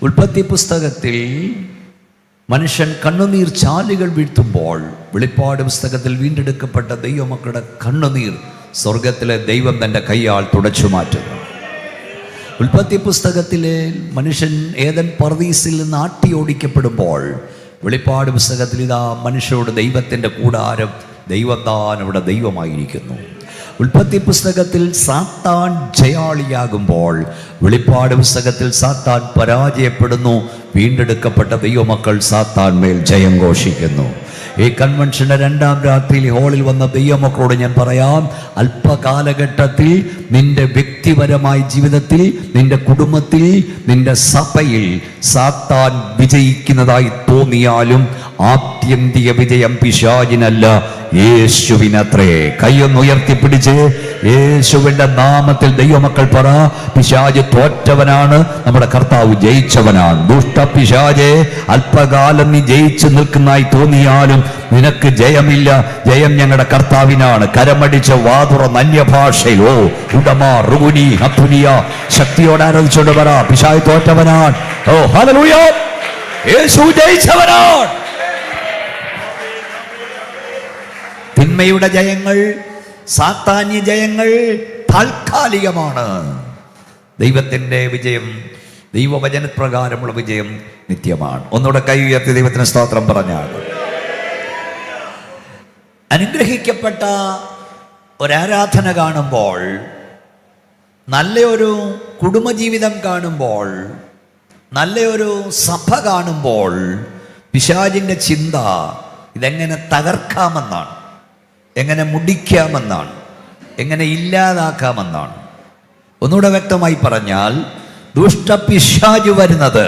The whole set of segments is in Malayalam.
ഉൽപ്പത്തി പുസ്തകത്തിൽ മനുഷ്യൻ കണ്ണുനീർ ചാലുകൾ വീഴ്ത്തുമ്പോൾ വെളിപ്പാട് പുസ്തകത്തിൽ വീണ്ടെടുക്കപ്പെട്ട ദൈവമക്കളുടെ കണ്ണുനീർ സ്വർഗത്തിലെ ദൈവം തൻ്റെ കൈയാൽ തുടച്ചു മാറ്റുന്നു. ഉൽപ്പത്തി പുസ്തകത്തിലെ മനുഷ്യൻ ഏദൻ പർദീസിൽ നിന്ന് ആട്ടി ഓടിക്കപ്പെടുമ്പോൾ വെളിപ്പാട് പുസ്തകത്തിൽ ഇതാ മനുഷ്യരോട് ദൈവത്തിൻ്റെ കൂടാരം ദൈവത്താൻ അവിടെ ദൈവമായിരിക്കുന്നു. ഉൽപ്പത്തി പുസ്തകത്തിൽ സാത്താൻ ജയാളിയാകുമ്പോൾ വെളിപ്പാട് പുസ്തകത്തിൽ സാത്താൻ പരാജയപ്പെടുന്നു. വീണ്ടെടുക്കപ്പെട്ട ദൈവമക്കൾ സാത്താൻ മേൽ ജയം ഘോഷിക്കുന്നു. ഈ കൺവെൻഷൻ്റെ 2ാം രാത്രിയിൽ ഹാളിൽ വന്ന ദൈവമക്കളോട് ഞാൻ പറയാം, അല്പകാലഘട്ടത്തിൽ നിന്റെ വ്യക്തിപരമായ ജീവിതത്തിൽ, നിന്റെ കുടുംബത്തിൽ, നിന്റെ സഭയിൽ സാത്താൻ വിജയിക്കുന്നതായി തോന്നിയാലും ആത്യന്തിക വിജയം പിശാചിനല്ല, യേശുവിനത്രേ. കൈയൊന്ന് ഉയർത്തിപ്പിടിച്ച് യേശുവിൻ്റെ നാമത്തിൽ ദൈവമക്കൾ പറ, പിശാച് തോറ്റവനാണ്, നമ്മുടെ കർത്താവ് ജയിച്ചവനാണ്. ദുഷ്ട പിശാചെ, അല്പകാലം നീ ജയിച്ചു നിൽക്കുന്നതായി തോന്നിയാലും നിനക്ക് ജയമില്ല. ജയം ഞങ്ങളുടെ കർത്താവിനാണ്. കരമടിച്ച് വാതുറന്ന് അന്യഭാഷയിൽ ഓ ഉടമാ റുഗുനി ഹത്തുനിയ ശക്തിയോടെ ആരാധിച്ചോണ്ട് പറ, പിശാച് തോറ്റവനാണ്. ഓ ഹല്ലേലൂയ, യേശു ജയിച്ചവനാണ്. തിന്മയുടെ ജയങ്ങൾ, സാത്താന്യ ജയങ്ങൾ താൽക്കാലികമാണ്. ദൈവത്തിൻ്റെ വിജയം, ദൈവവചനപ്രകാരമുള്ള വിജയം നിത്യമാണ്. ഒന്നുകൂടെ കൈ ഉയർത്തി ദൈവത്തിന് സ്തോത്രം പറഞ്ഞാൽ. അനുഗ്രഹിക്കപ്പെട്ട ഒരാരാധന കാണുമ്പോൾ, നല്ലൊരു കുടുംബജീവിതം കാണുമ്പോൾ, നല്ലൊരു സഭ കാണുമ്പോൾ പിശാചിൻ്റെ ചിന്ത ഇതെങ്ങനെ തകർക്കാമെന്നാണ്, എങ്ങനെ മുടിക്കാമെന്നാണ്, എങ്ങനെ ഇല്ലാതാക്കാമെന്നാണ്. ഒന്നുകൂടെ വ്യക്തമായി പറഞ്ഞാൽ, ദുഷ്ടപിശാച് വരുന്നത്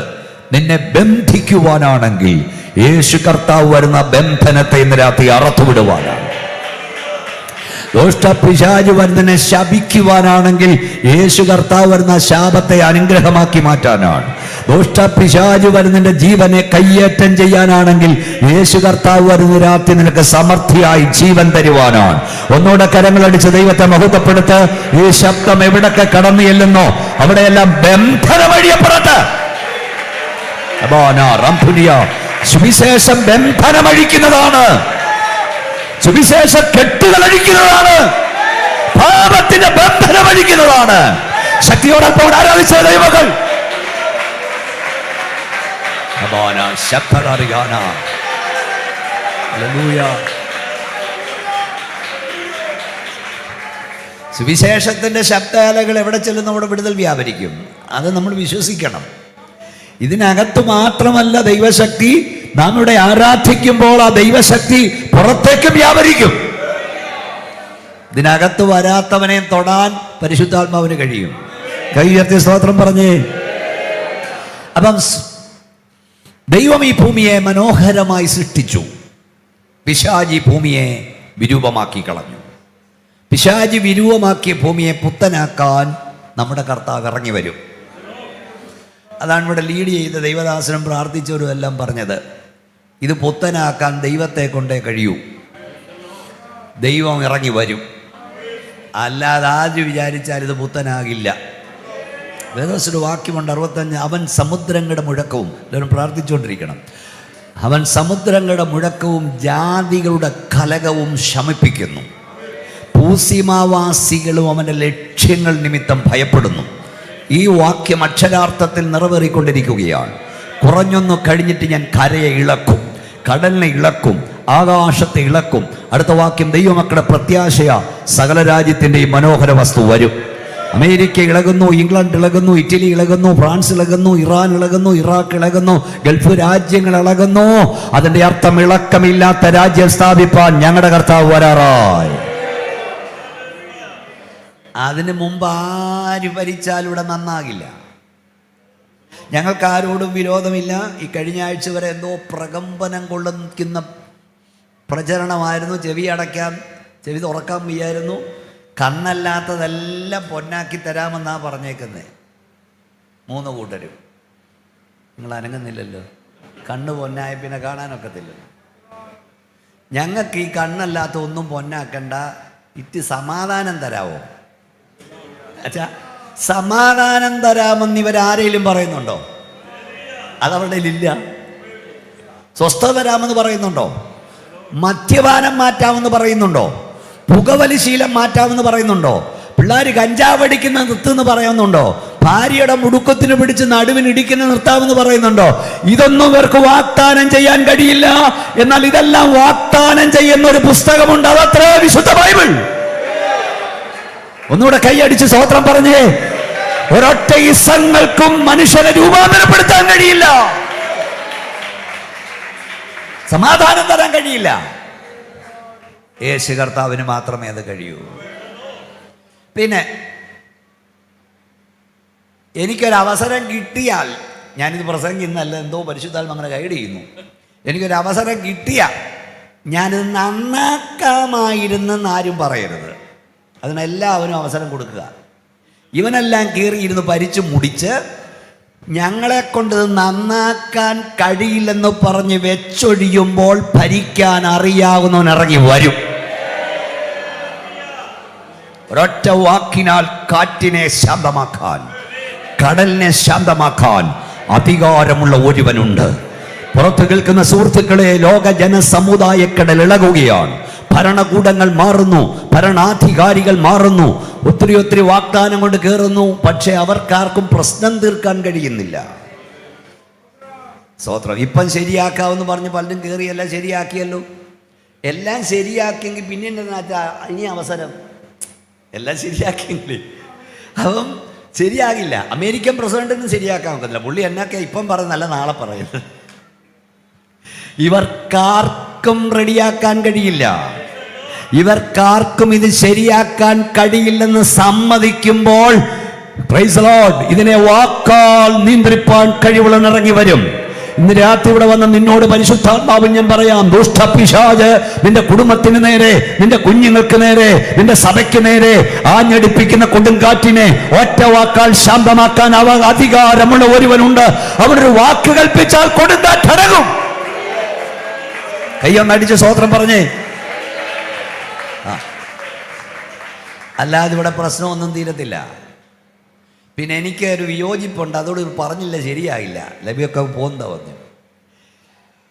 നിന്നെ ബന്ധിക്കുവാനാണെങ്കിൽ യേശു കർത്താവ് വരുന്ന ബന്ധനത്തെ ഇന്ന് രാത്രി അറുത്തുവിടുവാനാണ്. ദുഷ്ടപിശാച് വരുന്നതിനെ ശപിക്കുവാനാണെങ്കിൽ യേശു കർത്താവ് വരുന്ന ശാപത്തെ അനുഗ്രഹമാക്കി മാറ്റാനാണ്. ദുഷ്ടപിശാച് വരുന്നതിന്റെ ജീവനെ കയ്യേറ്റം ചെയ്യാനാണെങ്കിൽ യേശു കർത്താവ് വരുന്ന രാത്രി നിനക്ക് സമൃദ്ധിയായി ജീവൻ തരുവാനാണ്. ഒന്നുകൂടെ കരങ്ങളടിച്ച് ദൈവത്തെ മഹത്വപ്പെടുത്ത്. ഈ ശബ്ദം എവിടൊക്കെ കടന്നു ചെല്ലുന്നോ അവിടെയെല്ലാം ബന്ധനമഴിയപ്പെടട്ടെ. സുവിശേഷം ബന്ധനമഴിക്കുന്നതാണ്. സുവിശേഷം കെട്ടുകൾ അഴിക്കുന്നതാണ്. പാപത്തിന്റെ ബന്ധനമഴിക്കുന്നതാണ്. ശക്തിയോടൊപ്പം ആരാധിച്ച ദൈവമക്കൾ സുവിശേഷത്തിന്റെ ശബ്ദാലകൾ എവിടെ ചെല്ലുന്ന അവിടെ വിടുതൽ വ്യാപരിക്കും. അത് നമ്മൾ വിശ്വസിക്കണം. ഇതിനകത്ത് മാത്രമല്ല ദൈവശക്തി, നാം ഇവിടെ ആരാധിക്കുമ്പോൾ ആ ദൈവശക്തി പുറത്തേക്കും വ്യാപരിക്കും. ഇതിനകത്ത് വരാത്തവനെ തൊടാൻ പരിശുദ്ധാത്മാവിന് കഴിയും. കൈ ഉയർത്തി സ്തോത്രം പറഞ്ഞേ. അപ്പം ദൈവം ഈ ഭൂമിയെ മനോഹരമായി സൃഷ്ടിച്ചു. പിശാചി ഭൂമിയെ വിരൂപമാക്കി കളഞ്ഞു. പിശാചി വിരൂപമാക്കിയ ഭൂമിയെ പുത്തനാക്കാൻ നമ്മുടെ കർത്താവ് ഇറങ്ങി വരും. അതാണ് ഇവിടെ ലീഡ് ചെയ്ത് ദൈവദാസനം പ്രാർത്ഥിച്ചവരും എല്ലാം പറഞ്ഞത്. ഇത് പുത്തനാക്കാൻ ദൈവത്തെ കൊണ്ടേ കഴിയൂ. ദൈവം ഇറങ്ങി വരും. അല്ലാതെ ആര് വിചാരിച്ചാൽ ഇത് പുത്തനാകില്ല. വേദോസിന്റെ വാക്യമുണ്ട് 65, അവൻ സമുദ്രങ്ങളുടെ മുഴക്കവും, എല്ലാവരും പ്രാർത്ഥിച്ചുകൊണ്ടിരിക്കണം. അവൻ സമുദ്രങ്ങളുടെ മുഴക്കവും ജാതികളുടെ കലകവും ശമിപ്പിക്കുന്നു. പൂസിമാവാസികളും അവൻ്റെ ലക്ഷ്യങ്ങൾ നിമിത്തം ഭയപ്പെടുന്നു. ഈ വാക്യം അക്ഷരാർത്ഥത്തിൽ നിറവേറിക്കൊണ്ടിരിക്കുകയാണ്. കുറഞ്ഞൊന്നു കഴിഞ്ഞിട്ട് ഞാൻ കരയെ ഇളക്കും, കടലിനെ ഇളക്കും, ആകാശത്തെ ഇളക്കും. അടുത്ത വാക്യം ദൈവമക്കളുടെ പ്രത്യാശയ, സകല രാജ്യത്തിൻ്റെയും മനോഹര വസ്തു വരും. അമേരിക്ക ഇളകുന്നു, ഇംഗ്ലണ്ട് ഇളകുന്നു, ഇറ്റലി ഇളകുന്നു, ഫ്രാൻസ് ഇളകുന്നു, ഇറാൻ ഇളകുന്നു, ഇറാഖ് ഇളകുന്നു, ഗൾഫ് രാജ്യങ്ങൾ ഇളകുന്നു. അതിൻ്റെ അർത്ഥം ഇളക്കമില്ലാത്ത രാജ്യം സ്ഥാപിപ്പാൻ ഞങ്ങളുടെ കർത്താവ് വരാറായി. അതിന് മുമ്പ് ആര് ഭരിച്ചാലും ഇവിടെ നന്നാകില്ല. ഞങ്ങൾക്ക് ആരോടും വിരോധമില്ല. ഈ കഴിഞ്ഞ ആഴ്ച വരെ എന്തോ പ്രകമ്പനം കൊള്ളുന്ന പ്രചരണമായിരുന്നു. ചെവി അടയ്ക്കാൻ, ചെവി തുറക്കാൻ വയ്യായിരുന്നു. കണ്ണല്ലാത്തതെല്ലാം പൊന്നാക്കി തരാമെന്നാണ് പറഞ്ഞേക്കുന്നത് 3 കൂട്ടരും. നിങ്ങൾ അനങ്ങുന്നില്ലല്ലോ. കണ്ണ് പൊന്നായ പിന്നെ കാണാനൊക്കത്തില്ലല്ലോ. ഞങ്ങൾക്ക് ഈ കണ്ണല്ലാത്ത ഒന്നും പൊന്നാക്കണ്ട, ഇറ്റ് സമാധാനം തരാമോ? അച്ഛാ, സമാധാനം തരാമെന്ന് ഇവരാരെങ്കിലും പറയുന്നുണ്ടോ? അതവരുടെ ഇല്ല. സ്വസ്ഥത തരാമെന്ന് പറയുന്നുണ്ടോ? മദ്യപാനം മാറ്റാമെന്ന് പറയുന്നുണ്ടോ? പുകവലിശീലം മാറ്റാമെന്ന് പറയുന്നുണ്ടോ? പിള്ളേർ കഞ്ചാവടിക്കുന്ന നിർത്തുമെന്ന് പറയുന്നുണ്ടോ? ഭാര്യയുടെ മുടുക്കത്തിന് പിടിച്ച് നടുവിനിടിക്കുന്ന നിർത്താമെന്ന് പറയുന്നുണ്ടോ? ഇതൊന്നും ഇവർക്ക് വാഗ്ദാനം ചെയ്യാൻ കഴിയില്ല. എന്നാൽ ഇതെല്ലാം വാഗ്ദാനം ചെയ്യുന്ന ഒരു പുസ്തകമുണ്ട്, അതത്ര വിശുദ്ധ ബൈബിൾ. ഒന്നുകൂടെ കൈയടിച്ച് സ്തോത്രം പറഞ്ഞേ. ഒരൊറ്റ ഇസങ്ങൾക്കും മനുഷ്യനെ രൂപാന്തരപ്പെടുത്താൻ കഴിയില്ല, സമാധാനം തരാൻ കഴിയില്ല. യേശു കർത്താവിന് മാത്രമേ അത് കഴിയൂ. പിന്നെ എനിക്കൊരവസരം കിട്ടിയാൽ, ഞാനിത് പ്രസംഗിക്കുന്നല്ല, എന്തോ പരിശുദ്ധാത്മ അങ്ങനെ ഗൈഡ് ചെയ്യുന്നു. എനിക്കൊരവസരം കിട്ടിയാൽ ഞാനിത് നന്നാക്കാമായിരുന്നെന്ന് ആരും പറയരുത്. അതിനെല്ലാവരും അവസരം കൊടുക്കുക. ഇവനെല്ലാം കീറിയിരുന്ന് പരിച്ചു മുടിച്ച് ഞങ്ങളെ കൊണ്ട് നന്നാക്കാൻ കഴിയില്ലെന്ന് പറഞ്ഞ് വെച്ചൊഴിയുമ്പോൾ ഭരിക്കാൻ അറിയാവുന്നവൻ ഇറങ്ങി വരും. ഒരൊറ്റ വാക്കിനാൽ കാറ്റിനെ ശാന്തമാക്കാൻ, കടലിനെ ശാന്തമാക്കാൻ അധികാരമുള്ള ഒരുവനുണ്ട്. പുറത്തു കേൾക്കുന്ന സുഹൃത്തുക്കളെ, ലോക ജനസമുദായക്കടൽ ഇളകുകയാണ്. ഭരണകൂടങ്ങൾ മാറുന്നു, ഭരണാധികാരികൾ മാറുന്നു, ഒത്തിരി വാഗ്ദാനം കൊണ്ട് കയറുന്നു. പക്ഷെ അവർക്കാർക്കും പ്രശ്നം തീർക്കാൻ കഴിയുന്നില്ല. സ്തോത്രം. ഇപ്പം ശരിയാക്കാമെന്ന് പറഞ്ഞ് പലരും കയറി എല്ലാം ശരിയാക്കിയല്ലോ. എല്ലാം ശരിയാക്കിയെങ്കിൽ പിന്നെ ഇനി അവസരം എല്ലാം ശരിയാക്കിയെങ്കിൽ അപ്പം ശരിയാകില്ല. അമേരിക്കൻ പ്രസിഡന്റിന് ശരിയാക്കാൻ നോക്കുന്നില്ല. പുള്ളി എന്നൊക്കെ ഇപ്പം പറയുന്നല്ല, നാളെ പറയുന്നത്. ഇവർക്കാർക്കും റെഡിയാക്കാൻ കഴിയില്ല. ഇവർക്കാർക്കും ഇത് ശരിയാക്കാൻ കഴിയില്ലെന്ന് സമ്മതിക്കുമ്പോൾ, പ്രൈസ് ദി ലോർഡ്, ഇതിനെ വാക്കാൽ നിയന്ത്രിപ്പാൻ കഴിവുള്ളവൻ ഇറങ്ങി വരും. ഇന്ന് രാത്രി ഇവിടെ വന്ന് നിന്നോട് പരിശുദ്ധാത്മാവ് ഞാൻ പറയാം, ദുഷ്ടപിശാച് നിന്റെ കുടുംബത്തിന് നേരെ, നിന്റെ കുഞ്ഞുങ്ങൾക്ക് നേരെ, നിന്റെ സഭയ്ക്ക് നേരെ ആഞ്ഞടിപ്പിക്കുന്ന കൊടുങ്കാറ്റിനെ ഒറ്റ വാക്കാൽ ശാന്തമാക്കാൻ അധികാരമുള്ള ഒരുവനുണ്ട്. അവനൊരു വാക്ക് കൽപ്പിച്ചാൽ കൊടുങ്കാറ്റടങ്ങും. കയ്യൊന്നടിച്ച് സ്തോത്രം പറഞ്ഞേ. അല്ലാതെ ഇവിടെ പ്രശ്നമൊന്നും തീരത്തില്ല. പിന്നെ എനിക്ക് ഒരു വിയോജിപ്പുണ്ട്, അതോട് പറഞ്ഞില്ല ശരിയായില്ല. ലഭ്യൊക്കെ പോകുന്ന പറഞ്ഞു.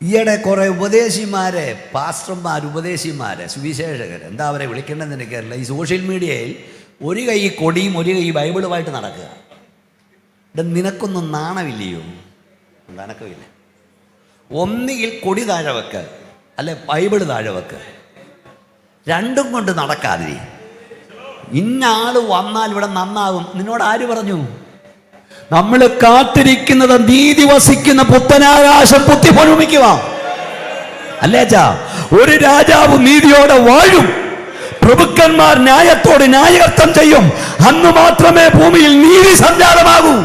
ഈയിടെ കുറേ ഉപദേശിമാരെ, പാസ്റ്റർമാർ, ഉപദേശിമാരെ, സുവിശേഷകർ, എന്താ അവരെ വിളിക്കേണ്ടതെന്ന് എനിക്കറിയില്ല, ഈ സോഷ്യൽ മീഡിയയിൽ ഒരു കൈ കൊടിയും ഒരു കൈ ബൈബിളുമായിട്ട് നടക്കുക. നിനക്കൊന്നും നാണമില്ലയോ? നനക്കമില്ല. ഒന്നുകിൽ കൊടി താഴെ വെക്ക്, അല്ലെ ബൈബിള് താഴെ വെക്ക്. രണ്ടും കൊണ്ട് നടക്കാതെ ഇന്ന ആള് വന്നാൽ ഇവിടെ നന്നാകും. നിന്നോട് ആര് പറഞ്ഞു? നമ്മൾ കാത്തിരിക്കുന്നത് നീതി വസിക്കുന്ന പുത്തനാകാശം പുത്തി പൊരുമിക്കുക അല്ലേച്ചാ. ഒരു രാജാവ് നീതിയോടെ വാഴും, പ്രഭുക്കന്മാർ ന്യായത്തോട് ന്യായകർത്തം ചെയ്യും. അന്ന് മാത്രമേ ഭൂമിയിൽ നീതി സംജാതമാകൂ.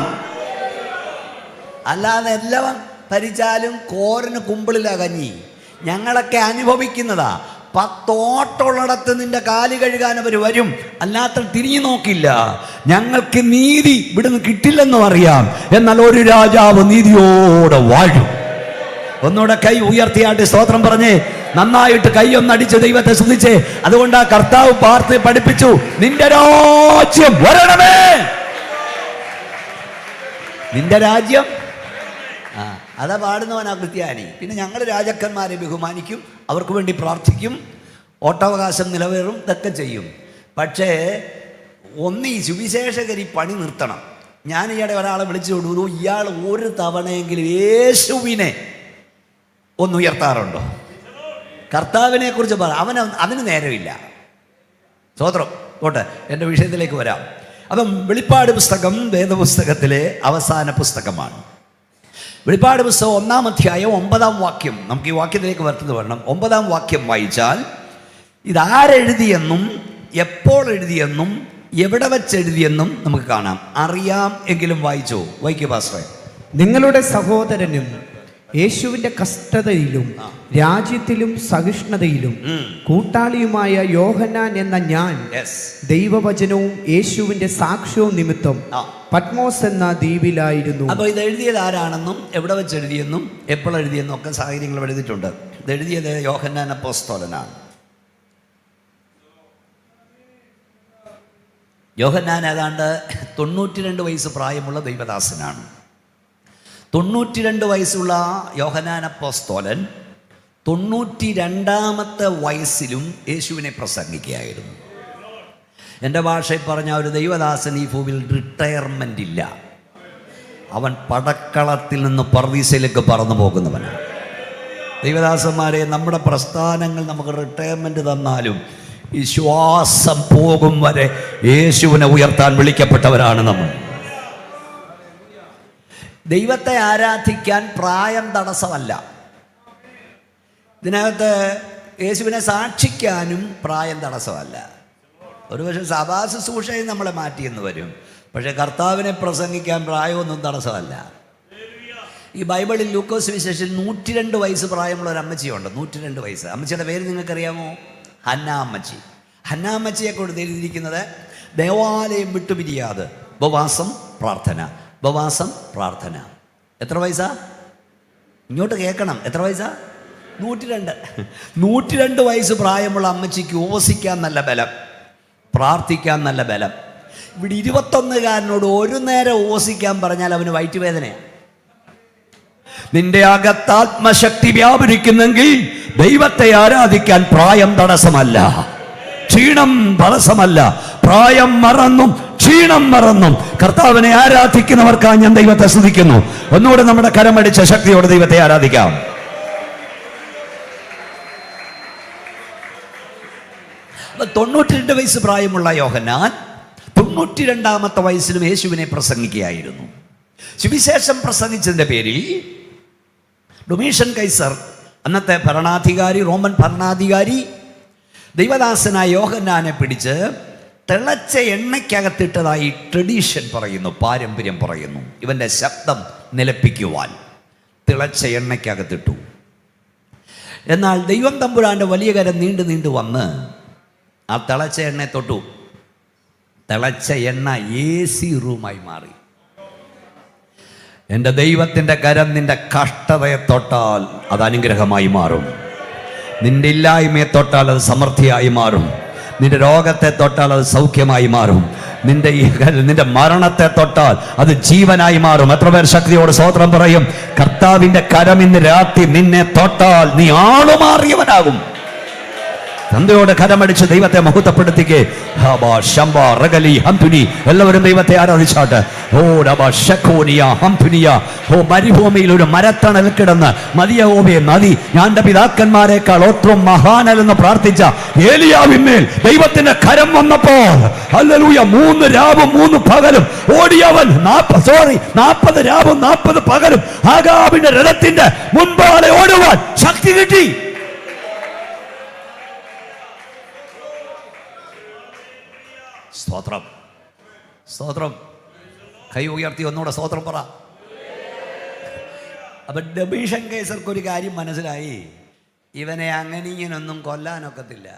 അല്ലാതെ എല്ലാം ഭരിച്ചാലും കോരന് കുമ്പിളിലാ കഞ്ഞി. ഞങ്ങളൊക്കെ അനുഭവിക്കുന്നതാ. 10 ഓട്ടമുള്ളിടത്ത് നിന്റെ കാല് കഴുകാൻ അവർ വരും, അല്ലാത്ത തിരിഞ്ഞു നോക്കില്ല. ഞങ്ങൾക്ക് നീതി ഇവിടുന്ന് കിട്ടില്ലെന്നും അറിയാം, എന്നാൽ ഒരു രാജാവ് നീതിയോടെ വാഴും. ഒന്നുകൂടെ കൈ ഉയർത്തിയായിട്ട് സ്തോത്രം പറഞ്ഞേ. നന്നായിട്ട് കൈയൊന്നടിച്ച് ദൈവത്തെ സ്തുതിച്ചേ. അതുകൊണ്ട് ആ കർത്താവ് പാർത്ത് പഠിപ്പിച്ചു, നിന്റെ രാജ്യം വരണമേ, നിന്റെ രാജ്യം. അതാ പാടുന്നവനാ ക്രിസ്ത്യാനി. പിന്നെ ഞങ്ങൾ രാജാക്കന്മാരെ ബഹുമാനിക്കും, അവർക്ക് വേണ്ടി പ്രാർത്ഥിക്കും, ഓട്ടവകാശം നിലവേറും, ഇതൊക്കെ ചെയ്യും. പക്ഷേ ഒന്ന് ഈ സുവിശേഷകരി പണി നിർത്തണം. ഞാൻ ഈയിടെ ഒരാളെ വിളിച്ചു കൊടുക്കുന്നു, ഇയാൾ ഒരു തവണയെങ്കിലും യേശുവിനെ ഒന്ന് ഉയർത്താറുണ്ടോ? കർത്താവിനെ കുറിച്ച് പറ. അതിന് നേരമില്ല. സ്തോത്രം. പോട്ടെ, എൻ്റെ വിഷയത്തിലേക്ക് വരാം. അപ്പം വെളിപ്പാട് പുസ്തകം വേദപുസ്തകത്തിലെ അവസാന പുസ്തകമാണ്. വെളിപ്പാട് പുസ്തകം 1-ാം അധ്യായം 9-ാം വാക്യം. നമുക്ക് ഈ വാക്യത്തിലേക്ക് വരുന്നത് വേണം. 9-ാം വാക്യം വായിച്ചാൽ ഇതാരെഴുതിയെന്നും എപ്പോൾ എഴുതിയെന്നും എവിടെ വെച്ചെഴുതിയെന്നും നമുക്ക് കാണാം. അറിയാം എങ്കിലും വായിച്ചോ. വായിക്കൂ പാസ്റ്ററെ. നിങ്ങളുടെ സഹോദരനും യേശുവിന്റെ കഷ്ടതയിലും രാജ്യത്തിലും സഹിഷ്ണുതയിലും കൂട്ടാളിയുമായ യോഹന്നാൻ എന്ന ഞാൻ ദൈവവചനവും യേശുവിന്റെ സാക്ഷ്യവും നിമിത്തം പത്മോസ് എന്ന ദ്വീപിലായിരുന്നു. അപ്പോൾ ഇത് എഴുതിയത് ആരാണെന്നും എവിടെ വെച്ച് എഴുതിയെന്നും എപ്പോൾ എഴുതിയെന്നും ഒക്കെ സാഹചര്യങ്ങൾ എഴുതിയിട്ടുണ്ട്. ഇത് എഴുതിയത് യോഹന്നാൻ അപ്പോസ്തലനാണ്. യോഹന്നാൻ ഏതാണ്ട് 92 വയസ്സ് പ്രായമുള്ള ദൈവദാസനാണ്. 92 വയസ്സുള്ള യോഹന്നാൻ അപ്പോസ്തലൻ 92ാമത്തെ വയസ്സിലും യേശുവിനെ പ്രസംഗിക്കുകയായിരുന്നു. എൻ്റെ ഭാഷയിൽ പറഞ്ഞ ഒരു ദൈവദാസൻ ഈ ഭൂമിയിൽ റിട്ടയർമെൻ്റ് ഇല്ല. അവൻ പടക്കളത്തിൽ നിന്ന് പർദീസയിലേക്ക് പറന്നു പോകുന്നവനാണ്. ദൈവദാസന്മാരെ, നമ്മുടെ പ്രസ്ഥാനങ്ങൾ നമുക്ക് റിട്ടയർമെൻ്റ് തന്നാലും ഈ ശ്വാസം പോകും വരെ യേശുവിനെ ഉയർത്താൻ വിളിക്കപ്പെട്ടവരാണ് നമ്മൾ. ദൈവത്തെ ആരാധിക്കാൻ പ്രായം തടസ്സമല്ല. ഇതിനകത്ത് യേശുവിനെ സാക്ഷിക്കാനും പ്രായം തടസ്സമല്ല. ഒരുപക്ഷെ സഭാ ശുശ്രൂഷയിൽ നമ്മളെ മാറ്റിയെന്ന് വരും, പക്ഷേ കർത്താവിനെ പ്രസംഗിക്കാൻ പ്രായമൊന്നും തടസ്സമല്ല. ഈ ബൈബിളിൽ ലൂക്കോസ് വിശേഷത്തിൽ 102 വയസ്സ് പ്രായമുള്ള ഒരു അമ്മച്ചിയുണ്ട്. 102 വയസ്സ്. അമ്മച്ചിയുടെ പേര് നിങ്ങൾക്കറിയാമോ? ഹന്നാ അമ്മച്ചി. ഹന്നാ അമ്മച്ചിയെ കൊണ്ട് എഴുതിയിരിക്കുന്നത് ദേവാലയം വിട്ടുപിരിയാതെ ഉപവാസം പ്രാർത്ഥന, ഉപവാസം പ്രാർത്ഥന. എത്ര വയസ്സാ? ഇങ്ങോട്ട് കേൾക്കണം. എത്ര വയസ്സാ? 102 വയസ്സ് പ്രായമുള്ള അമ്മച്ചിക്ക് ഉപവസിക്കാൻ നല്ല ബലം, പ്രാർത്ഥിക്കാൻ നല്ല ബലം. ഇവിടെ 21കാരനോട് ഒരു നേരം ഉപവസിക്കാൻ പറഞ്ഞാൽ അവന് വയറ്റുവേദനയാണ്. നിന്റെ അകത്ത് ആത്മശക്തി വ്യാപരിക്കുന്നെങ്കിൽ ദൈവത്തെ ആരാധിക്കാൻ പ്രായം തടസ്സമല്ല, ക്ഷീണം തടസ്സമല്ല. പ്രായം മറന്നും ക്ഷീണം മറന്നും കർത്താവിനെ ആരാധിക്കുന്നവർക്കാണ് ഞാൻ ദൈവത്തെ സ്തുതിക്കുന്നു. ഒന്നുകൂടെ നമ്മുടെ കരമടിച്ച ശക്തിയോടെ ദൈവത്തെ ആരാധിക്കാം. അപ്പൊ 92 വയസ്സ് പ്രായമുള്ള യോഹന്നാൻ 92ാമത്തെ വയസ്സിലും യേശുവിനെ പ്രസംഗിക്കുകയായിരുന്നു. സുവിശേഷം പ്രസംഗിച്ചതിന്റെ പേരിൽ ഡൊമീഷ്യൻ കൈസർ, അന്നത്തെ ഭരണാധികാരി, റോമൻ ഭരണാധികാരി, ദൈവദാസനായ യോഹന്നാനെ പിടിച്ച് തിളച്ച എണ്ണയ്ക്കകത്തിട്ടതായി ട്രഡീഷൻ പറയുന്നു, പാരമ്പര്യം പറയുന്നു. ഇവൻ്റെ ശബ്ദം നിലപ്പിക്കുവാൻ തിളച്ച എണ്ണയ്ക്കകത്തിട്ടു. എന്നാൽ ദൈവം തമ്പുരാൻ്റെ വലിയ കരം നീണ്ടു നീണ്ടു വന്ന് ആ തിളച്ച എണ്ണയെ തൊട്ടു. തിളച്ച എണ്ണ AC റൂമായി മാറി. എൻ്റെ ദൈവത്തിൻ്റെ കരം നിന്റെ കഷ്ടതയെ തൊട്ടാൽ അത് അനുഗ്രഹമായി മാറും. നിന്റെ ഇല്ലായ്മയെ തൊട്ടാൽ അത് സമൃദ്ധിയായി മാറും. നിന്റെ രോഗത്തെ തൊട്ടാൽ അത് സൗഖ്യമായി മാറും. നിന്റെ മരണത്തെ തൊട്ടാൽ അത് ജീവനായി മാറും. എത്ര പേർ ശക്തിയോട് സ്തോത്രം പറയും? കർത്താവിൻ്റെ കരം ഇന്ന് രാത്രി നിന്നെ തൊട്ടാൽ നീ ആളുമാറിയവനാകും. തന്തയോട് കരമടിച്ച് ദൈവത്തെ മഹത്വപ്പെടുത്തിക്കേ. എല്ലാവരും ദൈവത്തെ ആരാധിച്ചാട്ട്. മരുഭൂമിയിൽ ഒരു മരത്തണൽ കിടന്ന് മതിയാവോമേ നദി ഞാൻ പിതാക്കന്മാരെക്കാൾ ഒത്രം മഹാനല്ലെന്ന് പ്രാർത്ഥിച്ച ഏലിയാവിന്മേൽ ദൈവത്തിന്റെ കരം വന്നപ്പോൾ ഹല്ലേലൂയ, 3 രാവും 3 പകലും ഓടിയവൻ 40 രാവും 40 പകലും ആഗാബിന്റെ രഥത്തിന്റെ മുൻപാലെ ഓടുവാൻ ശക്തി കിട്ടി. സ്തോത്രം, സ്തോത്രം. കൈ ഉയർത്തി ഒന്നുകൂടെ സ്തോത്രം പറ. അപ്പൊ ഡൊമീഷ്യൻ കൈസർക്ക് ഒരു കാര്യം മനസ്സിലായി, ഇവനെ അങ്ങനെ ഇങ്ങനൊന്നും കൊല്ലാനൊക്കത്തില്ല.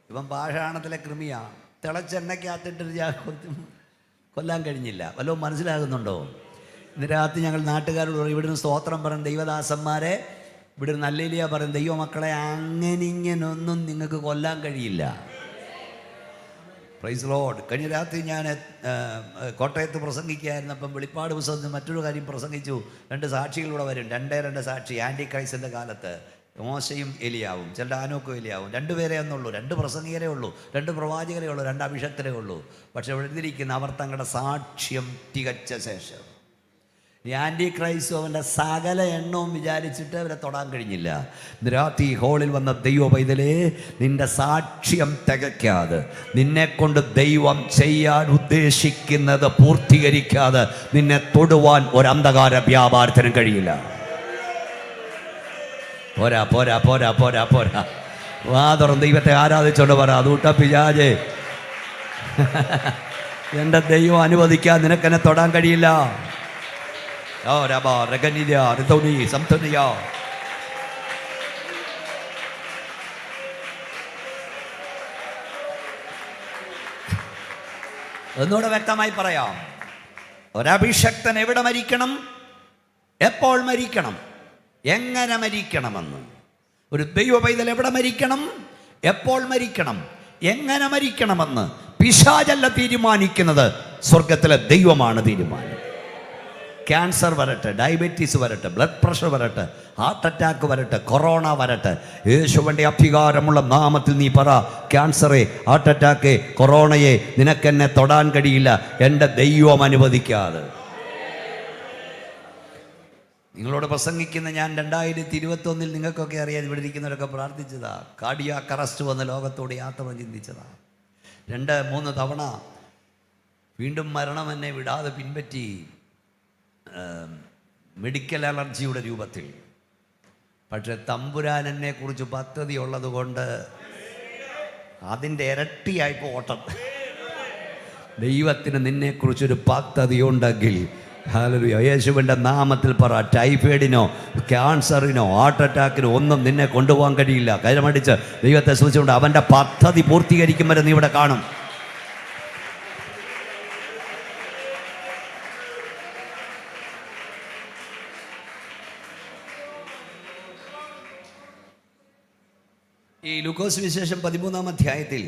ഇവൻ പാഷാണത്തിലെ കൃമിയാണ്. തിളച്ചെണ്ണയ്ക്കകത്തിട്ട് കൊല്ലാൻ കഴിഞ്ഞില്ല. വല്ലതും മനസ്സിലാകുന്നുണ്ടോ? ഇന്ന് രാത്രി ഞങ്ങൾ നാട്ടുകാരോട് ഇവിടുന്ന് സ്തോത്രം പറയും, ദൈവദാസന്മാരെ ഇവിടെ നല്ല പറയും, ദൈവമക്കളെ അങ്ങനെ ഇങ്ങനൊന്നും നിങ്ങൾക്ക് കൊല്ലാൻ കഴിയില്ല. Praise Lord. കഴിഞ്ഞ രാത്രി ഞാൻ കോട്ടയത്ത് പ്രസംഗിക്കുകയായിരുന്നപ്പം വെളിപ്പാട് പുസ്തകത്തിൽ മറ്റൊരു കാര്യം പ്രസംഗിച്ചു. 2 സാക്ഷികളിലൂടെ വരും. 2 സാക്ഷി. ആൻറ്റി ക്രൈസ്റ്റിൻ്റെ കാലത്ത് മോശയും എലിയാവും, ചില ആനോക്കും എലിയാവും. 2 പേരേ ഒന്നുള്ളൂ, 2 പ്രസംഗികരേ ഉള്ളൂ, 2 പ്രവാചകരേ ഉള്ളൂ, 2 അഭിഷക്തരേ ഉള്ളൂ. പക്ഷെ ഇവിടെ എഴുതിയിരിക്കുന്ന അവർ തങ്ങളുടെ സാക്ഷ്യം തികച്ച ശേഷം ഈ ആൻറ്റി ക്രൈസ്തു അവൻ്റെ സകല എണ്ണവും വിചാരിച്ചിട്ട് അവരെ തൊടാൻ കഴിഞ്ഞില്ല. രാത്രി ഹോളിൽ വന്ന ദൈവ പൈതലേ, നിന്റെ സാക്ഷ്യം തികയ്ക്കാതെ, നിന്നെ കൊണ്ട് ദൈവം ചെയ്യാൻ ഉദ്ദേശിക്കുന്നത് പൂർത്തീകരിക്കാതെ നിന്നെ തൊടുവാൻ ഒരു അന്ധകാര വ്യാപാരത്തിനും കഴിയില്ല. പോരാ പോരാ പോരാ പോരാ പോരാ. വാ തുറന്ന് ദൈവത്തെ ആരാധിച്ചോണ്ട് പറ, അതൂട്ട പിശാചേ, എൻ്റെ ദൈവം അനുവദിക്കാൻ നിനക്കെന്നെ തൊടാൻ കഴിയില്ല. ഒന്നുകൂടെ വ്യക്തമായി പറയാം. ഒരഭിഷക്തൻ എവിടെ മരിക്കണം, എപ്പോൾ മരിക്കണം, എങ്ങനെ മരിക്കണമെന്ന്. ഒരു ദൈവ പൈതൽ എവിടെ മരിക്കണം, എപ്പോൾ മരിക്കണം, എങ്ങനെ മരിക്കണമെന്ന് പിശാചല്ല തീരുമാനിക്കുന്നത്, സ്വർഗത്തിലെ ദൈവമാണ് തീരുമാനം. ക്യാൻസർ വരട്ടെ, ഡയബറ്റീസ് വരട്ടെ, ബ്ലഡ് പ്രഷർ വരട്ടെ, ഹാർട്ട് അറ്റാക്ക് വരട്ടെ, കൊറോണ വരട്ടെ. യേശുവിൻ്റെ അധികാരമുള്ള നാമത്തിൽ നീ പറ, ക്യാൻസറെ, ഹാർട്ട് അറ്റാക്ക്, കൊറോണയെ നിനക്കെന്നെ തൊടാൻ കഴിയില്ല, എൻ്റെ ദൈവം അനുവദിക്കാതെ. നിങ്ങളോട് പ്രസംഗിക്കുന്ന ഞാൻ 2021 നിങ്ങൾക്കൊക്കെ അറിയാം, ഇവിടെ ഇരിക്കുന്നവരൊക്കെ പ്രാർത്ഥിച്ചതാ. കാർഡിയാക് അറസ്റ്റ് വന്ന് ലോകത്തോട് യാത്ര ചിന്തിച്ചതാ. 2-3 തവണ വീണ്ടും മരണം എന്നെ വിടാതെ പിൻപറ്റി, മെഡിക്കൽ അലർജിയുടെ രൂപത്തിൽ. പക്ഷെ തമ്പുരാൻ എന്നെ കുറിച്ച് പദ്ധതി ഉള്ളത് കൊണ്ട് അതിൻ്റെ ഇരട്ടിയായിപ്പോൾ ഓട്ടം. ദൈവത്തിന് നിന്നെക്കുറിച്ചൊരു പദ്ധതി ഉണ്ടെങ്കിൽ ഹല്ലേലൂയ, യേശുവിൻ്റെ നാമത്തിൽ പറ, ടൈഫോയിഡിനോ ക്യാൻസറിനോ ഹാർട്ട് അറ്റാക്കിനോ ഒന്നും നിന്നെ കൊണ്ടുപോകാൻ കഴിയില്ല. കൈമടിച്ച് ദൈവത്തെ സൂചിച്ചുകൊണ്ട് അവൻ്റെ പദ്ധതി പൂർത്തീകരിക്കും വരെ നീ ഇവിടെ കാണും. ഈ ലൂക്കോസ് വിശേഷം 13-ാം അധ്യായത്തിൽ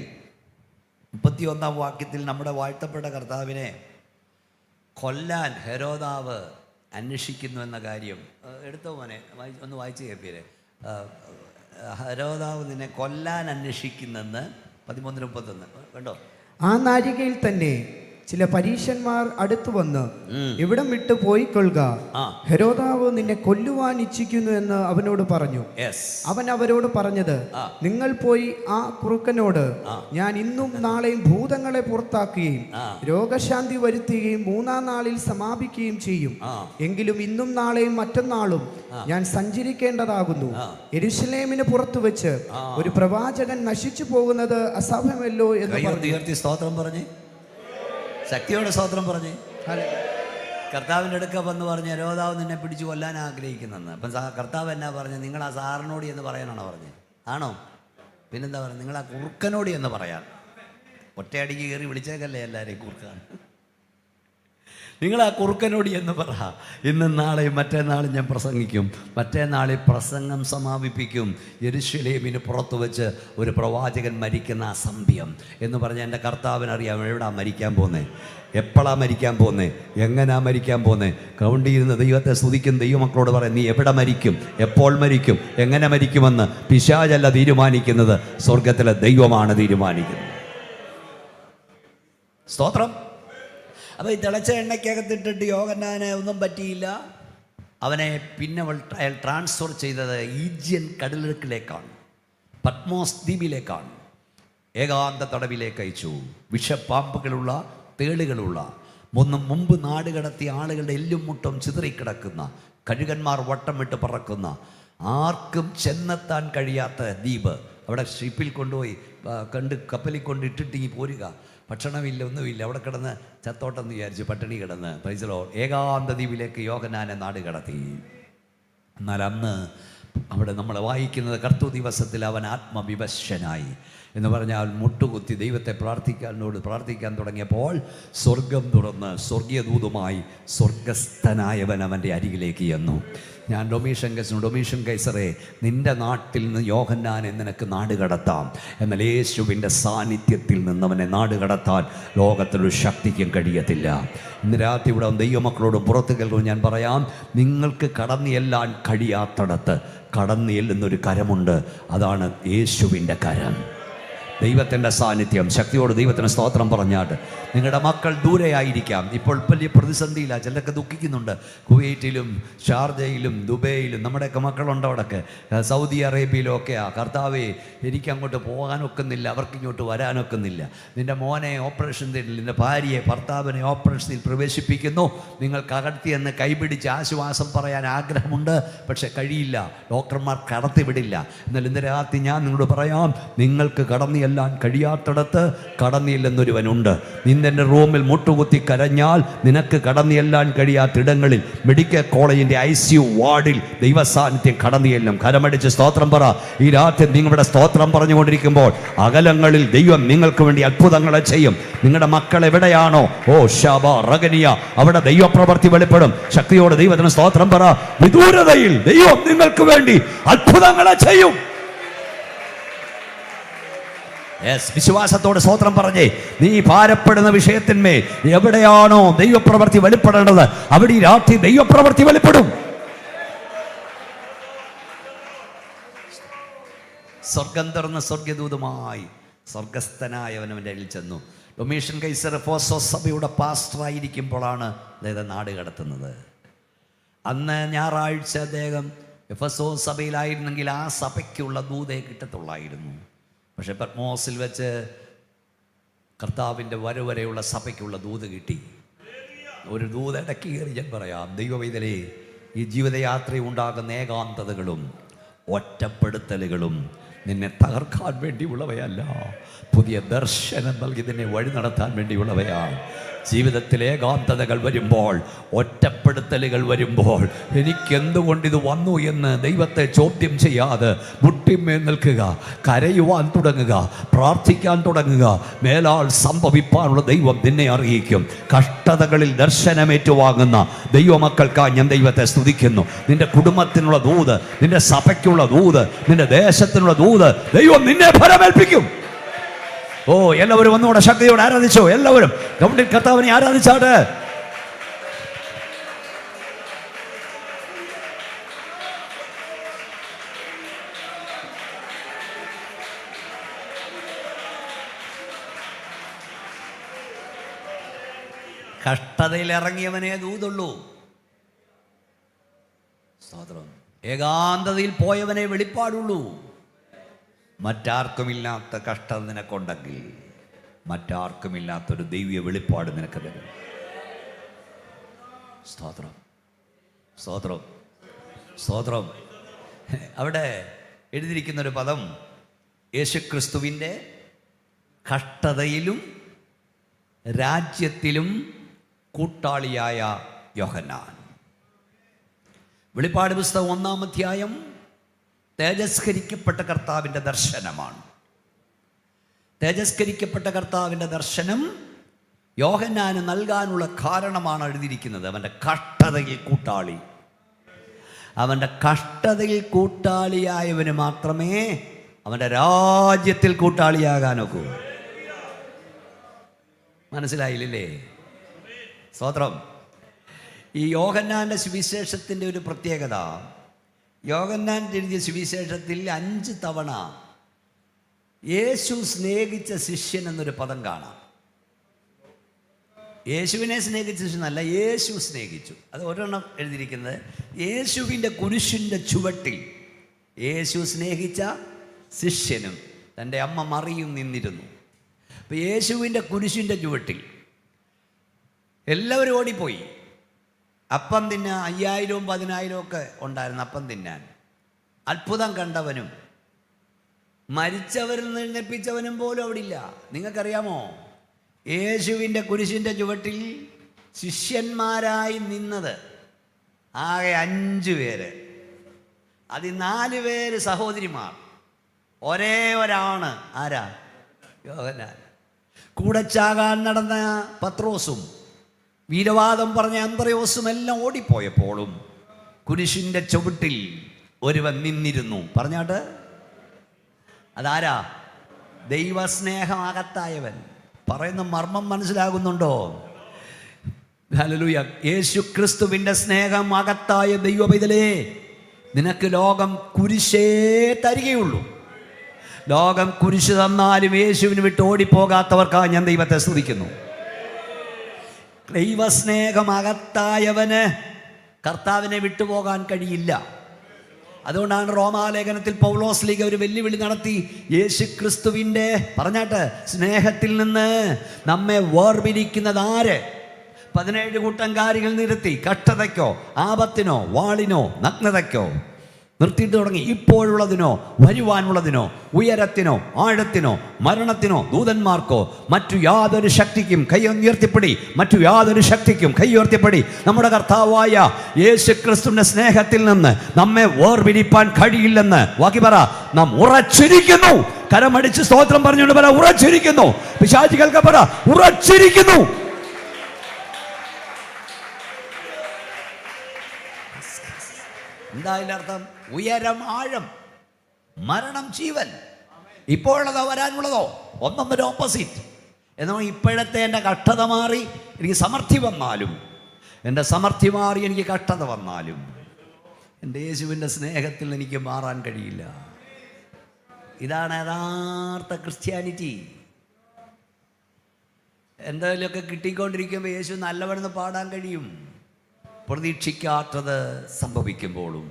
31-ാം വാക്യത്തിൽ നമ്മുടെ വാഴ്ത്തപ്പെട്ട കർത്താവിനെ കൊല്ലാൻ ഹെരോദാവ് അന്വേഷിക്കുന്നു എന്ന കാര്യം എടുത്തോ മോനെ, ഒന്ന് വായിച്ച് കേൾപ്പിയേ. ഹെരോദാവ് നിന്നെ കൊല്ലാൻ അന്വേഷിക്കുന്നെന്ന് 13:31 കണ്ടോ? ആ നാഴികയിൽ തന്നെ ചില പരീശന്മാർ അടുത്തു വന്ന് ഇവിടം വിട്ട് പോയിക്കൊള്ളുക, ഹെരോദാവ് നിന്നെ കൊല്ലുവാൻ ഇച്ഛിക്കുന്നു എന്ന് അവനോട് പറഞ്ഞു. അവൻ അവരോട് പറഞ്ഞത്, നിങ്ങൾ പോയി ആ കുറുക്കനോട്, ഞാൻ ഇന്നും നാളെയും ഭൂതങ്ങളെ പുറത്താക്കുകയും രോഗശാന്തി വരുത്തുകയും 3-ാം നാളിൽ സമാപിക്കുകയും ചെയ്യും. എങ്കിലും ഇന്നും നാളെയും മറ്റന്നാളും ഞാൻ സഞ്ചരിക്കേണ്ടതാകുന്നു. യെരൂശലേമിന് പുറത്തു വെച്ച് ഒരു പ്രവാചകൻ നശിച്ചു പോകുന്നത് അസഭ്യമല്ലോ എന്ന് പറഞ്ഞു. സ്തോത്രം പറഞ്ഞേ, ശക്തിയോടെ സ്തോത്രം പറഞ്ഞേ. കർത്താവിൻ്റെ അടുക്ക വന്ന് പറഞ്ഞ് ഹെരോദാവ് നിന്നെ പിടിച്ചു കൊല്ലാൻ ആഗ്രഹിക്കുന്നെന്ന്. അപ്പം കർത്താവ് എന്നാ പറഞ്ഞു? നിങ്ങൾ ആ സാറിനോട് എന്ന് പറയാനാണോ പറഞ്ഞത്? ആണോ? പിന്നെന്താ പറയുക? നിങ്ങൾ ആ കുറുക്കനോട് എന്ന് പറയാൻ. ഒറ്റയടിക്ക് കയറി വിളിച്ചേക്കല്ലേ എല്ലാവരെയും കുറുക്കാൻ. നിങ്ങൾ ആ കുറുക്കനോട് എന്ന് പറ. ഇന്നും നാളെയും മറ്റന്നാളും ഞാൻ പ്രസംഗിക്കും, മറ്റന്നാളിൽ പ്രസംഗം സമാപിപ്പിക്കും. യെരൂശലേമിന് പുറത്തു വെച്ച് ഒരു പ്രവാചകൻ മരിക്കുന്ന അസംഭ്യം എന്ന് പറഞ്ഞാൽ എൻ്റെ കർത്താവിനറിയാം എവിടാ മരിക്കാൻ പോകുന്നത്, എപ്പോഴാണ് മരിക്കാൻ പോകുന്നത്, എങ്ങനെയാ മരിക്കാൻ പോകുന്നത്. കൗണ്ട് ചെയ്യുന്ന ദൈവത്തെ സ്തുതിക്കും. ദൈവമക്കളോട് പറയാം, നീ എവിടെ മരിക്കും, എപ്പോൾ മരിക്കും, എങ്ങനെ മരിക്കുമെന്ന് പിശാചല്ല തീരുമാനിക്കുന്നത്, സ്വർഗത്തിലെ ദൈവമാണ് തീരുമാനിക്കുന്നത്. സ്തോത്രം. അപ്പോൾ ഈ തിളച്ച എണ്ണയ്ക്കകത്തിട്ടിട്ട് യോഹന്നാന് ഒന്നും പറ്റിയില്ല. അവനെ പിന്നെ അയാൾ ട്രാൻസ്ഫർ ചെയ്തത് ഈജിയൻ കടലിടുക്കിലേക്കാണ്, പത്മോസ് ദ്വീപിലേക്കാണ്, ഏകാന്ത തടവിലേക്ക് അയച്ചു. വിഷപ്പാമ്പുകളുള്ള, തേളുകളുള്ള, മുമ്പ് നാട് കടത്തിയ ആളുകളുടെ എല്ലും മുട്ടും ചിതറിക്കിടക്കുന്ന, കഴുകന്മാർ വട്ടം വിട്ട് പറക്കുന്ന, ആർക്കും ചെന്നെത്താൻ കഴിയാത്ത ദ്വീപ്. അവിടെ ഷിപ്പിൽ കൊണ്ടുപോയി കപ്പലിൽ കൊണ്ട് ഇട്ടിട്ട് ഈ പോരുക. ഭക്ഷണമില്ല, ഒന്നുമില്ല. അവിടെ കിടന്ന് ചത്തോട്ടെന്ന് വിചാരിച്ചു, പട്ടിണി കിടന്ന്. Price the Lord. ഏകാന്ത ദ്വീപിലേക്ക് യോഹന്നാനെ നാട് കടത്തി. എന്നാൽ അന്ന് അവിടെ നമ്മൾ വായിക്കുന്നത്, കർത്തൃ ദിവസത്തിൽ അവൻ ആത്മവിവശനായി എന്ന് പറഞ്ഞാൽ മുട്ടുകുത്തി ദൈവത്തെ പ്രാർത്ഥിക്കാൻ തുടങ്ങിയപ്പോൾ സ്വർഗം തുറന്ന് സ്വർഗീയ ദൂതുമായി സ്വർഗസ്ഥനായവൻ അവൻ്റെ അരികിലേക്ക് ചെന്നു. ഞാൻ ഡൊമീഷൻ കൈസറെ, നിൻ്റെ നാട്ടിൽ നിന്ന് യോഹന്നാനെ നിനക്ക് നാട് കടത്താം. എന്നാൽ യേശുവിൻ്റെ സാന്നിധ്യത്തിൽ നിന്നവനെ നാട് കടത്താൻ ലോകത്തിലൊരു ശക്തിക്കും കഴിയത്തില്ല. ഇന്ന് രാത്രി ഇവിടെ ദൈവമക്കളോടും പുറത്ത് കേൾക്കും ഞാൻ പറയാം, നിങ്ങൾക്ക് കടന്നു ചെല്ലാൻ കഴിയാത്തടത്ത് കടന്നു ചെല്ലുന്നൊരു കരമുണ്ട്. അതാണ് യേശുവിൻ്റെ കരം, ദൈവത്തിൻ്റെ സാന്നിധ്യം. ശക്തിയോട് ദൈവത്തിന് സ്തോത്രം പറഞ്ഞാട്ട്. നിങ്ങളുടെ മക്കൾ ദൂരെയായിരിക്കാം, ഇപ്പോൾ വലിയ പ്രതിസന്ധിയില്ല, ചിലരൊക്കെ ദുഃഖിക്കുന്നുണ്ട്. കുവൈറ്റിലും ഷാർജയിലും ദുബൈയിലും നമ്മുടെയൊക്കെ മക്കളുണ്ട്, അവിടെയൊക്കെ സൗദി അറേബ്യയിലും ഒക്കെയാണ്. കർത്താവേ, എനിക്കങ്ങോട്ട് പോകാനൊക്കുന്നില്ല, അവർക്കിങ്ങോട്ട് വരാനൊക്കുന്നില്ല. നിൻ്റെ മോനെ ഓപ്പറേഷൻ തിയേറ്ററിൽ, നിൻ്റെ ഭാര്യയെ ഭർത്താവിനെ ഓപ്പറേഷനിൽ പ്രവേശിപ്പിക്കുന്നു. നിങ്ങൾക്ക് അകത്തിയെന്ന് കൈപിടിച്ച് ആശ്വാസം പറയാൻ ആഗ്രഹമുണ്ട്, പക്ഷെ കഴിയില്ല, ഡോക്ടർമാർ കടത്തിവിടില്ല. എന്നാൽ ഇന്ന് രാത്രി ഞാൻ നിങ്ങളോട് പറയാം, നിങ്ങൾക്ക് കടന്നു ചെല്ലാൻ കഴിയാത്തടത്ത് കടന്നു ചെല്ലുന്നൊരുവനുണ്ട്. നിന്റെ റൂമിൽ മുട്ടുകുത്തി കരഞ്ഞാൽ നിനക്ക് കടന്നു ചെല്ലാൻ കഴിയാത്തിടങ്ങളിൽ മെഡിക്കൽ കോളേജിൻ്റെ ICU വാർഡിൽ ദൈവസാന്നിധ്യം കടന്നു ചെല്ലും. കരമടിച്ച് സ്തോത്രം പറ. ഈ രാത്രി നിങ്ങളുടെ സ്തോത്രം പറഞ്ഞുകൊണ്ടിരിക്കുമ്പോൾ അകലങ്ങളിൽ ദൈവം നിങ്ങൾക്ക് വേണ്ടി അത്ഭുതങ്ങളെ ചെയ്യും. നിങ്ങളുടെ മക്കൾ എവിടെയാണോ, ഓ ഷാബ റഗനിയ, അവിടെ ദൈവപ്രവൃത്തി വെളിപ്പെടും. ശക്തിയോടെ ദൈവത്തിന് സ്തോത്രം പറ. വിദൂരതയിൽ ദൈവം നിങ്ങൾക്ക് വേണ്ടി അത്ഭുതങ്ങളെ ചെയ്യും. വിശ്വാസത്തോടെ സ്തോത്രം പറഞ്ഞേ. നീ ഭാരപ്പെടുന്ന വിഷയത്തിന്മേൽ എവിടെയാണോ ദൈവപ്രവൃത്തി വെളിപ്പെടേണ്ടത് അവിടെ ഈ രാത്രി ദൈവപ്രവൃത്തി വെളിപ്പെടും. സ്വർഗം തുറന്ന സ്വർഗദൂതമായി സ്വർഗസ്ഥനായവനവൻ്റെ അരികിൽ ചെന്നു. ഡൊമീഷ്യൻ കൈസർ എഫേസോസ് സഭയുടെ പാസ്റ്ററായിരിക്കുമ്പോഴാണ് അദ്ദേഹം നാട് കടത്തുന്നത്. അന്ന് ഞായറാഴ്ച അദ്ദേഹം എഫേസോസ് സഭയിലായിരുന്നെങ്കിൽ ആ സഭയ്ക്കുള്ള ദൂതയെ കിട്ടത്തുള്ളായിരുന്നു. പക്ഷെ പത്മോസിൽ വെച്ച് കർത്താവിൻ്റെ വരവരെയുള്ള സഭയ്ക്കുള്ള ദൂത് കിട്ടി. ഒരു ദൂത് ഇടയ്ക്ക് കയറി ഞാൻ പറയാം, ദൈവവൈതലേ, ഈ ജീവിതയാത്രയിൽ ഉണ്ടാകുന്ന ഏകാന്തതകളും ഒറ്റപ്പെടുത്തലുകളും നിന്നെ തകർക്കാൻ വേണ്ടിയുള്ളവയല്ല, പുതിയ ദർശനം നൽകി നിന്നെ വഴി നടത്താൻ വേണ്ടിയുള്ളവയാണ്. ജീവിതത്തിൽ ഏകാന്തതകൾ വരുമ്പോൾ, ഒറ്റപ്പെടുത്തലുകൾ വരുമ്പോൾ, എനിക്കെന്തുകൊണ്ടിത് വന്നു എന്ന് ദൈവത്തെ ചോദ്യം ചെയ്യാതെ മുട്ടിന്മേൽ നിൽക്കുക, കരയുവാൻ തുടങ്ങുക, പ്രാർത്ഥിക്കാൻ തുടങ്ങുക. മേലാൽ സംഭവിപ്പാനുള്ള ദൈവം നിന്നെ അറിയിക്കും. കഷ്ടതകളിൽ ദർശനമേറ്റുവാങ്ങുന്ന ദൈവമക്കൾക്കായി ഞാൻ ദൈവത്തെ സ്തുതിക്കുന്നു. നിന്റെ കുടുംബത്തിനുള്ള ദൂത്, നിന്റെ സഭയ്ക്കുള്ള ദൂത്, നിന്റെ ദേശത്തിനുള്ള ദൂത് ദൈവം നിന്നെ ഫലമേൽപ്പിക്കും. ഓ, എല്ലാവരും ഒന്നുകൂടെ ശക്തിയോടെ ആരാധിച്ചോ. എല്ലാവരും ഗവൺമെന്റ് കർത്താവിനെ ആരാധിച്ചാട്ട്. കഷ്ടതയിൽ ഇറങ്ങിയവനെ ദൂതുള്ളൂ. സ്തോത്രം. ഏകാന്തതയിൽ പോയവനെ വെളിപ്പാടുള്ളൂ. മറ്റാർക്കുമില്ലാത്ത കഷ്ടത നിനക്കുണ്ടെങ്കിൽ മറ്റാർക്കുമില്ലാത്തൊരു ദൈവീയ വെളിപ്പാട് നിനക്ക് തരും. സ്തോത്രം, സ്തോത്രം, സ്തോത്രം. അവിടെ എഴുതിയിരിക്കുന്നൊരു പദം, യേശുക്രിസ്തുവിൻ്റെ കഷ്ടതയിലും രാജ്യത്തിലും കൂട്ടാളിയായ യോഹന്നാൻ. വെളിപ്പാട് പുസ്തകം 1-ാം അധ്യായം തേജസ്കരിക്കപ്പെട്ട കർത്താവിൻ്റെ ദർശനമാണ്. തേജസ്കരിക്കപ്പെട്ട കർത്താവിൻ്റെ ദർശനം യോഹന്നാന് നൽകാനുള്ള കാരണമാണ് എഴുതിയിരിക്കുന്നത്. അവൻ്റെ കഷ്ടതയിൽ കൂട്ടാളി. അവൻ്റെ കഷ്ടതയിൽ കൂട്ടാളിയായവന് മാത്രമേ അവൻ്റെ രാജ്യത്തിൽ കൂട്ടാളിയാകാനൊക്കൂ. മനസ്സിലായില്ലേ? സ്തോത്രം. ഈ യോഹന്നാൻ്റെ സുവിശേഷത്തിൻ്റെ ഒരു പ്രത്യേകത, യോഹന്നാൻ എഴുതിയ സുവിശേഷത്തിൽ 5 തവണ യേശു സ്നേഹിച്ച ശിഷ്യൻ എന്നൊരു പദം കാണാം. യേശുവിനെ സ്നേഹിച്ച ശിഷ്യനല്ല, യേശു സ്നേഹിച്ചു. അത് ഒരെണ്ണം എഴുതിയിരിക്കുന്നത്, യേശുവിൻ്റെ കുരിശിൻ്റെ ചുവട്ടിൽ യേശു സ്നേഹിച്ച ശിഷ്യനും തൻ്റെ അമ്മ മറിയും നിന്നിരുന്നു. അപ്പോൾ യേശുവിൻ്റെ കുരിശിൻ്റെ ചുവട്ടിൽ എല്ലാവരും ഓടിപ്പോയി. അപ്പം തിന്നാൻ 5000-ഉം 10,000-ഉം ഒക്കെ ഉണ്ടായിരുന്നു അപ്പം തിന്നാൻ. അത്ഭുതം കണ്ടവനും മരിച്ചവരിൽ നിന്ന് എഴുന്നേൽപ്പിച്ചവനും പോലും അവിടെ ഇല്ല. നിങ്ങൾക്കറിയാമോ, യേശുവിൻ്റെ കുരിശിൻ്റെ ചുവട്ടിൽ ശിഷ്യന്മാരായി നിന്നത് ആകെ 5 പേര്. അതിൽ 4 പേര് സഹോദരിമാർ, ഒരേ ഒരാണ്. ആരാ? യോഹന്നാൻ. കൂടെ ചാകാൻ നടന്ന പത്രോസും വീരവാദം പറഞ്ഞ അന്ത്രയോസും എല്ലാം ഓടിപ്പോയപ്പോഴും കുരിശിൻ്റെ ചുവട്ടിൽ ഒരുവൻ നിന്നിരുന്നു. പറഞ്ഞാട്ട് അതാരാ? ദൈവസ്നേഹമകത്തായവൻ. പറയുന്ന മർമ്മം മനസ്സിലാകുന്നുണ്ടോ? ഹല്ലേലൂയ. യേശു ക്രിസ്തുവിൻ്റെ സ്നേഹം അകത്തായ ദൈവപൈതലേ, നിനക്ക് ലോകം കുരിശേ തരികയുള്ളൂ. ലോകം കുരിശ് തന്നാലും യേശുവിന് വിട്ട് ഓടിപ്പോകാത്തവർക്കാണ് ഞാൻ ദൈവത്തെ സ്തുതിക്കുന്നു. ദൈവസ്നേഹമകത്തായവന് കർത്താവിനെ വിട്ടുപോകാൻ കഴിയില്ല. അതുകൊണ്ടാണ് റോമാലേഖനത്തിൽ പൗലോസ് ലീഗ ഒരു വെല്ലുവിളി നടത്തി. യേശു ക്രിസ്തുവിൻ്റെ പറഞ്ഞാട്ട് സ്നേഹത്തിൽ നിന്ന് നമ്മെ വേർപിരിക്കുന്നത് ആര്? 17 കൂട്ടം കാര്യങ്ങൾ നിരത്തി. കഷ്ടതയ്ക്കോ, ആപത്തിനോ, വാളിനോ, നഗ്നതയ്ക്കോ നിർത്തിയിട്ട് തുടങ്ങി. ഇപ്പോഴുള്ളതിനോ വരുവാനുള്ളതിനോ, ഉയരത്തിനോ ആഴത്തിനോ മരണത്തിനോ ദൂതന്മാർക്കോ മറ്റു യാതൊരു ശക്തിക്കും കൈ ഉയർത്തിപ്പിടി, മറ്റു യാതൊരു ശക്തിക്കും കൈ ഉയർത്തിപ്പിടി. നമ്മുടെ കർത്താവായ യേശു ക്രിസ്തുവിന്റെ സ്നേഹത്തിൽ നിന്ന് നമ്മെ വേർപിരിപ്പാൻ കഴിയില്ലെന്ന് ബാക്കി പറ. നാം ഉറച്ചിരിക്കുന്നു. കരമടിച്ച് സ്തോത്രം പറഞ്ഞുകൊണ്ട് പറ, ഉറച്ചിരിക്കുന്നു. പിശാചികൾക്ക് പറ, ഉറച്ചിരിക്കുന്നു. എന്താ അതിൻ്റെ അർത്ഥം? ഉയരം ആഴം, മരണം ജീവൻ, ഇപ്പോഴുള്ളതോ വരാനുള്ളതോ ഒന്നൊന്നര ഓപ്പോസിറ്റ്. എന്നാൽ ഇപ്പോഴത്തെ എൻ്റെ കഷ്ടത മാറി എനിക്ക് സമൃദ്ധി വന്നാലും, എൻ്റെ സമൃദ്ധി മാറി എനിക്ക് കഷ്ടത വന്നാലും, എൻ്റെ യേശുവിൻ്റെ സ്നേഹത്തിൽ എനിക്ക് മാറാൻ കഴിയില്ല. ഇതാണ് യഥാർത്ഥ ക്രിസ്ത്യാനിറ്റി. എന്തെങ്കിലുമൊക്കെ കിട്ടിക്കൊണ്ടിരിക്കുമ്പോൾ യേശു നല്ലവനെന്ന് പാടാൻ കഴിയും. പ്രതീക്ഷിക്കാത്തത് സംഭവിക്കുമ്പോഴും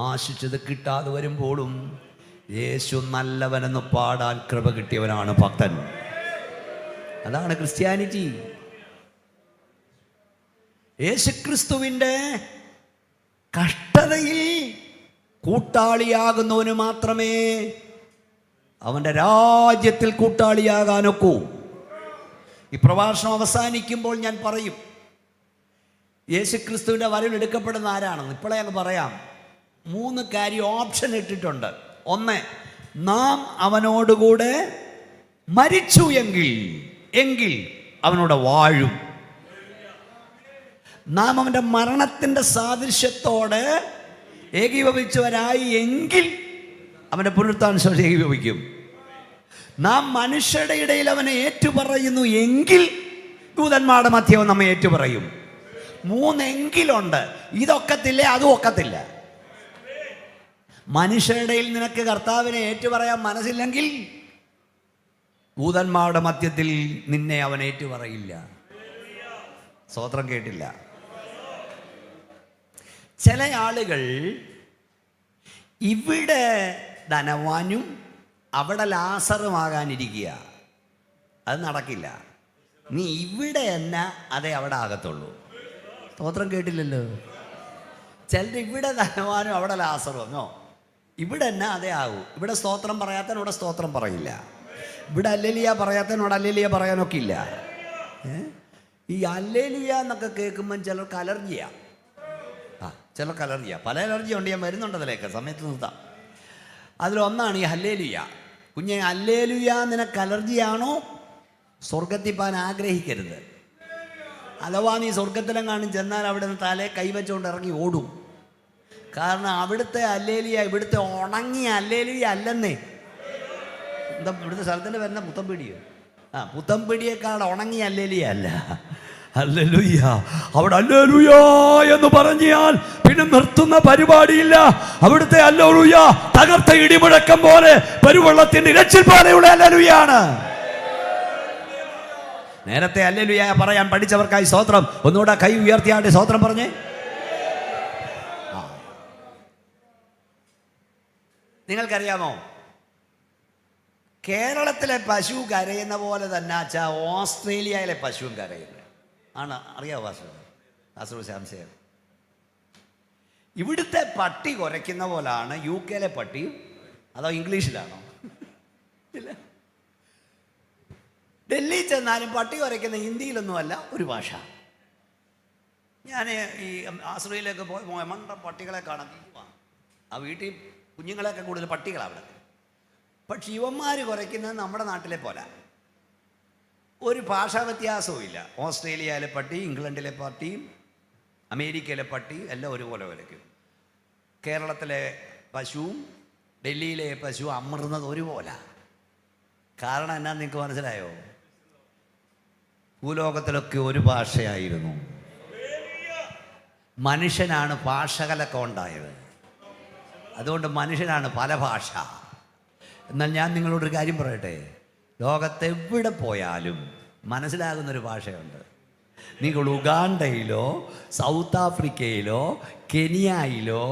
ആശിച്ചത് കിട്ടാതെ വരുമ്പോഴും യേശു നല്ലവനെന്ന് പാടാൻ കൃപ കിട്ടിയവനാണ് ഭക്തൻ. അതാണ് ക്രിസ്ത്യാനിറ്റി. യേശുക്രിസ്തുവിൻ്റെ കഷ്ടതയിൽ കൂട്ടാളിയാകുന്നവന് മാത്രമേ അവൻ്റെ രാജ്യത്തിൽ കൂട്ടാളിയാകാനൊക്കൂ. ഈ പ്രഭാഷണം അവസാനിക്കുമ്പോൾ ഞാൻ പറയും യേശുക്രിസ്തുവിൻ്റെ വരവിലെടുക്കപ്പെടുന്ന ആരാണെന്ന്. ഇപ്പോഴേ അങ്ങ് പറയാം. 3 കാര്യം ഓപ്ഷൻ ഇട്ടിട്ടുണ്ട്. 1, നാം അവനോടുകൂടെ മരിച്ചു എങ്കിൽ അവനോട് വാഴും. നാം അവൻ്റെ മരണത്തിൻ്റെ സാദൃശ്യത്തോട് ഏകീഭവിച്ചവരായി എങ്കിൽ അവൻ്റെ പുനരുത്ഥാന ശേഷം ഏകീഭവിക്കും. നാം മനുഷ്യരുടെ ഇടയിൽ അവനെ ഏറ്റുപറയുന്നു എങ്കിൽ ദൂതന്മാരുടെ മധ്യവും നമ്മെ ഏറ്റുപറയും. 3 എങ്കിലുണ്ട്. ഇതൊക്കത്തില്ലേ? അതും ഒക്കത്തില്ല. മനുഷ്യരുടെ ഇടയിൽ നിനക്ക് കർത്താവിനെ ഏറ്റുപറയാൻ മനസ്സില്ലെങ്കിൽ ദൂതന്മാരുടെ മധ്യത്തിൽ നിന്നെ അവൻ ഏറ്റുപറയില്ല. സ്തോത്രം കേട്ടില്ല. ചില ആളുകൾ ഇവിടെ ധനവാനും അവിടെ ലാസറുമാകാനിരിക്കുക. അത് നടക്കില്ല. നീ ഇവിടെ എന്നാ അതേ അവിടെ ആകത്തുള്ളൂ. സ്തോത്രം കേട്ടില്ലല്ലോ. ചിലർ ഇവിടെ ധനവാനും അവിടെ ലാസറും എന്നോ, ഇവിടെ എന്നാ അതേ ആകൂ. ഇവിടെ സ്തോത്രം പറയാത്തവൻ ഇവിടെ സ്തോത്രം പറയില്ല. ഇവിടെ അല്ലേലിയ പറയാത്തവനോട് അല്ലേലിയ പറയാനൊക്കെ ഇല്ല. ഈ അല്ലേലിയ എന്നൊക്കെ കേൾക്കുമ്പം ചിലർക്ക് അലർജിയാണ്. ചിലർക്ക് അലർജിയാണ്. പല അലർജി ഉണ്ട്. ഞാൻ വരുന്നുണ്ട് അതിലേക്ക്, സമയത്ത് നിർത്താം. അതിലൊന്നാണ് ഈ ഹല്ലേലൂയ. കുഞ്ഞെ, ഹല്ലേലൂയ നിനക്ക് അലർജിയാണോ? സ്വർഗത്തിൽ പോകാൻ ആഗ്രഹിക്കരുത്. അഥവാ നീ സ്വർഗത്തിലെങ്ങാനും ചെന്നാൽ അവിടെ നിന്ന് തലേ കൈവച്ചുകൊണ്ട് ഇറങ്ങി ഓടും. കാരണം അവിടുത്തെ ഹല്ലേലൂയ ഇവിടുത്തെ ഉണങ്ങിയ ഹല്ലേലൂയ അല്ലെന്നേ. എന്താ ഇവിടുത്തെ സ്ഥലത്തിൻ്റെ വരുന്ന പുത്തൻപീടിയോ? പുത്തൻപീടിയേക്കാൾ ഉണങ്ങിയ ഹല്ലേലൂയ അല്ല. ഹല്ലേലൂയ. അവിടെ ഹല്ലേലൂയ എന്ന് പറഞ്ഞാൽ പിന്നെ നിർത്തുന്ന പരിപാടിയില്ല. അവിടുത്തെ ഹല്ലേലൂയ തകർത്ത ഇടിമുഴക്കം പോലെ പെരുവെള്ളത്തിന്റെ ഇരച്ചിൽ പോലെയുള്ള ഹല്ലേലൂയാണ്. നേരത്തെ ഹല്ലേലൂയ പറയാൻ പഠിച്ചവർക്കായി സ്തോത്രം. ഒന്നുകൂടെ കൈ ഉയർത്തിയാണ്ട് സ്തോത്രം പറഞ്ഞേ. നിങ്ങൾക്കറിയാമോ, കേരളത്തിലെ പശു കരയുന്ന പോലെ തന്നെ ഓസ്ട്രേലിയയിലെ പശുവും കരയുന്നത് ആണ്. അറിയാമോ വാസു സംശയം? ഇവിടുത്തെ പട്ടി കുരയ്ക്കുന്ന പോലാണ് UK പട്ടി. അതോ ഇംഗ്ലീഷിലാണോ? ഇല്ല. ഡൽഹി ചെന്നാലും പട്ടി കുരയ്ക്കുന്ന ഹിന്ദിയിലൊന്നുമല്ല, ഒരു ഭാഷ. ഞാൻ ഈ ആശ്രയിലേക്ക് പോയി മണ്ട പട്ടികളെ കാണാൻ തീരുമാനം. ആ വീട്ടിൽ കുഞ്ഞുങ്ങളെയൊക്കെ കൂടുതൽ പട്ടികളാണ് അവിടെ. പക്ഷെ ഇവന്മാർ കുരയ്ക്കുന്നത് നമ്മുടെ നാട്ടിലെ പോലെ. ഒരു ഭാഷാ വ്യത്യാസവും ഇല്ല. ഓസ്ട്രേലിയയിലെ പട്ടി, ഇംഗ്ലണ്ടിലെ പട്ടിയും അമേരിക്കയിലെ പട്ടിയും എല്ലാം ഒരുപോലെ കുരയ്ക്കും. കേരളത്തിലെ പശുവും ഡൽഹിയിലെ പശുവും അമർന്നത് ഒരുപോലെ. കാരണം എന്നാ നിങ്ങൾക്ക് മനസ്സിലായോ? ഭൂലോകത്തിലൊക്കെ ഒരു ഭാഷയായിരുന്നു. മനുഷ്യനാണ് ഭാഷകളൊക്കെ ഉണ്ടായത്. അതുകൊണ്ട് മനുഷ്യനാണ് പല ഭാഷ. എന്നാൽ ഞാൻ നിങ്ങളോടൊരു കാര്യം പറയട്ടെ, ലോകത്തെവിടെ പോയാലും മനസ്സിലാകുന്നൊരു ഭാഷയുണ്ട്. നിങ്ങൾ ഉഗാണ്ടയിലോ സൗത്ത് ആഫ്രിക്കയിലോ കെനിയയിലോ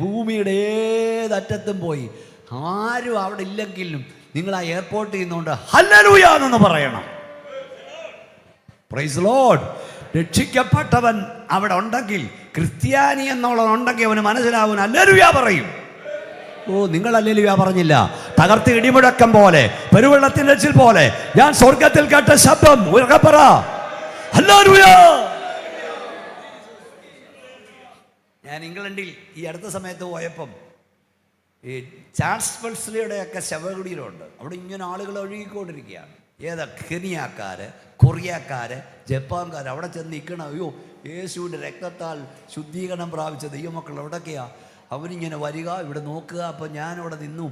ഭൂമിയുടെ ഏതറ്റത്തും പോയി ആരും അവിടെ ഇല്ലെങ്കിലും നിങ്ങൾ ആ എയർപോർട്ടിൽ നിന്നുകൊണ്ട് ഹല്ലേലൂയ എന്ന് പറയണം. Praise Lord. രക്ഷിക്കപ്പെട്ടവൻ അവിടെ ഉണ്ടെങ്കിൽ, ക്രിസ്ത്യാനി എന്നുള്ളതുണ്ടെങ്കിൽ അവന് മനസ്സിലാവും, ഹല്ലേലൂയ പറയും. ഓ, നിങ്ങൾ ഹല്ലേലൂയ പറഞ്ഞില്ല. തകർത്ത് ഇടിമുഴക്കം പോലെ, പെരുവെള്ളത്തിന്റെ രച്ചിൽ പോലെ ഞാൻ സ്വർഗത്തിൽ കേട്ട ശബ്ദം ഉറക്കെ പറ, ഹല്ലേലൂയ. ഞാൻ ഇംഗ്ലണ്ടിൽ ഈ അടുത്ത സമയത്ത് പോയപ്പം ഈ ചാൾസ് വെൽസ്ലിയുടെയൊക്കെ ശവകുടീരമുണ്ട്. അവിടെ ഇങ്ങനെ ആളുകൾ ഒഴുകിക്കൊണ്ടിരിക്കുകയാണ്. ഏതാ? കെനിയക്കാര്, കൊറിയക്കാര്, ജപ്പാൻകാർ. അവിടെ ചെന്ന് നിൽക്കണം. അയ്യോ, യേശുവിൻ്റെ രക്തത്താൽ ശുദ്ധീകരണം പ്രാപിച്ച ദൈവമക്കൾ എവിടൊക്കെയാണ്. അവരിങ്ങനെ വരിക, ഇവിടെ നോക്കുക. അപ്പം ഞാനവിടെ നിന്നു.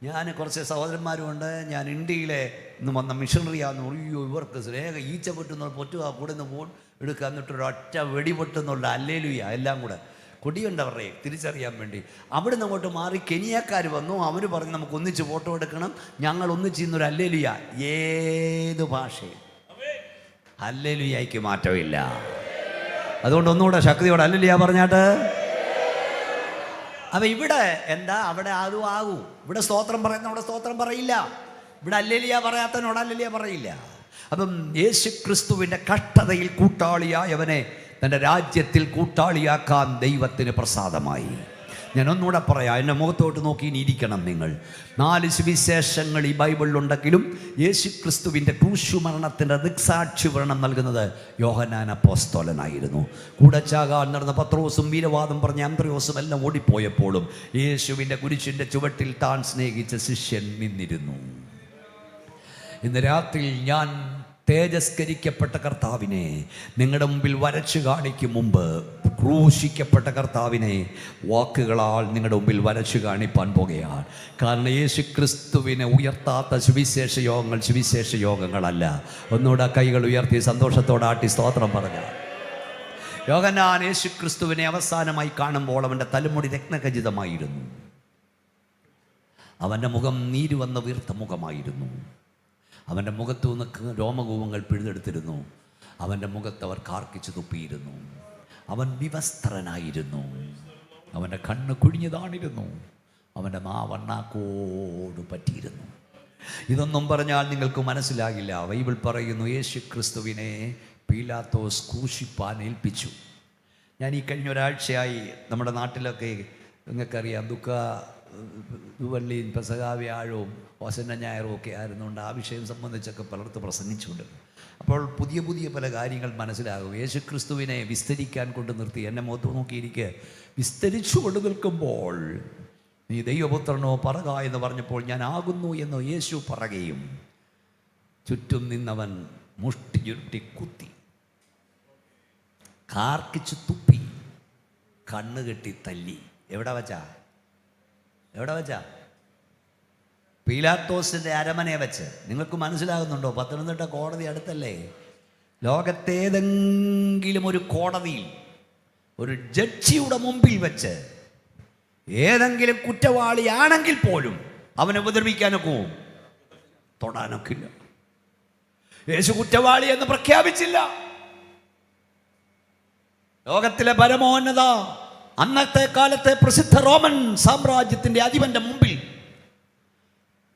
ഞാൻ കുറച്ച് സഹോദരന്മാരുമുണ്ട്. ഞാൻ ഇന്ത്യയിലെ നിന്ന് വന്ന മിഷണറിയാന്ന് അയ്യോ ഇവർക്ക് സ്നേഹ ഈച്ച പൊട്ടുന്ന പൊറ്റുക കൂടെ നിന്ന് ഫോൺ എടുക്കുക, എന്നിട്ടൊരു ഒറ്റ വെടിപൊട്ടുന്നുള്ള അല്ലേലുയ എല്ലാം കൂടെ കൊടിയുണ്ടവരുടെ തിരിച്ചറിയാൻ വേണ്ടി. അവിടെ നിന്ന് അങ്ങോട്ട് മാറി കെനിയക്കാർ വന്നു. അവർ പറഞ്ഞു നമുക്ക് ഒന്നിച്ച് ഫോട്ടോ എടുക്കണം, ഞങ്ങൾ ഒന്നിച്ച് ഇന്നൊരു അല്ലേലുയ. ഏത് ഭാഷയും അല്ലേലുയായ്ക്ക് മാറ്റമില്ല. അതുകൊണ്ട് ഒന്നുകൂടെ ശക്തിയോടെ അല്ലേലുയ പറഞ്ഞാട്ട്. അപ്പം ഇവിടെ എന്താ, അവിടെ അതും ആകൂ. ഇവിടെ സ്തോത്രം പറയുന്ന അവിടെ സ്തോത്രം പറയില്ല. ഇവിടെ അല്ലേലിയ പറയാത്തവനോട് അല്ലേലിയ പറയില്ല. അപ്പം യേശു ക്രിസ്തുവിൻ്റെ കഷ്ടതയിൽ കൂട്ടാളിയായവനെ തൻ്റെ രാജ്യത്തിൽ കൂട്ടാളിയാക്കാൻ ദൈവത്തിന് പ്രസാദമായി. ഞാൻ ഒന്നുകൂടെ പറയാം, എൻ്റെ മുഖത്തോട്ട് നോക്കി ഇരിക്കണം നിങ്ങൾ. 4 സുവിശേഷങ്ങൾ ഈ ബൈബിളിലുണ്ടെങ്കിലും യേശു ക്രിസ്തുവിൻ്റെ ക്രൂശുമരണത്തിൻ്റെ ദൃക്സാക്ഷി വിവരണം നൽകുന്നത് യോഹന്നാൻ അപ്പോസ്തലനായിരുന്നു. കൂടെ ചാകാൻ നടന്ന പത്രോസും വീരവാദം പറഞ്ഞ അന്ത്രയോസും എല്ലാം ഓടിപ്പോയപ്പോഴും യേശുവിൻ്റെ കുരിശിൻ്റെ ചുവട്ടിൽ താൻ സ്നേഹിച്ച ശിഷ്യൻ നിന്നിരുന്നു. ഇന്ന് രാത്രി ഞാൻ തേജസ്കരിക്കപ്പെട്ട കർത്താവിനെ നിങ്ങളുടെ മുമ്പിൽ വരച്ചു കാണിക്കും മുമ്പ് ക്രൂശിക്കപ്പെട്ട കർത്താവിനെ വാക്കുകളാൽ നിങ്ങളുടെ മുമ്പിൽ വരച്ചു കാണിപ്പാൻ പോകുകയാണ്. കാരണം യേശു ക്രിസ്തുവിനെ ഉയർത്താത്ത സുവിശേഷ യോഗങ്ങളല്ല. ഒന്നുകൂടെ കൈകൾ ഉയർത്തി സന്തോഷത്തോടെ ആട്ടി സ്തോത്രം പറഞ്ഞ യോഹന്നാൻ യേശു ക്രിസ്തുവിനെ അവസാനമായി കാണുമ്പോൾ അവൻ്റെ തലമുടി രത്നഖചിതമായിരുന്നു. അവൻ്റെ മുഖം നീര് വന്ന വീർത്ത മുഖമായിരുന്നു. അവൻ്റെ മുഖത്തു നിന്ന് രോമകൂപങ്ങൾ പിഴുതെടുത്തിരുന്നു. അവൻ്റെ മുഖത്ത് അവർ കാർക്കിച്ചു തുപ്പിയിരുന്നു. അവൻ വിവസ്ത്രനായിരുന്നു. അവൻ്റെ കണ്ണ് കുഴിഞ്ഞതാണിരുന്നു. അവൻ്റെ നാവണ്ണാക്കോട് പറ്റിയിരുന്നു. ഇതൊന്നും പറഞ്ഞാൽ നിങ്ങൾക്ക് മനസ്സിലാകില്ല. ബൈബിൾ പറയുന്നു യേശു ക്രിസ്തുവിനെ പീലാത്തോസ് ക്രൂശിപ്പാൻ ഏൽപ്പിച്ചു. ഞാൻ ഈ കഴിഞ്ഞ ഒരാഴ്ചയായി നമ്മുടെ നാട്ടിലൊക്കെ നിങ്ങൾക്കറിയാം ദുഃഖവെള്ളിയും പെസഹ വ്യാഴവും ഓശന്ന ഞായറും ഒക്കെ ആയിരുന്നുകൊണ്ട് ആ വിഷയം സംബന്ധിച്ചൊക്കെ പലർത്ത് പ്രസംഗിച്ചുകൊണ്ട് അപ്പോൾ പുതിയ പുതിയ പല കാര്യങ്ങൾ മനസ്സിലാകും. യേശു ക്രിസ്തുവിനെ വിസ്തരിക്കാൻ കൊണ്ട് നിർത്തി എന്നെ മുഖത്ത് നോക്കിയിരിക്കെ വിസ്തരിച്ചു കൊണ്ട് നിൽക്കുമ്പോൾ നീ ദൈവപുത്രനോ പറക എന്ന് പറഞ്ഞപ്പോൾ ഞാൻ ആകുന്നു എന്ന് യേശു പറയുകയും ചുറ്റും നിന്നവൻ മുഷ്ടി ചുരുട്ടി കുത്തി കാർക്കിച്ചു തുപ്പി കണ്ണുകെട്ടി തല്ലി. എവിടെ വെച്ചാ? പീലാത്തോസിൻ്റെ അരമനയെ വെച്ച്. നിങ്ങൾക്ക് മനസ്സിലാകുന്നുണ്ടോ? പത്തനംതിട്ട കോടതി അടുത്തല്ലേ? ലോകത്തേതെങ്കിലും ഒരു കോടതിയിൽ ഒരു ജഡ്ജിയുടെ മുമ്പിൽ വെച്ച് ഏതെങ്കിലും കുറ്റവാളിയാണെങ്കിൽ പോലും അവനെ ഉപദ്രവിക്കാനൊക്കെ തൊടാനൊക്കില്ല. യേശു കുറ്റവാളി എന്ന് പ്രഖ്യാപിച്ചില്ല. ലോകത്തിലെ പരമോന്നത അന്നത്തെ കാലത്തെ പ്രസിദ്ധ റോമൻ സാമ്രാജ്യത്തിൻ്റെ അധിപന്റെ മുമ്പിൽ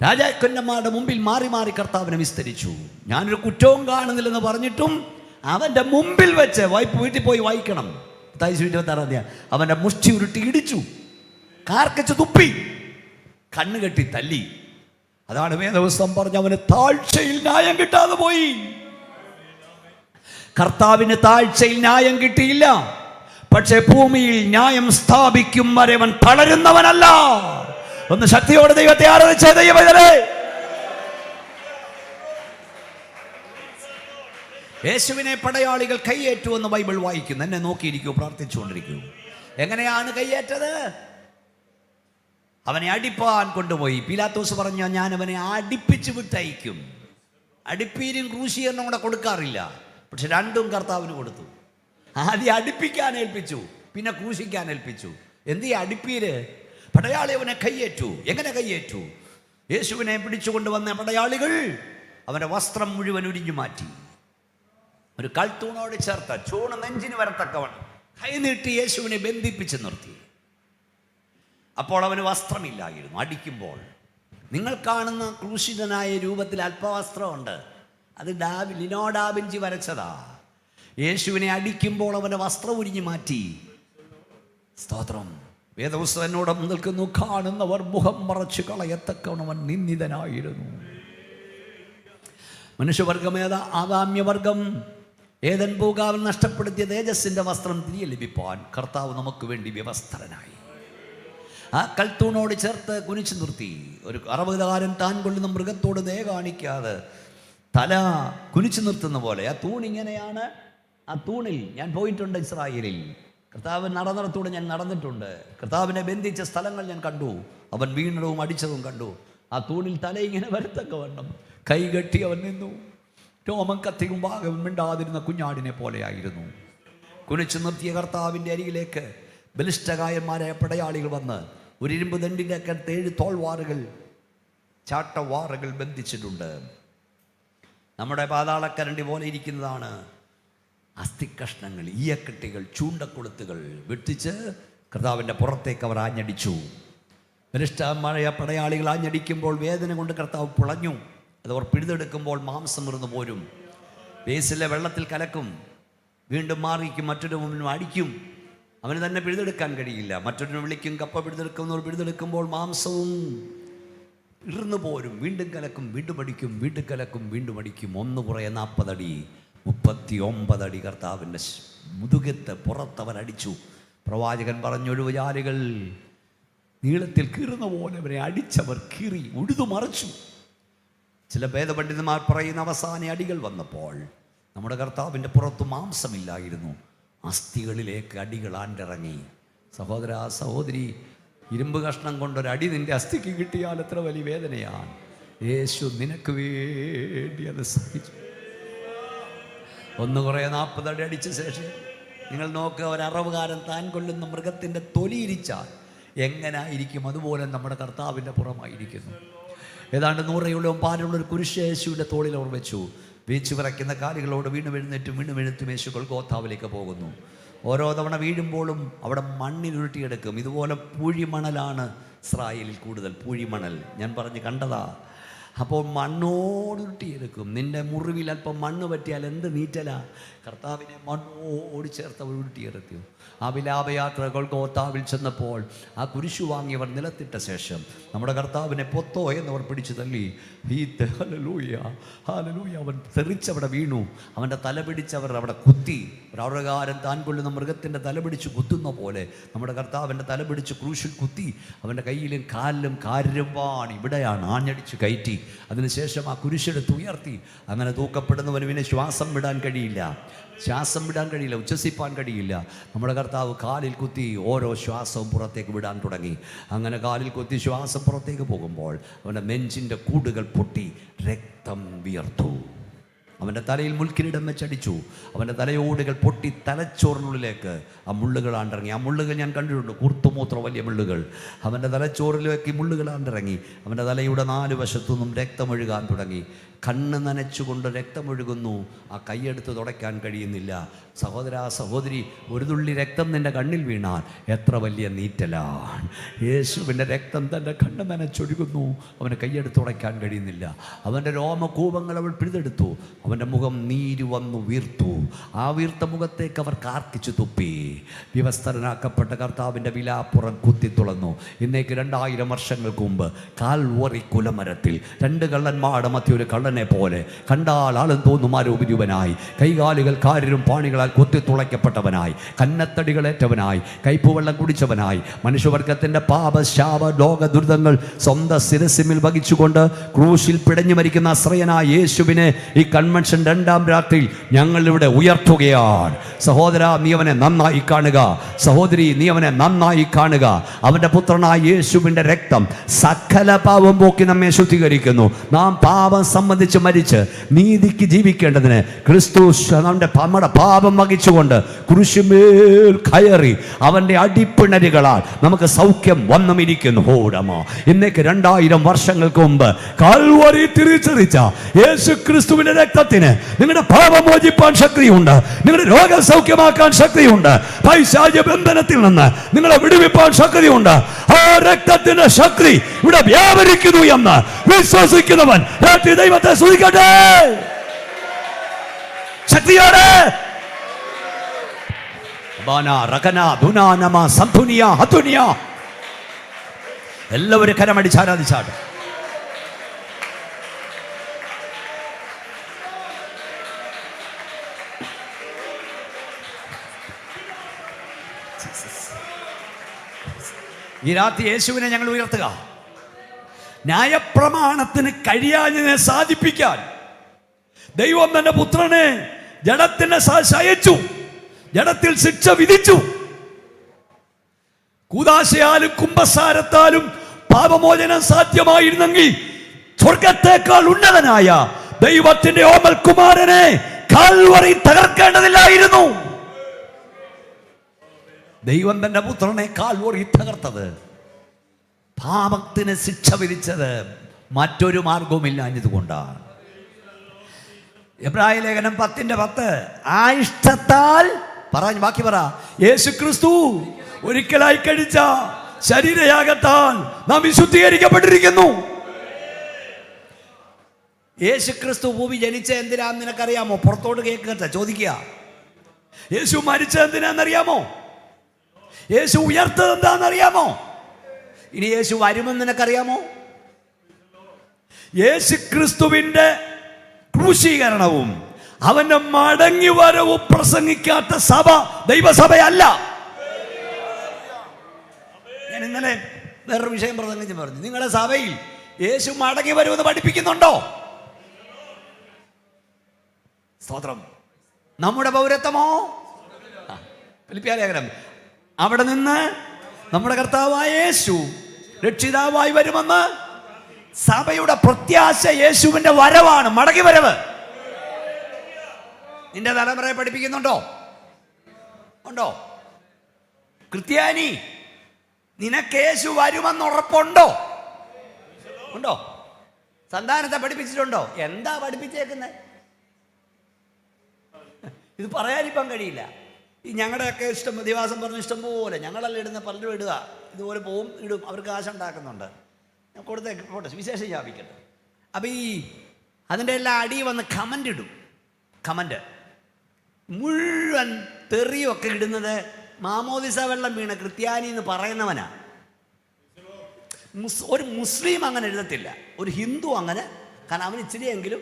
രാജാക്കന്മാരുടെ മുമ്പിൽ മാറി മാറി കർത്താവിനെ വിസ്തരിച്ചു. ഞാനൊരു കുറ്റവും കാണുന്നില്ലെന്ന് പറഞ്ഞിട്ടും അവൻ്റെ മുമ്പിൽ വെച്ച് വീട്ടിൽ പോയി വായിക്കണം. 26 അവൻ്റെ മുഷ്ടി ഉരുട്ടി ഇടിച്ചു, കാർക്കിച്ചു തുപ്പി, കണ്ണുകെട്ടി തല്ലി. അതാണ് വേദപുസ്തകം പറഞ്ഞ അവന് താഴ്ചയിൽ ന്യായം കിട്ടാതെ പോയി. കർത്താവിന് താഴ്ചയിൽ ന്യായം കിട്ടിയില്ല. പക്ഷെ ഭൂമിയിൽ ന്യായം സ്ഥാപിക്കും വരെ അവൻ തളരുന്നവനല്ല. ഒന്ന് ശക്തിയോടെ ദൈവത്തെ ആരാധിച്ച ദൈവമേ, യേശുവിനെ പടയാളികൾ കൈയേറ്റു എന്ന് ബൈബിൾ വായിക്കുന്നു. എന്നെ നോക്കിയിരിക്കൂ, പ്രാർത്ഥിച്ചുകൊണ്ടിരിക്കൂ. എങ്ങനെയാണ് കൈയേറ്റത്? അവനെ അടിപ്പാൻ കൊണ്ടുപോയി. പീലാത്തോസ് പറഞ്ഞു ഞാൻ അവനെ അടിപ്പിച്ച് വിട്ടയക്കും. അടിപ്പീരും ക്രൂശീകരണം കൂടെ കൊടുക്കാറില്ല, പക്ഷെ രണ്ടും കർത്താവിന് കൊടുത്തു. ആദ്യം അടിപ്പിക്കാൻ ഏൽപ്പിച്ചു, പിന്നെ ക്രൂശിക്കാൻ ഏൽപ്പിച്ചു. എന്ത് അടിപ്പീര്? പടയാളി അവനെ കയ്യേറ്റു. എങ്ങനെ കയ്യേറ്റു? യേശുവിനെ പിടിച്ചുകൊണ്ടുവന്ന പടയാളികൾ അവൻ്റെ വസ്ത്രം മുഴുവൻ ഉരിഞ്ഞു മാറ്റി, ഒരു കൽത്തൂണോട് ചേർത്ത ചൂണ് നെഞ്ചിന് വരത്തക്കവണ്ണം കൈ നീട്ടി യേശുവിനെ ബന്ധിപ്പിച്ച് നിർത്തി. അപ്പോൾ അവന് വസ്ത്രമില്ലായിരുന്നു. അടിക്കുമ്പോൾ നിങ്ങൾ കാണുന്ന ക്രൂശിതനായ രൂപത്തിൽ അല്പവസ്ത്രമുണ്ട്, അത് ലിനോഡാബിഞ്ചി വരച്ചതാ. യേശുവിനെ അടിക്കുമ്പോൾ അവൻ്റെ വസ്ത്രം ഉരിഞ്ഞു മാറ്റി. സ്തോത്രം. വേദപുസ്തകം എന്നോടം നിൽക്കുന്നു, കാണുന്നവർ മുഖം മറച്ചു കളയത്തക്കവണ്ണവൻ നിന്ദിതനായിരുന്നു. മനുഷ്യവർഗമേതാ ആദാമ്യവർഗം ഏദൻ പൂങ്കാവൻ നഷ്ടപ്പെടുത്തിയ തേജസ്സിൻ്റെ വസ്ത്രം തിരികെ ലഭിപ്പാൻ കർത്താവ് നമുക്ക് വേണ്ടി വ്യവസ്ഥരനായി. ആ കൽത്തൂണോട് ചേർത്ത് കുനിച്ചു നിർത്തി. ഒരു 60 താൻ കൊള്ളുന്ന മൃഗത്തോട് ദയ കാണിക്കാതെ തല കുനിച്ചു നിർത്തുന്ന പോലെ ആ തൂണിങ്ങനെയാണ്. ആ തൂണിൽ ഞാൻ പോയിട്ടുണ്ട്. ഇസ്രായേലിൽ കർത്താവ് നടന്നിടത്തൂടെ ഞാൻ നടന്നിട്ടുണ്ട്. കർത്താവിനെ ബന്ധിച്ച സ്ഥലങ്ങൾ ഞാൻ കണ്ടു. അവൻ വീണതും അടിച്ചതും കണ്ടു. ആ തൂണിൽ തല ഇങ്ങനെ വരത്തക്ക വണ്ണം കൈകെട്ടി അവൻ നിന്നു. രോമം കത്തിയും ഭാഗവും മിണ്ടാതിരുന്ന കുഞ്ഞാടിനെ പോലെയായിരുന്നു. കുനിച്ചു നിർത്തിയ കർത്താവിൻ്റെ അരികിലേക്ക് ബലിഷ്ഠകായന്മാരായ പടയാളികൾ വന്ന് ഒരു ഇരുമ്പ് ദണ്ടിൻ്റെ അക്കത്ത് 7 തോൾവാറുകൾ ചാട്ടവാറുകൾ ബന്ധിച്ചിട്ടുണ്ട്. നമ്മുടെ പാതാളക്കരണ്ടി പോലെ ഇരിക്കുന്നതാണ് അസ്ഥിക്കഷ്ണങ്ങൾ, ഈയക്കെട്ടികൾ, ചൂണ്ടക്കൊളുത്തുകൾ വെട്ടിച്ച് കർത്താവിൻ്റെ പുറത്തേക്ക് അവർ ആഞ്ഞടിച്ചു. ബലിഷ്ഠന്മാരായ പടയാളികൾ ആഞ്ഞടിക്കുമ്പോൾ വേദന കൊണ്ട് കർത്താവ് പുളഞ്ഞു. അതവർ പിഴുതെടുക്കുമ്പോൾ മാംസം മുറിഞ്ഞു പോരും. വേസിലെ വെള്ളത്തിൽ കലക്കും, വീണ്ടും മാറിക്കും, മറ്റൊരു മുമ്പിനും അടിക്കും. അവന് തന്നെ പിഴുതെടുക്കാൻ കഴിയില്ല. മറ്റൊരു വിളിക്കും, കപ്പ പിഴുതെടുക്കുന്നവർ പിഴുതെടുക്കുമ്പോൾ മാംസവും ഇറന്നു പോരും. വീണ്ടും കലക്കും, വീണ്ടും അടിക്കും, വീണ്ടും കലക്കും, വീണ്ടും അടിക്കും. 1 കുറേ 40 അടി, 39 അടി കർത്താവിൻ്റെ മുതുകത്ത് പുറത്തവൻ അടിച്ചു. പ്രവാചകൻ പറഞ്ഞു, ഒഴുവജാലികൾ നീളത്തിൽ കീറുന്ന പോലെ അവരെ അടിച്ചവർ കീറി ഉഴുതു മറിച്ചു. ചില വേദപണ്ഡിതന്മാർ പറയുന്ന അവസാന അടികൾ വന്നപ്പോൾ നമ്മുടെ കർത്താവിൻ്റെ പുറത്ത് മാംസമില്ലായിരുന്നു, അസ്ഥികളിലേക്ക് അടികൾ ആണ്ടിറങ്ങി. സഹോദര സഹോദരി, ഇരുമ്പ് കഷ്ണം കൊണ്ടൊരടി നിന്റെ അസ്ഥിക്ക് കിട്ടിയാൽ എത്ര വലിയ വേദനയാണ്. യേശു നിനക്ക് വേണ്ടി അത് സഹിച്ചു. 1 കുറേ 40 അടി അടിച്ച ശേഷം നിങ്ങൾ നോക്കുക, ഒരറവുകാരൻ താൻ കൊല്ലുന്ന മൃഗത്തിൻ്റെ തൊലിയിരിച്ചാൽ എങ്ങനായിരിക്കും, അതുപോലെ നമ്മുടെ കർത്താവിൻ്റെ പുറമായിരിക്കുന്നു. ഏതാണ്ട് 100 കിലോയും പാലുള്ള ഒരു കുരിശ് യേശുവിൻ്റെ തോളിൽ അവർ വെച്ചു. വീച്ചു വിറയ്ക്കുന്ന കാലുകളോട് വീണ്ടും എഴുന്നേറ്റും യേശു ഗോൽഗോഥാവിലേക്ക് പോകുന്നു. ഓരോ തവണ വീഴുമ്പോഴും അവിടെ മണ്ണിലുരുട്ടിയെടുക്കും. ഇതുപോലെ പൂഴിമണലാണ് ഇസ്രായേലിൽ കൂടുതൽ, പൂഴിമണൽ ഞാൻ പറഞ്ഞ് കണ്ടതാ. അപ്പോൾ മണ്ണോടുരുട്ടിയെടുക്കും. നിന്റെ മുറിവിൽ അല്പം മണ്ണ് പറ്റിയാൽ എന്ത് നീറ്റലാ. കർത്താവിനെ മണ്ണോട് ചേർത്ത് അവർ ഉരുട്ടിയെടുത്തു. ആ വിലാപയാത്ര ഗോൽഗോഥാവിൽ ചെന്നപ്പോൾ ആ കുരിശു വാങ്ങിയവർ നിലത്തിട്ട ശേഷം നമ്മുടെ കർത്താവിനെ പൊത്തോ എന്നവർ പിടിച്ചു തള്ളി. ഹല്ലേലൂയ ഹല്ലേലൂയ, അവൻ തെറിച്ചവിടെ വീണു. അവൻ്റെ തല പിടിച്ചവർ അവിടെ കുത്തി. ഒരവകാരൻ താൻ കൊല്ലുന്ന മൃഗത്തിൻ്റെ തല പിടിച്ച് കുത്തുന്ന പോലെ നമ്മുടെ കർത്താവിൻ്റെ തല പിടിച്ച് ക്രൂശിൽ കുത്തി. അവൻ്റെ കയ്യിലും കാലിലും കാരമ്പാണ് ഇവിടെയാണ് ആഞ്ഞടിച്ച് കയറ്റി. അതിനുശേഷം ആ കുരിശെടുത്ത് ഉയർത്തി. അങ്ങനെ തൂക്കപ്പെടുന്നവന് പിന്നെ ശ്വാസം വിടാൻ കഴിയില്ല, ഉച്ഛസിപ്പാൻ കഴിയില്ല. നമ്മുടെ കർത്താവ് കാലിൽ കുത്തി ഓരോ ശ്വാസവും പുറത്തേക്ക് വിടാൻ തുടങ്ങി. അങ്ങനെ കാലിൽ കുത്തി ശ്വാസം പുറത്തേക്ക് പോകുമ്പോൾ അവൻ്റെ നെഞ്ചിൻ്റെ കൂടുകൾ പൊട്ടി രക്തം വിയർത്തു. അവൻ്റെ തലയിൽ മുൾക്കിരീടം വെച്ചടിച്ചു. അവൻ്റെ തലയോടുകൾ പൊട്ടി തലച്ചോറിനുള്ളിലേക്ക് ആ മുള്ളുകൾ ആണ്ടിറങ്ങി. ആ മുള്ളുകൾ ഞാൻ കണ്ടിട്ടുണ്ട്, കൂർത്തുമൂത്ര വലിയ മുള്ളുകൾ. അവൻ്റെ തലച്ചോറിലേക്ക് മുള്ളുകൾ ആണ്ടിറങ്ങി. അവൻ്റെ തലയുടെ 4 വശത്തുനിന്നും രക്തമൊഴുകാൻ തുടങ്ങി. കണ്ണ് നനച്ചുകൊണ്ട് രക്തമൊഴുകുന്നു. ആ കൈയെടുത്ത് തുടയ്ക്കാൻ കഴിയുന്നില്ല. സഹോദര സഹോദരി, ഒരു തുള്ളി രക്തം നിൻ്റെ കണ്ണിൽ വീണാൽ എത്ര വലിയ നീറ്റലാണ്. യേശുവിൻ്റെ രക്തം തൻ്റെ കണ്ണ് നനച്ചൊഴുകുന്നു. അവന് കൈയെടുത്ത് തുടയ്ക്കാൻ കഴിയുന്നില്ല. അവൻ്റെ രോമകൂപങ്ങൾ അവൾ പിഴുതെടുത്തു. അവൻ്റെ മുഖം നീര് വന്നു വീർത്തു. ആ വീർത്ത മുഖത്തേക്ക് അവർ കാർക്കിച്ചു തുപ്പി. വിവസ്ത്രനാക്കപ്പെട്ട കർത്താവിൻ്റെ വിലാപ്പുറം കുത്തി തുളന്നു. ഇന്നേക്ക് 2000 വർഷങ്ങൾക്ക് മുമ്പ് കാൽവറി കുലമരത്തിൽ 2 കള്ളന്മാരുടെ മധ്യ ഒരു കള്ളനെ പോലെ കണ്ടാൽ ആളും തോന്നും ആരോപിതനായി, കൈകാലുകൾ കാരിലും പാണികളാൽ കൊത്തി തുളയ്ക്കപ്പെട്ടവനായി, കന്നത്തടികളേറ്റവനായി, കൈപ്പുവെള്ളം കുടിച്ചവനായി, മനുഷ്യവർഗത്തിൻ്റെ പാപശാപ ലോക ദുരിതങ്ങൾ സ്വന്തം ശിരസിമിൽ വഹിച്ചുകൊണ്ട് ക്രൂശിൽ പിടഞ്ഞു മരിക്കുന്ന അശ്രയനായ യേശുവിനെ ഈ കൺവെൻഷൻ 2ാം രാത്രിയിൽ ഞങ്ങളിവിടെ ഉയർത്തുകയാണ്. സഹോദര, നീ അവനെ നന്നായി കാണുക. സഹോദരി, നീ അവനെ നന്നായി കാണുക. അവൻ്റെ പുത്രനായ യേശുവിൻ്റെ രക്തം സകല പാപം പോക്കി നമ്മെ ശുദ്ധീകരിക്കുന്നു. നാം പാപം സംബന്ധിച്ച് മരിച്ച് നീതിക്ക് ജീവിക്കേണ്ടതിന് ക്രിസ്തു നമ്മുടെ പാപം വഹിച്ചുകൊണ്ട് കുരിശുമേൽ കയറി അവൻ്റെ അടിപ്പിണരുകളാൽ നമുക്ക് സൗഖ്യം വന്നുമിരിക്കുന്നു. ഹോടമോ, ഇന്നേക്ക് 2000 വർഷങ്ങൾക്ക് മുമ്പ് കാൽവരി തിരിച്ചറിച്ച യേശു ക്രിസ്തുവിന്റെ രക്തത്തിന് നിങ്ങളുടെ പാപം മോചിപ്പാൻ ശക്തിയുണ്ട്. നിങ്ങളുടെ രോഗം സൗഖ്യമാക്കാൻ ശക്തിയുണ്ട്. പൈശാചിക ബന്ധനത്തിൽ നിന്ന് നിങ്ങളെ വിടുവിപ്പാൻ ശക്തിയുണ്ട്. ആ രക്തത്തിന്റെ ശക്തി ഇവിടെ വ്യാപരിക്കുന്നു എന്ന് വിശ്വസിക്കുന്നവൻ ദൈവത്തെ സ്തുതിക്കട്ടെ. ശക്തിയോടെ എല്ലാവരും കരമടിച്ച് ആരാധിച്ചാട്. ഈ രാത്രി യേശുവിനെ ഞങ്ങൾ ഉയർത്തുക. ന്യായപ്രമാണത്തിന് കഴിയാഞ്ഞതിനെ സാധിപ്പിക്കാൻ ദൈവം തന്റെ പുത്രനെ ജഡത്തിന് അയച്ചു. ജഡത്തിൽ ശിക്ഷ വിധിച്ചു. കൂദാശയാലും കുമ്പസാരത്താലും പാപമോചനം സാധ്യമായിരുന്നെങ്കിൽ സ്വർഗത്തേക്കാൾ ഉന്നതനായ ദൈവത്തിന്റെ ഓമൽ കുമാരനെ കാൽവറി തകർക്കേണ്ടതില്ലായിരുന്നു. ദൈവം തന്റെ പുത്രനെ കാൽവറി തകർത്തത്, പാപത്തിന് ശിക്ഷ വിധിച്ചത് മറ്റൊരു മാർഗവുമില്ലാഞ്ഞതുകൊണ്ടാണ്. എബ്രായ ലേഖനം 10:10 ആ ഇഷ്ടത്താൽ പറഞ്ഞു, ബാക്കി പറ. യേശു ക്രിസ്തു ഒരിക്കലായി കഴിച്ച ശരീരയാഗത്താൽ നാം വിശുദ്ധീകരിക്കപ്പെട്ടിരിക്കുന്നു. യേശു ക്രിസ്തു ഭൂമി ജനിച്ച എന്തിനാന്ന് നിനക്കറിയാമോ? പുറത്തോട്ട് കേൾക്കട്ടെ, ചോദിക്കുക. യേശു മരിച്ചത് എന്തിനാന്നറിയാമോ? യേശു ഉയർത്തത് എന്താണെന്നറിയാമോ? ഇനി യേശു വരുമെന്ന് നിനക്കറിയാമോ? യേശു ക്രിസ്തുവിന്റെ ക്രൂശീകരണവും അവന്റെ മടങ്ങി വരവും പ്രസംഗിക്കാത്ത സഭ ദൈവസഭയല്ല. ഞാൻ ഇന്നലെ വേറൊരു വിഷയം പ്രസംഗിച്ച് പറഞ്ഞു, നിങ്ങളുടെ സഭയിൽ യേശു മടങ്ങി വരുമെന്ന് പഠിപ്പിക്കുന്നുണ്ടോ? സ്തോത്രം. നമ്മുടെ പൗരത്വമോ? ഫിലിപ്പിയ ലേഖനം, അവിടെ നിന്ന് നമ്മുടെ കർത്താവായ യേശു രക്ഷിതാവായി വരുമെന്ന് സഭയുടെ പ്രത്യാശ യേശുവിന്റെ വരവാണ്, മടങ്ങി വരവ്. നിന്റെ തലമുറയെ പഠിപ്പിക്കുന്നുണ്ടോ? ഉണ്ടോ? ക്രിസ്ത്യാനി, നിനക്ക് യേശു വരുമെന്ന് ഉറപ്പുണ്ടോ? ഉണ്ടോ? സന്താനത്തെ പഠിപ്പിച്ചിട്ടുണ്ടോ? എന്താ പഠിപ്പിച്ചേക്കുന്നത്? ഇത് പറയാനിപ്പം കഴിയില്ല. ഈ ഞങ്ങളുടെയൊക്കെ ഇഷ്ടം, ദിവസം പറഞ്ഞ ഇഷ്ടം പോലെ ഞങ്ങളെല്ലാം ഇടുന്ന, പലരും ഇടുക, ഇതുപോലെ പോവും, ഇടും, അവർക്ക് കാശുണ്ടാക്കുന്നുണ്ട്. ഞാൻ കൊടുത്തേക്ക് പോട്ടെ, വിശേഷം വ്യാപിക്കട്ടെ. അപ്പം ഈ അതിൻ്റെ എല്ലാം അടി വന്ന് കമൻ്റ് ഇടും. കമൻ്റ് മുഴുവൻ തെറിയൊക്കെ ഇടുന്നത് മാമോദിസ വെള്ളം വീണ ക്രിസ്ത്യാനി എന്ന് പറയുന്നവനാ. ഒരു മുസ്ലിം അങ്ങനെ എഴുതത്തില്ല, ഒരു ഹിന്ദു അങ്ങനെ. കാരണം അവന് ഇച്ചിരിയെങ്കിലും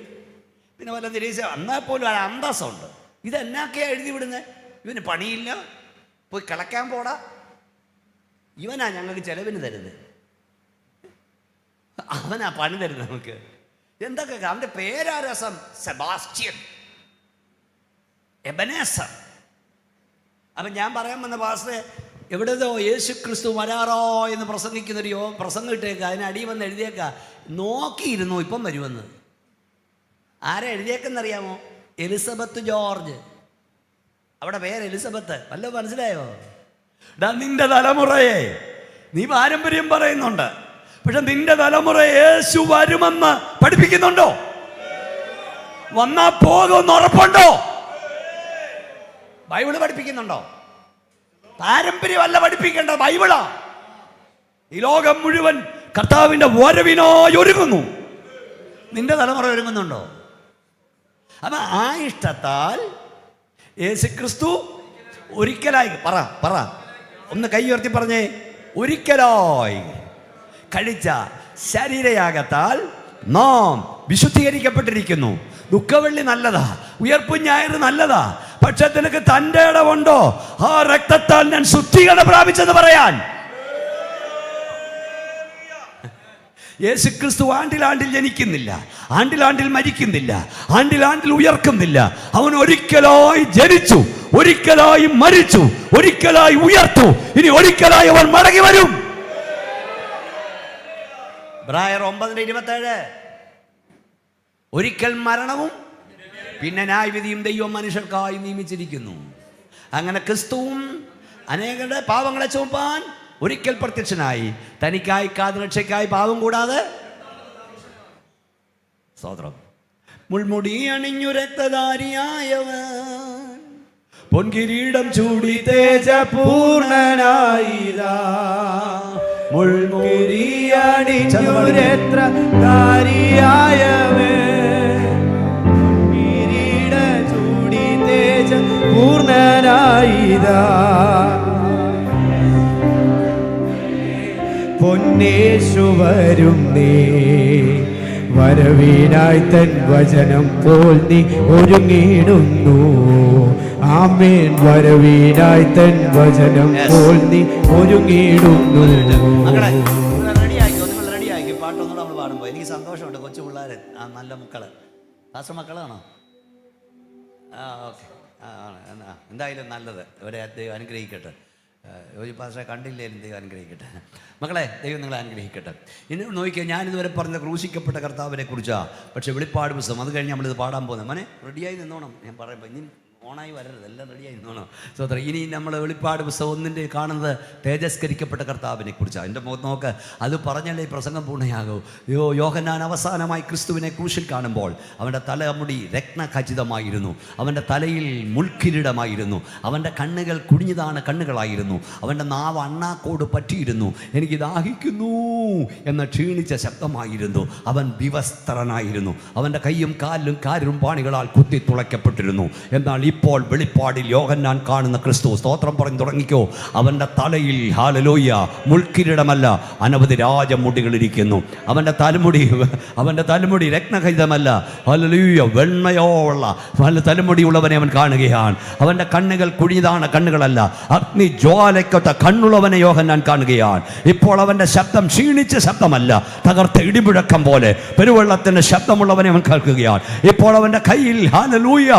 പിന്നെ വല്ല നിരീക്ഷ എന്നാൽ പോലും ഒരു അന്തസ്സുണ്ട്. ഇതെന്നാക്കെയാ എഴുതി വിടുന്നത്? ഇവന് പണിയില്ല, പോയി കിളക്കാൻ പോടാ, ഇവനാ ഞങ്ങൾക്ക് ചെലവിന് തരുന്നത്, അവനാ പണി തരുന്നത് നമുക്ക്. എന്തൊക്കെ അവൻ്റെ പേരാ രസം, സെബാസ്റ്റ്യൻ, എബനേസർ. അപ്പം ഞാൻ പറയാൻ വന്ന പാസ്റ്ററെ, എവിടെയോ യേശു ക്രിസ്തു വരാറോ എന്ന് പ്രസംഗിക്കുന്നൊരു പ്രസംഗം ഇട്ടേക്കുക, അതിന് അടി വന്ന് എഴുതിയേക്ക, നോക്കിയിരുന്നു ഇപ്പം വരുമെന്ന്. ആരാ എഴുതിയേക്കെന്നറിയാമോ? Elizabeth George. അവിടെ പേര് എലിസബത്ത്. വല്ല മനസ്സിലായോ? നിന്റെ തലമുറയെ നീ പാരമ്പര്യം പറയുന്നുണ്ട്, പക്ഷെ നിന്റെ തലമുറ യേശു വരുമെന്ന് പഠിപ്പിക്കുന്നുണ്ടോ? വന്നാ പോകുമെന്ന് ഉറപ്പുണ്ടോ? ബൈബിള് പഠിപ്പിക്കുന്നുണ്ടോ? പാരമ്പര്യമല്ല പഠിപ്പിക്കേണ്ട, ബൈബിളാ. ഈ ലോകം മുഴുവൻ കർത്താവിന്റെ വരവിനായി ഒരുങ്ങുന്നു. നിന്റെ തലമുറ ഒരുങ്ങുന്നുണ്ടോ? അപ്പൊ ആ ഇഷ്ടത്താൽ യേശു ക്രിസ്തു ഒരിക്കലായി, പറ ഒന്ന് കൈ ഉയർത്തി പറഞ്ഞേ, ഒരിക്കലായി കഴിച്ച ശരീരയാഗത്താൽ നാം വിശുദ്ധീകരിക്കപ്പെട്ടിരിക്കുന്നു. ദുഃഖവെള്ളി നല്ലതാ, ഉയർപ്പ് ഞായർ നല്ലതാ, പക്ഷെ നിനക്ക് തൻ്റെ ഇടമുണ്ടോ ആ രക്തത്താൽ ഞാൻ ശുദ്ധീകരണം പ്രാപിച്ചെന്ന് പറയാൻ? യേശുക്രിസ്തു ആണ്ടിലാണ്ടിൽ ജനിക്കുന്നില്ല, ആണ്ടിലാണ്ടിൽ മരിക്കുന്നില്ല, ആണ്ടിലാണ്ടിൽ ഉയർക്കുന്നില്ല. അവൻ ഒരിക്കലായി ജനിച്ചു, ഒരിക്കലായി മരിച്ചു, ഒരിക്കലായി ഉയർത്തു, ഇനി ഒരിക്കലായി അവൻ മടങ്ങി വരും. എബ്രായർ 9:27 ഒരിക്കൽ മരണവും പിന്നെ ന്യായവിധിയും ദൈവം മനുഷ്യർക്കായി നിയമിച്ചിരിക്കുന്നു. അങ്ങനെ ക്രിസ്തുവും അനേകരുടെ പാവങ്ങളെ ചുമപ്പാൻ ഒരിക്കൽ പ്രത്യക്ഷനായി, തനിക്കായി കാതരക്ഷയ്ക്കായി പാവം കൂടാതെ. സ്തോത്രം. മുൾമുടി അണിഞ്ഞു രക്തധാരിയായവൻ പൊൻകിരീടം ചൂടി തേജപൂർണനായിതാ, മുൾമുടി അണിഞ്ഞു രക്തധാരിയായവൻ കിരീടം ചൂടി തേജപൂർണനായിതാ, പൊന്നേശു വരുന്നേ, വരവിനായി തൻ വചനം പോൽ നീ ഒരുങ്ങിടുന്നു. ആമേൻ. വരവിനായി തൻ വചനം പോൽ നീ ഒരുങ്ങിടുന്നു. റെഡിയാക്കി പാട്ടൊന്നുകൂടെ നമ്മൾ പാടുമ്പോൾ എനിക്ക് സന്തോഷമുണ്ട്. കൊച്ചു പിള്ളേർ, നല്ല മക്കള്, പാസ്റ്റർ മക്കളാണോ? ഓക്കെ, എന്തായാലും നല്ലത്. ഇവരെ ദൈവം അനുഗ്രഹിക്കട്ടെ. പക്ഷേ കണ്ടില്ലേ, ദൈവം അനുഗ്രഹിക്കട്ടെ. മക്കളെ, ദൈവം നിങ്ങളെ അനുഗ്രഹിക്കട്ടെ. ഇനി നോക്കിയാൽ ഞാനിതുവരെ പറഞ്ഞ ക്രൂശിക്കപ്പെട്ട കർത്താവിനെ കുറിച്ചാണ്. പക്ഷേ വെളിപ്പാട് പുസ്തകം അത് കഴിഞ്ഞ് നമ്മളിത് പാടാൻ പോകുന്നത്. മോനെ റെഡിയായി നിന്നോണം. ഞാൻ പറയുമ്പോൾ ഇനി ഓണായി വരരുത്, എല്ലാം റെഡിയായി നിന്നോണം. സോദര, ഇനി നമ്മൾ വെളിപ്പാട് പുസ്തകം 1 കാണുന്നത് തേജസ്കരിക്കപ്പെട്ട കർത്താവിനെ കുറിച്ചാണ്. എൻ്റെ മുഖത്ത് നോക്ക്, അത് പറഞ്ഞല്ലേ ഈ പ്രസംഗം പൂർണ്ണയാകൂ. യോഹന്നാൻ അവസാനമായി ക്രിസ്തുവിനെ ക്രൂശിൽ കാണുമ്പോൾ അവൻ്റെ തലമുടി രത്നഖചിതമായിരുന്നു, അവൻ്റെ തലയിൽ മുൾക്കിരീടമായിരുന്നു, അവൻ്റെ കണ്ണുകൾ കുടിഞ്ഞതാണ് കണ്ണുകളായിരുന്നു, അവൻ്റെ നാവ് അണ്ണാക്കോട് പറ്റിയിരുന്നു, എനിക്ക് ദാഹിക്കുന്നു എന്ന ക്ഷീണിച്ച ശബ്ദമായിരുന്നു, അവൻ വിവസ്ത്രനായിരുന്നു, അവൻ്റെ കൈയും കാലിലും കാരുംപാണികളാൽ കുത്തി തുളയ്ക്കപ്പെട്ടിരുന്നു. എന്നാൽ ഇപ്പോൾ വെളിപ്പാടിൽ യോഹന്നാൻ കാണുന്ന ക്രിസ്തു, സ്തോത്രം പറഞ്ഞു തുടങ്ങിക്കോ, അവൻ്റെ തലയിൽ ഹല്ലേലൂയ മുൾക്കിരീടമല്ല, അനവധി രാജമുടികളിരിക്കുന്നു. അവൻ്റെ തലമുടി രത്നഖചിതമല്ല, ഹല്ലേലൂയ വെണ്മയോള്ള നല്ല തലമുടിയുള്ളവനെ അവൻ കാണുകയാണ്. അവൻ്റെ കണ്ണുകൾ കുഴിതാണ് കണ്ണുകളല്ല, അഗ്നി ജ്വാലയ്ക്കൊത്ത കണ്ണുള്ളവനെ യോഹന്നാൻ കാണുകയാണ്. ഇപ്പോൾ അവൻ്റെ ശബ്ദം ക്ഷീണിച്ച ശബ്ദമല്ല, തകർത്ത ഇടിമുഴക്കം പോലെ പെരുവെള്ളത്തിൻ്റെ ശബ്ദമുള്ളവനെ അവൻ കേൾക്കുകയാണ്. ഇപ്പോൾ അവൻ്റെ കയ്യിൽ ഹല്ലേലൂയ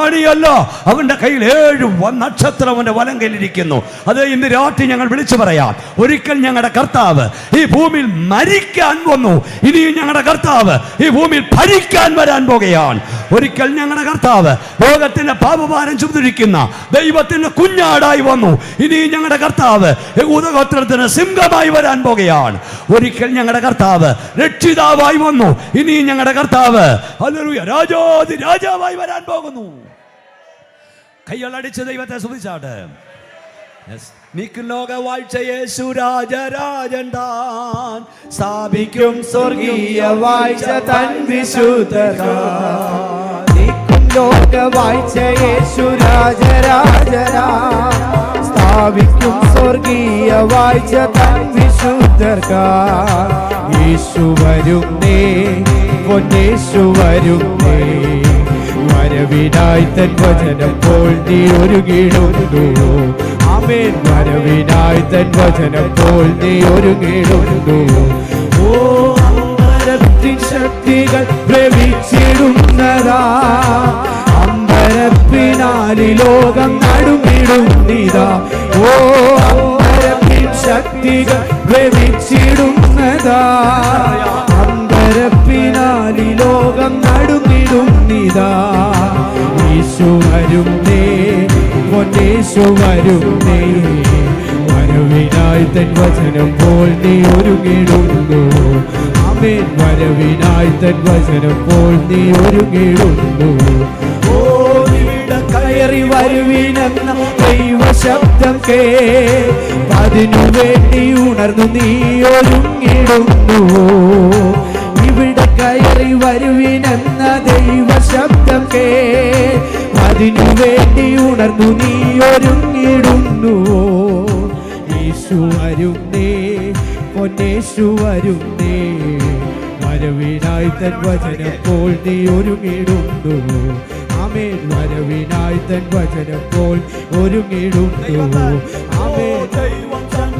ആണിയല്ല, അവൻ്റെ കയ്യിൽ 7 നക്ഷത്രം അവൻ്റെ വലം കയ്യിലിരിക്കുന്നു. അത് ഇന്ന് രാത്രി ഞങ്ങൾ വിളിച്ചു പറയാം, ഒരിക്കൽ ഞങ്ങളുടെ കർത്താവ് ഈ ഭൂമിയിൽ മരിക്കാൻ വന്നു, ഇനിയും ഞങ്ങളുടെ കർത്താവ് ഈ ഭൂമിയിൽ ഭരിക്കാൻ വരാൻ പോകുകയാണ്. ഒരിക്കൽ ഞങ്ങളുടെ കർത്താവ് ലോകത്തിന്റെ പാപഭാരം ചുമന്നിരിക്കുന്ന ദൈവത്തിന്റെ കുഞ്ഞാടായി വന്നു, ഇനിയും ഞങ്ങളുടെ കർത്താവ് യഹൂദഗോത്രത്തിന് സിംഹമായി വരാൻ പോകുകയാണ്. ഒരിക്കൽ ഞങ്ങളുടെ കർത്താവ് രക്ഷിതാവായി വന്നു, ഇനിയും ഞങ്ങളുടെ കർത്താവ് ഹല്ലേലൂയ രാജാധി രാജാവായി വരാൻ പോകുന്നു. കൈകളടിച്ച് ദൈവത്തെ സ്തുതിച്ചാട്ടെ. നീക്കും ലോകവാഴ്ച യേശു രാജരാജൻ താൻ സ്ഥാപിക്കും സ്വർഗീയ വാഴ്ച തൻ വിശുദ്ധരാൻ. നീക്കും ലോകവാഴ്ച യേശു രാജരാജനാ സ്ഥാപിക്കും സ്വർഗീയ വാഴ്ച തൻ വിശുദ്ധർക്കാർ. യേശു വരുന്നേ, പൊന്നേശു വരുന്നേ, വരവിനായി തൻ വചനം പോൽ നീ ഒരുങ്ങിടുന്നു. ആമേൻ, വരവിനായി തൻ വചനം പോൽ നീ ഒരുങ്ങിടുന്നു. ഓ അമ്പരത്തിൻ ശക്തികൾ ഭ്രമിച്ചിടുന്നതാ, അമ്പരപ്പിനാലി ലോകം നടുങ്ങിടുന്നിതാ. ഓ അമ്പരത്തിൻ ശക്തികൾ ഭ്രമിച്ചിടുന്നതാ, അമ്പരപ്പിനാലി ലോകം നടുങ്ങിടുന്നിതാ. യേശു വരുന്നേ, പൊന്നേശു വരുന്നേ, വരവിനായി തൻ വചനം പോൽ നീ ഒരുങ്ങിടുന്നു. ആമേൻ, വരവിനായി തൻ വചനം പോൽ നീ ഒരുങ്ങിടുന്നു. ഓ ഇവിടെ കയറി വരുവിനെന്ന ദൈവശബ്ദം അതിനു വേണ്ടി ഉണർന്നു നീ ഒരുങ്ങിടുന്നു. ഇവിടെ കയറി വരുവിനെന്ന ദൈവശബ്ദം അതിനു വേണ്ടി ഉണർന്നു നീ ഒരുങ്ങിടുന്നു. യേശു വരുന്നേ, പൊന്നേശു വരുന്നേ, വരവിനായി തൻ വചനം പോൽ നീ ഒരുങ്ങിടുന്നു. ആമേൻ, വരവിനായി തൻ വചനം പോൽ ഒരുങ്ങിടുന്നു. ആമേൻ,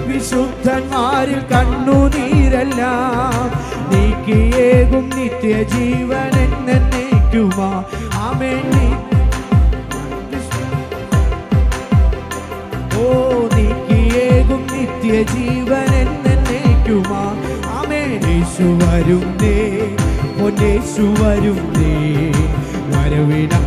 വിശുദ്ധന്മാരിൽ കണ്ണുനീരെല്ലാം നീക്കിയേകും നിത്യജീവൻ എന്നേക്കുമാ. ആമേൻ, ഓ നീക്കിയേകും നിത്യജീവൻ എന്നേക്കുമാ. ആമേൻ, യേശു വരുന്നേ, പൊന്നേശു വരുന്നേ, വരവിനായിടുന്നു.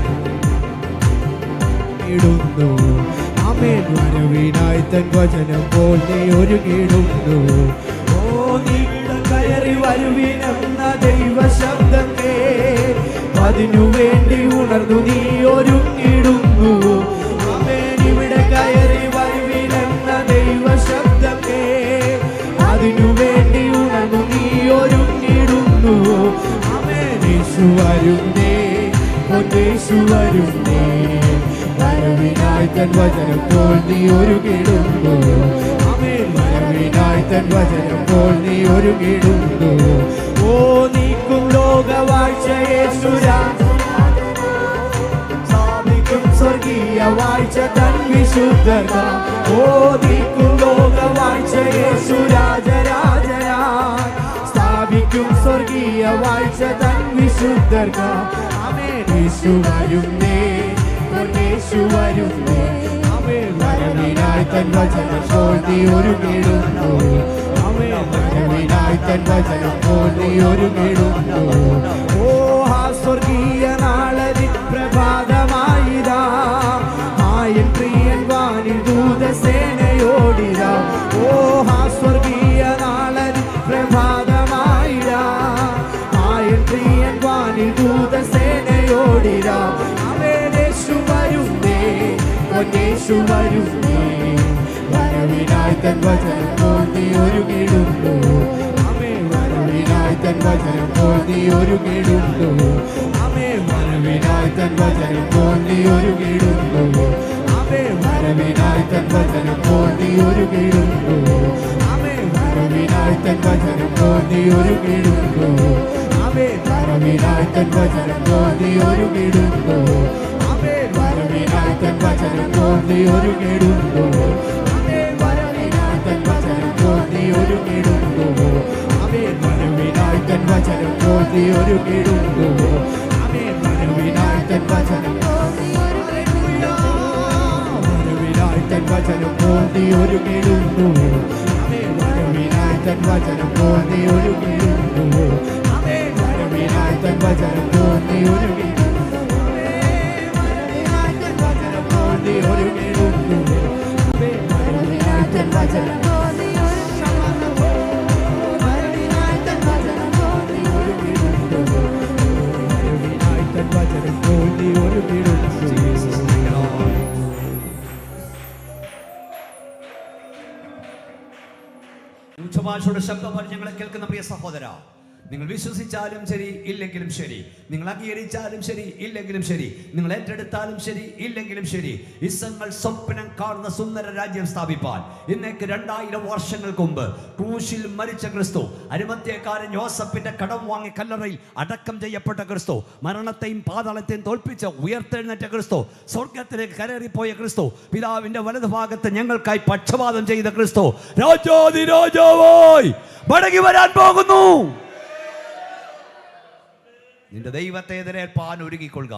ആമേൻ, വരവിനായി തൻ വചനം പോൽ നീ ഒരുങ്ങിടുന്നു. ഓ നീവിടെ കയറി വരുവിനെന്ന ദൈവശബ്ദം അതിനു വേണ്ടി ഉണർന്നു നീ ഒരുങ്ങിടുന്നു. ആമേൻ, ഇവിടെ കയറി വരുവിനെന്ന ദൈവശബ്ദം അതിനു വേണ്ടി ഉണർന്നു നീ ഒരുങ്ങിടുന്നു. ആമേൻ, യേശു വരുന്നേ, പൊന്നേശു വരുന്നേ, വരവിനായി തൻ വചനം പോൽ നീ ഒരുങ്ങിടുന്നു. ആമേൻ, വരവിനായി തൻ വചനം പോൽ നീ ഒരുങ്ങിടുന്നു. ഓ നീക്കും ലോകവാഴ്ച യേശു സ്ഥാപിക്കും സ്വർഗീയ വാഴ്ച തൻ വിശുദ്ധർക്കാർ. ഓ നീക്കും ലോകവാഴ്ച യേശു രാജരാജനായി സ്ഥാപിക്കും സ്വർഗീയ വാഴ്ച തൻ വിശുദ്ധർക്കാർ. ആമേൻ, യേശു വരുന്നേ, പൊന്നേശു വരുന്നേ, ആമേൻ. വരവിനായി തൻ വചനം പോൽ നീ ഒരുങ്ങിടുന്നു. വരവിനായി തൻ വചനം പോൽ നീ ഒരുങ്ങിടുന്നു. ഓ ആ സ്വർഗീയ നാളരി പ്രഭാതമായിതാ, ആയൻ പ്രിയൻ വാനിൽ ദൂതസേനയോടിതാ. ഓ ആ സ്വർഗീയ നാളരി പ്രഭാതമായിതാ, ആയൻ പ്രിയൻ വാനിൽ ദൂതസേനയോടിതാ. യേശു വരുന്നേ, യേശു വരുന്നേ, വരവിനായി തൻ വചനം പോൽ നീ ഒരുങ്ങിടുന്നു. വരവിനായി തൻ വചനം പോൽ നീ ഒരുങ്ങിടുന്നു. വരവിനായി തൻ വചനം പോൽ നീ ഒരുങ്ങിടുന്നു. വരവിനായി തൻ വചനം പോൽ നീ ഒരുങ്ങിടുന്നു. വരവിനായി തൻ വചനം പോൽ നീ ഒരുങ്ങിടുന്നു. വരവിനായി തൻ വചനം പോൽ നീ ഒരുങ്ങിടുന്നു. വരവിനായി തൻ വചനം പോൽ നീ ഒരുങ്ങിടുന്നു. വരവിനായി തൻ വചനം പോൽ നീ ഒരുങ്ങിടുന്നു. വരവിനായി തൻ വചനം പോൽ നീ ഒരുങ്ങിടുന്നു. വരവിനായി തൻ വചനം വരവിനായി തൻ വചനം പോൽ നീ ഒരുങ്ങിടുന്നു. വരവിനായി തൻ വചനം പോൽ നീ ഒരുങ്ങിടുന്നു. വരവിനായി തൻ വചനം പോൽ നീ ഒരുങ്ങിടുന്നു. വരവിനായി തൻ വചനം പോൽ നീ ഒരുങ്ങിടുന്നു. വരവിനായി തൻ വചനം ഉച്ചഭാഷയുടെ ശബ്ദം ഞങ്ങളെ കേൾക്കുന്ന പ്രിയ സഹോദര, നിങ്ങൾ വിശ്വസിച്ചാലും ശരി ഇല്ലെങ്കിലും ശരി, നിങ്ങൾ അംഗീകരിച്ചാലും ശരി ഇല്ലെങ്കിലും ശരി, നിങ്ങൾ ഏറ്റെടുത്താലും ശരി ഇല്ലെങ്കിലും ശരി, ഇസങ്ങൾ സ്വപ്നം കാണുന്ന സുന്ദര രാജ്യം സ്ഥാപിപ്പാൻ ഇന്നേക്ക് 2000 വർഷങ്ങൾക്ക് മുമ്പ് ക്രൂശിൽ മരിച്ച ക്രിസ്തു, അരിമത്ഥ്യക്കാരൻ യോസഫിന്റെ കടം വാങ്ങി കല്ലറയിൽ അടക്കം ചെയ്യപ്പെട്ട ക്രിസ്തു, മരണത്തെയും പാതാളത്തെയും തോൽപ്പിച്ച് ഉയർത്തെഴുന്നേറ്റ ക്രിസ്തു, സ്വർഗത്തിലേക്ക് കയറിപ്പോയ ക്രിസ്തു, പിതാവിന്റെ വലതുഭാഗത്ത് ഞങ്ങൾക്കായി പക്ഷപാതം ചെയ്ത ക്രിസ്തു രാജാധിരാജാവായി മടങ്ങി വരാൻ പോകുന്നു. നിന്റെ ദൈവത്തെ എതിരേൽപ്പാൻ ഒരുങ്ങിക്കൊള്ളുക.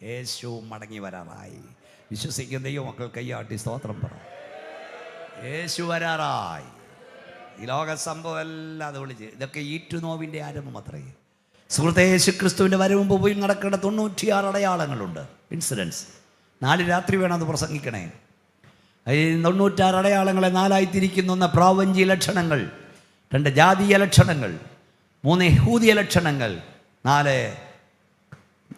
യേശു മടങ്ങി വരാറായി. വിശ്വസിക്കുന്ന ദൈവമക്കൾ കയ്യാട്ടി സ്തോത്രം പറ. യേശു വരാറായി. ഈ ലോക സംഭവം എല്ലാം അത് വിളിച്ച്, ഇതൊക്കെ ഈറ്റുനോവിൻ്റെ ആരംഭം അത്രേ. സുഹൃത്തെ, യേശു ക്രിസ്തുവിൻ്റെ വരവും പോയി നടക്കേണ്ട 96 അടയാളങ്ങളുണ്ട്. ഇൻസിഡൻസ് 4 രാത്രി വേണം അത് പ്രസംഗിക്കണേ. ഈ 96 അടയാളങ്ങളെ 4 തിരിക്കുന്ന: 1 പ്രാപഞ്ചിക ലക്ഷണങ്ങൾ, 2 ജാതീയ ലക്ഷണങ്ങൾ, 3 യഹൂദിയ ലക്ഷണങ്ങൾ, 4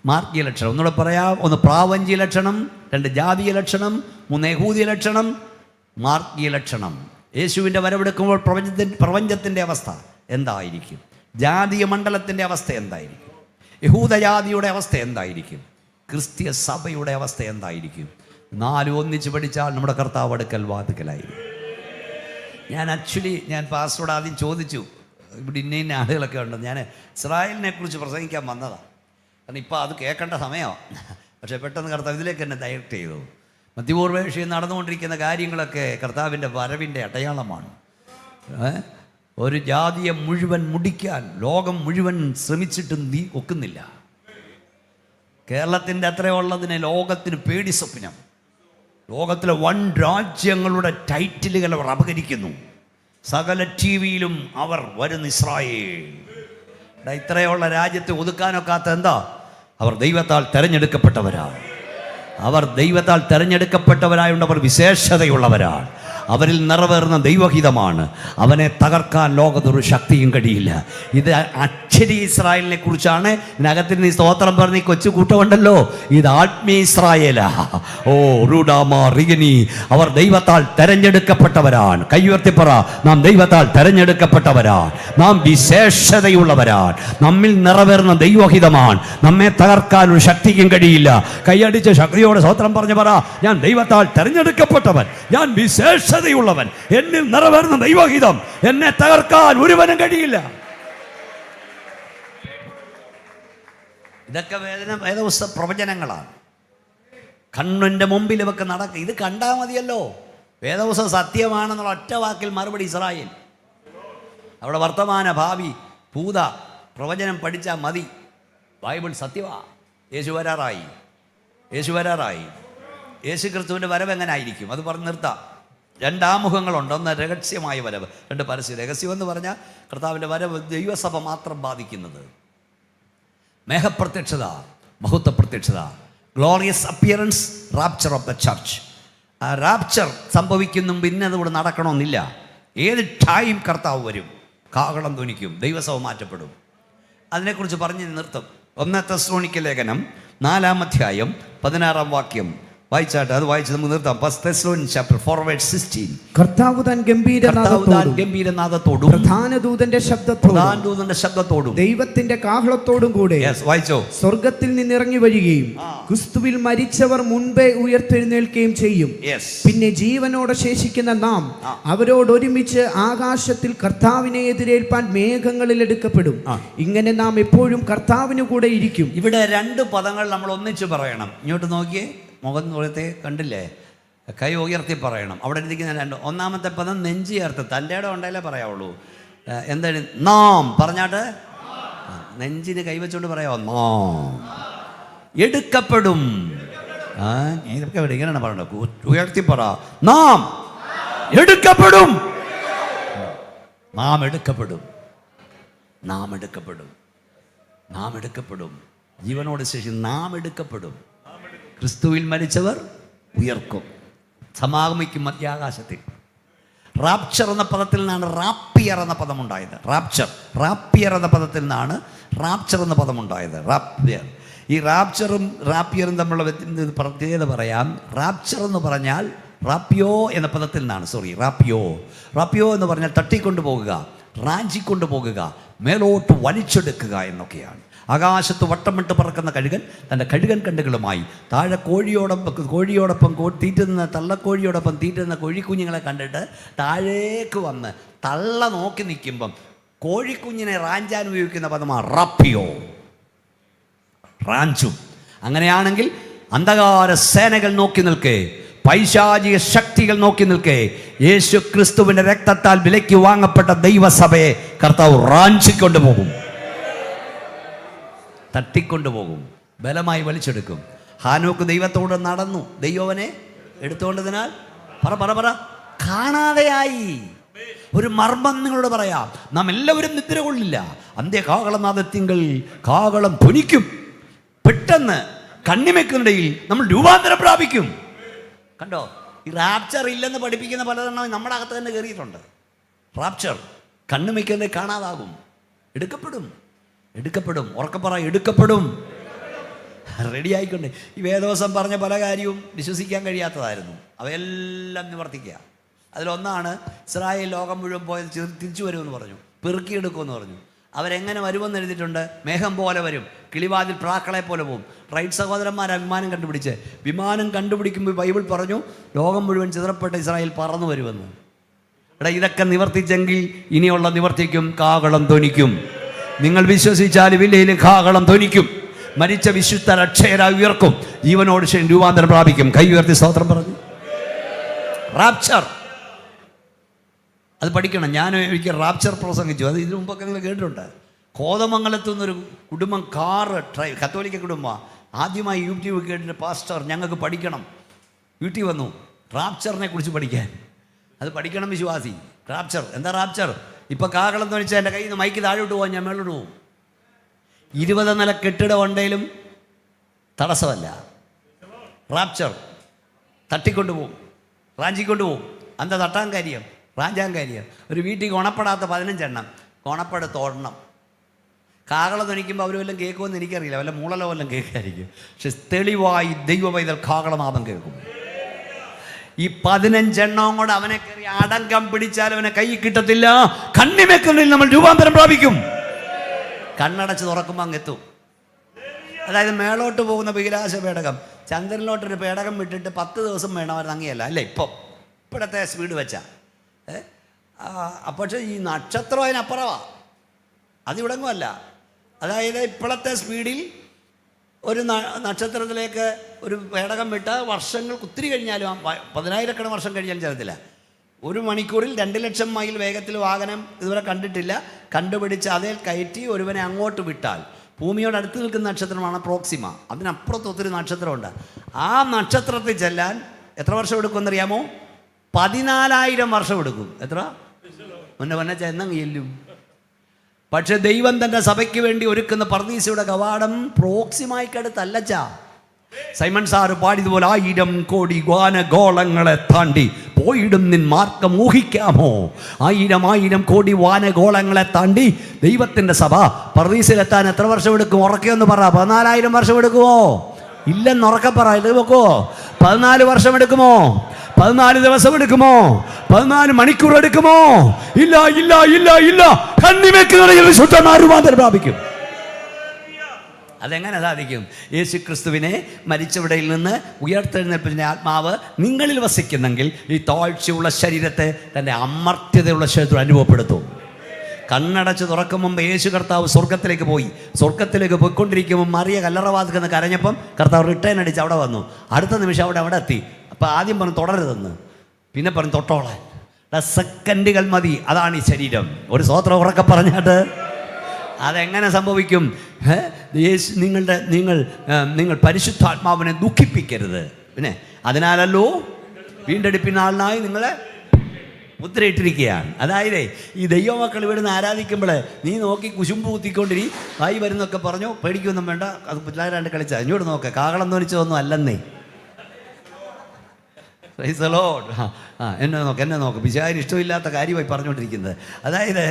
മാർഗീയ ലക്ഷണം. ഒന്നുകൂടെ പറയാം: 1 പ്രാപഞ്ചിക ലക്ഷണം, 2 ജാതീയ ലക്ഷണം, 3 യഹൂദിയ ലക്ഷണം, മാർഗീയ ലക്ഷണം. യേശുവിൻ്റെ വരവെടുക്കുമ്പോൾ പ്രപഞ്ചത്തിൻ്റെ അവസ്ഥ എന്തായിരിക്കും? ജാതീയ മണ്ഡലത്തിൻ്റെ അവസ്ഥ എന്തായിരിക്കും? യഹൂദജാതിയുടെ അവസ്ഥ എന്തായിരിക്കും? ക്രിസ്തീയ സഭയുടെ അവസ്ഥ എന്തായിരിക്കും? 4 ഒന്നിച്ച് പഠിച്ചാൽ നമ്മുടെ കർത്താവ് അടുക്കൽ വാതിക്കലായി. ഞാൻ പാസ്റ്ററോട് ആദ്യം ചോദിച്ചു, ഇവിടെ ഇന്ന ആളുകളൊക്കെ ഉണ്ട്, ഞാൻ ഇസ്രായേലിനെ കുറിച്ച് പ്രസംഗിക്കാൻ വന്നതാണ്, കാരണം ഇപ്പോൾ അത് കേൾക്കേണ്ട സമയമാണ്. പക്ഷേ പെട്ടെന്ന് കർത്താവ് ഇതിലേക്ക് എന്നെ ഡയറക്റ്റ് ചെയ്തു. മധ്യപൂർവേഷ്യയിൽ നടന്നുകൊണ്ടിരിക്കുന്ന കാര്യങ്ങളൊക്കെ കർത്താവിൻ്റെ വരവിൻ്റെ അടയാളമാണ്. ഒരു ജാതിയെ മുഴുവൻ മുടിക്കാൻ ലോകം മുഴുവൻ ശ്രമിച്ചിട്ടും ഒക്കുന്നില്ല. കേരളത്തിൻ്റെ അത്രയുള്ളതിനെ ലോകത്തിന് പേടി സ്വപ്നം. ലോകത്തിലെ 1 രാജ്യങ്ങളുടെ ടൈറ്റിലുകൾ അവർ അപഹരിക്കുന്നു. സകല ടി വിയിലും അവർ വരുന്ന ഇസ്രായേൽ. ഇത്രയുള്ള രാജ്യത്തെ ഒതുക്കാനൊക്കാത്ത എന്താ? അവർ ദൈവത്താൽ തെരഞ്ഞെടുക്കപ്പെട്ടവരാണ്. അവർ ദൈവത്താൽ തെരഞ്ഞെടുക്കപ്പെട്ടവരായതുകൊണ്ട് അവർ വിശേഷതയുള്ളവരാണ്. അവരിൽ നിറവേറുന്ന ദൈവഹിതമാണ്. അവനെ തകർക്കാൻ ലോകത്തൊരു ശക്തിയും കഴിയില്ല. ഇത് അക്ഷരി ഇസ്രായേലിനെ കുറിച്ചാണ്. ഇതിനകത്തിൽ നീ സ്തോത്രം പറഞ്ഞ് കൊച്ചു കൂട്ടമുണ്ടല്ലോ, ഇത് ആത്മീയ ഇസ്രായേലാ. ഓ റൂഡാമാ റിഗനി, അവർ ദൈവത്താൽ തെരഞ്ഞെടുക്കപ്പെട്ടവരാണ്. കൈയുയർത്തിപ്പറ, നാം ദൈവത്താൽ തെരഞ്ഞെടുക്കപ്പെട്ടവരാണ്. നാം വിശേഷതയുള്ളവരാണ്. നമ്മിൽ നിറവേറുന്ന ദൈവഹിതമാണ്. നമ്മെ തകർക്കാൻ ഒരു ശക്തിക്കും കഴിയില്ല. കൈയടിച്ച് ശക്തിയോടെ സ്തോത്രം പറഞ്ഞു പറ, ഞാൻ ദൈവത്താൽ തെരഞ്ഞെടുക്കപ്പെട്ടവൻ, ഞാൻ വിശേഷതയുള്ളവൻ, എന്നിൽ നിറവേറുന്ന ദൈവഹിതം, എന്നെ തകർക്കാൻ ഒരുവനും കഴിയില്ല. ഇതൊക്കെ വേദപുസ്തക പ്രവചനങ്ങളാണ്. കണ്ണിൻ്റെ മുമ്പിൽ ഇവക്ക് നടക്കുക. ഇത് കണ്ടാൽ മതിയല്ലോ. വേദപുസ്തകം സത്യമാണെന്നുള്ള ഒറ്റ വാക്കിൽ മറുപടി ഇസ്രായേൽ. അവിടെ വർത്തമാന, ഭാവി, ഭൂത പ്രവചനം പഠിച്ചാൽ മതി. ബൈബിൾ സത്യമാ. യേശു വരാറായി. യേശു വരാറായി. യേശു ക്രിസ്തുവിൻ്റെ വരവ് എങ്ങനെ ആയിരിക്കും അത് പറഞ്ഞ് നിർത്താം. രണ്ടാമുഖങ്ങളുണ്ട്. ഒന്ന് രഹസ്യമായ വരവ്, രണ്ട് പരസ്യ. രഹസ്യം എന്ന് പറഞ്ഞാൽ കർത്താവിൻ്റെ വരവ് ദൈവസഭ മാത്രം ബാധിക്കുന്നത്. മേഘപ്രത്യക്ഷത, മഹത്വ പ്രത്യക്ഷത, glorious appearance, rapture of the church. ആ റാപ്ചർ സംഭവിക്കുന്നു, പിന്നെ അതുകൂടെ നടക്കണമെന്നില്ല. ഏത് ടൈം കർത്താവ് വരും, കാഹളം ധ്വനിക്കും, ദൈവസഭ മാറ്റപ്പെടും. അതിനെക്കുറിച്ച് പറഞ്ഞ് നിർത്തും. 1 തെസ്സലോനിക്ക ലേഖനം 4-ാം അധ്യായം 16-ാം വാക്യം വായിച്ചാട്ടെ. അത് വായിച്ച് നമുക്ക് നിർത്താം. 1 Thessalonians chapter 4:16. കർത്താവ് താൻ ഗംഭീരനാദത്തോടും പ്രധാന ദൂതന്റെ ശബ്ദത്തോടും ദൈവത്തിന്റെ കാഹളത്തോടും കൂടെ വായിച്ചോ, സ്വർഗത്തിൽ നിന്ന് ഇറങ്ങി വരികയും ക്രിസ്തുവിൽ മരിച്ചവർ മുൻപേ ഉയർത്തെഴുന്നേൽക്കുകയും ചെയ്യും. പിന്നെ ജീവനോടെ ശേഷിക്കുന്ന നാം അവരോട് ഒരുമിച്ച് ആകാശത്തിൽ കർത്താവിനെ എതിരേൽപ്പാൻ മേഘങ്ങളിൽ എടുക്കപ്പെടും. ഇങ്ങനെ നാം എപ്പോഴും കർത്താവിന് കൂടെ ഇരിക്കും. ഇവിടെ 2 പദങ്ങൾ നമ്മൾ ഒന്നിച്ച് പറയണം. ഇങ്ങോട്ട് നോക്കിയേ, മുഖം നോളത്തെ കണ്ടില്ലേ, കൈ ഉയർത്തി പറയണം. അവിടെ ഇരിക്കുന്ന 2. ഒന്നാമത്തെ പദം നെഞ്ചി ചേർത്ത്, തൻ്റെ ഇടം ഉണ്ടെങ്കിലേ പറയാവുള്ളൂ. എന്താണ്? നാം പറഞ്ഞാട്ട് നെഞ്ചിന് കൈവച്ചുകൊണ്ട് പറയാമോ? നാം എടുക്കപ്പെടും. ഇതൊക്കെ ഇങ്ങനെയാണ് പറയണ്ടത്, ഉയർത്തി പറ. നാം എടുക്കപ്പെടും. നാം എടുക്കപ്പെടും. നാം എടുക്കപ്പെടും. നാം എടുക്കപ്പെടും. ജീവനോട് ശേഷി നാം എടുക്കപ്പെടും. ക്രിസ്തുവിൽ മരിച്ചവർ ഉയർക്കും, സമാഗമിക്കും മധ്യാകാശത്തിൽ. റാപ്ചർ എന്ന പദത്തിൽ നിന്നാണ് റാപ്പിയർ എന്ന പദമുണ്ടായത്. റാപ്പിയർ എന്ന പദത്തിൽ നിന്നാണ് റാപ്ചർ എന്ന പദമുണ്ടായത്. റാപ്പിയർ. ഈ റാപ്ചറും റാപ്പിയറും തമ്മിലുള്ള പ്രത്യേകത പറയാം. റാപ്ചർ എന്ന് പറഞ്ഞാൽ റാപ്പിയോ എന്ന പദത്തിൽ നിന്നാണ്. റാപ്പിയോ എന്ന് പറഞ്ഞാൽ തട്ടിക്കൊണ്ടു പോകുക, റാഞ്ചിക്കൊണ്ടു പോകുക, മേലോട്ട് വലിച്ചെടുക്കുക എന്നൊക്കെയാണ്. ആകാശത്ത് വട്ടമിട്ട് പറക്കുന്ന കഴുകൻ തൻ്റെ കഴുകൻ കണ്ടുകളുമായി താഴെ കോഴിയോടൊപ്പം തീറ്റുന്ന തള്ളക്കോഴിയോടൊപ്പം തീറ്റുന്ന കോഴിക്കുഞ്ഞുങ്ങളെ കണ്ടിട്ട് താഴേക്ക് വന്ന് തള്ള നോക്കി നിൽക്കുമ്പം കോഴിക്കുഞ്ഞിനെ റാഞ്ചാൻ ഉപയോഗിക്കുന്ന പദമാണ് റാപ്പിയോ. റാഞ്ചും. അങ്ങനെയാണെങ്കിൽ അന്ധകാര സേനകൾ നോക്കി നിൽക്കേ, പൈശാചിക ശക്തികൾ നോക്കി നിൽക്കേ, യേശു ക്രിസ്തുവിൻ്റെ രക്തത്താൽ വിലയ്ക്ക് വാങ്ങപ്പെട്ട ദൈവസഭയെ കർത്താവ് റാഞ്ചിക്കൊണ്ടു പോകും, തട്ടിക്കൊണ്ടുപോകും, ബലമായി വലിച്ചെടുക്കും. ഹാനോക്ക് ദൈവത്തോട് നടന്നു, ദൈവവനെ എടുത്തുകൊണ്ടതിനാൽ പറ കാണാതെയായി. ഒരു മർമ്മം നിങ്ങളോട് പറയാം, നാം എല്ലാവരും നിദ്ര കൊള്ളില്ല. അന്ത്യകാഹളനാദത്തിങ്കൽ കാഹളം ധ്വനിക്കും. പെട്ടെന്ന് കണ്ണിമയ്ക്കുന്നിടയിൽ നമ്മൾ രൂപാന്തരം പ്രാപിക്കും. കണ്ടോ, ഈ റാപ്ചർ ഇല്ലെന്ന് പഠിപ്പിക്കുന്ന പലതെണ്ണം നമ്മുടെ അകത്ത് തന്നെ കയറിയിട്ടുണ്ട്. റാപ്ചർ കണ്ണുമയ്ക്കുന്നതിൽ കാണാതാകും. എടുക്കപ്പെടും. ഉറക്കപ്പറ, എടുക്കപ്പെടും. റെഡി ആയിക്കൊണ്ട്. ഈ വേദവസം പറഞ്ഞ പല കാര്യവും വിശ്വസിക്കാൻ കഴിയാത്തതായിരുന്നു. അവയെല്ലാം നിവർത്തിക്കുക. അതിലൊന്നാണ് ഇസ്രായേൽ ലോകം മുഴുവൻ പോയത് തിരിച്ചു വരുമെന്ന് പറഞ്ഞു, പെറുക്കിയെടുക്കുമെന്ന് പറഞ്ഞു. അവരെങ്ങനെ വരുമെന്ന് എഴുതിയിട്ടുണ്ട്. മേഘം പോലെ വരും, കിളിവാതിൽ പ്രാക്കളെ പോലെ പോകും. റൈറ്റ് സഹോദരന്മാർ വിമാനം കണ്ടുപിടിച്ച്, വിമാനം കണ്ടുപിടിക്കുമ്പോൾ ബൈബിൾ പറഞ്ഞു ലോകം മുഴുവൻ ചിതറപ്പെട്ട ഇസ്രായേൽ പറന്നു വരുമെന്ന്. ഇതൊക്കെ നിവർത്തിച്ചെങ്കിൽ ഇനിയുള്ള നിവർത്തിക്കും, കാഹളം ധ്വനിക്കും. നിങ്ങൾ വിശ്വസിച്ചാലും ഇല്ലെങ്കിൽ കാഹളം ധ്വനിക്കും. മരിച്ച വിശുദ്ധ അക്ഷയരായി ഉയർക്കും, ജീവനോട് രൂപാന്തരം പ്രാപിക്കും. കൈ ഉയർത്തി സ്തോത്രം പറഞ്ഞു. റാപ്ചർ അത് പഠിക്കണം. ഞാൻ എനിക്ക് റാപ്ചർ പ്രസംഗിച്ചു, അത് ഇതിനു മുമ്പൊക്കെ നിങ്ങൾ കേട്ടിട്ടുണ്ട്. കോതമംഗലത്തു നിന്നൊരു കുടുംബം കത്തോലിക്ക കുടുംബമാണ്. ആദ്യമായി യൂട്യൂബ് കേട്ടിട്ട് പാസ്റ്റർ ഞങ്ങൾക്ക് പഠിക്കണം, വീട്ടിൽ വന്നു റാപ്ചറിനെ കുറിച്ച് പഠിക്കാൻ. അത് പഠിക്കണം വിശ്വാസി. റാപ്ചർ എന്താ? റാപ്ചർ ഇപ്പം കാഹളം എന്ന് വെച്ചാൽ എൻ്റെ കയ്യിൽ നിന്ന് മൈക്ക് താഴോട്ട് പോകാൻ ഞാൻ മേളോട്ട് പോകും. 20 നില കെട്ടിടം ഉണ്ടെങ്കിലും തടസ്സമല്ല. റാപ്ചർ തട്ടിക്കൊണ്ടു പോകും, റാഞ്ചിക്കൊണ്ട് പോകും. എന്താ തട്ടാൻ കാര്യം, റാഞ്ചാൻ കാര്യം? ഒരു വീട്ടിൽ ഗുണപ്പെടാത്ത 15 എണ്ണം ഗുണപ്പെടുത്ത് ഓടണം. കാഹളം ധനിക്കുമ്പോൾ അവർ വല്ലതും കേൾക്കുമെന്ന് എനിക്കറിയില്ല, വല്ല മൂളലോ വല്ലതും കേൾക്കായിരിക്കും. പക്ഷെ തെളിവായി ദൈവ പൈതൽ കാഹളനാദം കേൾക്കും. ഈ 15 എണ്ണവും കൂടെ അവനെ കയറി അടങ്കം പിടിച്ചാൽ അവനെ കൈ കിട്ടത്തില്ല. കണ്ണിമേക്കുന്നതിൽ നമ്മൾ രൂപാന്തരം പ്രാപിക്കും. കണ്ണടച്ച് തുറക്കുമ്പോൾ അങ്ങെത്തും. അതായത് മേളോട്ട് പോകുന്ന ബഹിരാശ പേടകം ചന്ദ്രനിലോട്ടൊരു പേടകം വിട്ടിട്ട് 10 ദിവസം വേണം അവർ അങ്ങനെയല്ല അല്ലേ ഇപ്പോഴത്തെ സ്പീഡ് വെച്ചാൽ. പക്ഷേ ഈ നക്ഷത്രം അതിനപ്പുറമാണ്, അതിവിടങ്ങുമല്ല. അതായത് ഇപ്പോഴത്തെ സ്പീഡിൽ ഒരു നക്ഷത്രത്തിലേക്ക് ഒരു പേടകം വിട്ട വർഷങ്ങൾക്ക് ഒത്തിരി കഴിഞ്ഞാലും 10,000 വർഷം കഴിഞ്ഞാലും ചെല്ലത്തില്ല. 1 മണിക്കൂറിൽ 2 ലക്ഷം മൈൽ വേഗത്തിൽ വാഹനം ഇതുവരെ കണ്ടിട്ടില്ല. കണ്ടുപിടിച്ച് അതിൽ കയറ്റി ഒരുവനെ അങ്ങോട്ട് വിട്ടാൽ ഭൂമിയോട് അടുത്ത് നിൽക്കുന്ന നക്ഷത്രമാണ് പ്രോക്സിമ. അതിനപ്പുറത്ത് ഒത്തിരി നക്ഷത്രമുണ്ട്. ആ നക്ഷത്രത്തിൽ ചെല്ലാൻ എത്ര വർഷം എടുക്കുമെന്നറിയാമോ? 14,000 വർഷം എടുക്കും. എത്ര? മുന്നേ ചെന്നങ്ങ് ചെല്ലും. പക്ഷെ ദൈവം തൻ്റെ സഭയ്ക്ക് വേണ്ടി ഒരുക്കുന്ന പർദീസയുടെ കവാടം പ്രോക്സിമായിക്കടുത്തല്ലച്ചാ. സൈമൺ സാറ് പാടിയതുപോലെ 1000 കോടി വാനഗോളങ്ങളെ താണ്ടി പോയിടും നിൻ മാർഗം ഊഹിക്കാമോ? 1000 കോടി വാനഗോളങ്ങളെ താണ്ടി ദൈവത്തിൻ്റെ സഭ പർദീസിലെത്താൻ എത്ര വർഷം എടുക്കും? ഉറക്കെയൊന്ന് പറ. 14,000 വർഷം എടുക്കുമോ? ഇല്ലെന്ന് ഉറക്കെ പറ. ഇത് വെക്കോ? 14 വർഷം എടുക്കുമോ? 14 ദിവസം എടുക്കുമോ? 14 മണിക്കൂർ എടുക്കുമോ? ഇല്ല ഇല്ല ഇല്ല ഇല്ല. കണ്ണിമേക്കുന്നിടയിൽ വിശുദ്ധന്മാർ രൂപാന്തരം പ്രാപിക്കും. അതെങ്ങനെ സാധിക്കും? യേശു ക്രിസ്തുവിനെ മരിച്ചവിടയിൽ നിന്ന് ഉയർത്തെഴുന്നേൽപ്പിൻ്റെ ആത്മാവ് നിങ്ങളിൽ വസിക്കുന്നെങ്കിൽ ഈ താഴ്ചയുള്ള ശരീരത്തെ തൻ്റെ അമർത്യതയുള്ള ശരീരത്തിൽ അനുഭവപ്പെടുത്തും. കണ്ണടച്ച് തുറക്കും മുമ്പ് യേശു കർത്താവ് സ്വർഗത്തിലേക്ക് പോയി. സ്വർഗത്തിലേക്ക് പോയിക്കൊണ്ടിരിക്കുമ്പോൾ മറിയ കല്ലറവാതിൽക്കെന്ന് കരഞ്ഞപ്പം കർത്താവ് റിട്ടേൺ അടിച്ച് അവിടെ വന്നു. അടുത്ത നിമിഷം അവിടെ എത്തി. അപ്പോൾ ആദ്യം പറഞ്ഞു തുടരരുതെന്ന്, പിന്നെ പറഞ്ഞു തൊട്ടോളാൻ. സെക്കൻഡുകൾ മതി. അതാണ് ഈ ശരീരം. ഒരു സ്വോത്രം ഉറക്കെ പറഞ്ഞാട്ട് അതെങ്ങനെ സംഭവിക്കും? നിങ്ങൾ പരിശുദ്ധാത്മാവിനെ ദുഃഖിപ്പിക്കരുത്. പിന്നെ അതിനാലല്ലോ വീണ്ടെടുപ്പിനാളിനായി നിങ്ങളെ മുദ്രയിട്ടിരിക്കുകയാണ്. അതായത് ഈ ദൈവമക്കൾ ഇവിടുന്ന് ആരാധിക്കുമ്പോൾ നീ നോക്കി കുശുമ്പ് കുത്തിക്കൊണ്ടിരി വായി വരുന്നൊക്കെ പറഞ്ഞു പേടിക്കൊന്നും വേണ്ട. അത് പിള്ളേരാണ്ട് കളിച്ചാൽ ഇങ്ങോട്ട് നോക്കുക. കാകളം തോന്നിച്ചതൊന്നും അല്ലെന്നേ. Praise the Lord. എന്നെ നോക്ക്. പിശാചിന് ഇഷ്ടമില്ലാത്ത കാര്യമായി പറഞ്ഞുകൊണ്ടിരിക്കുന്നത്. അതായത്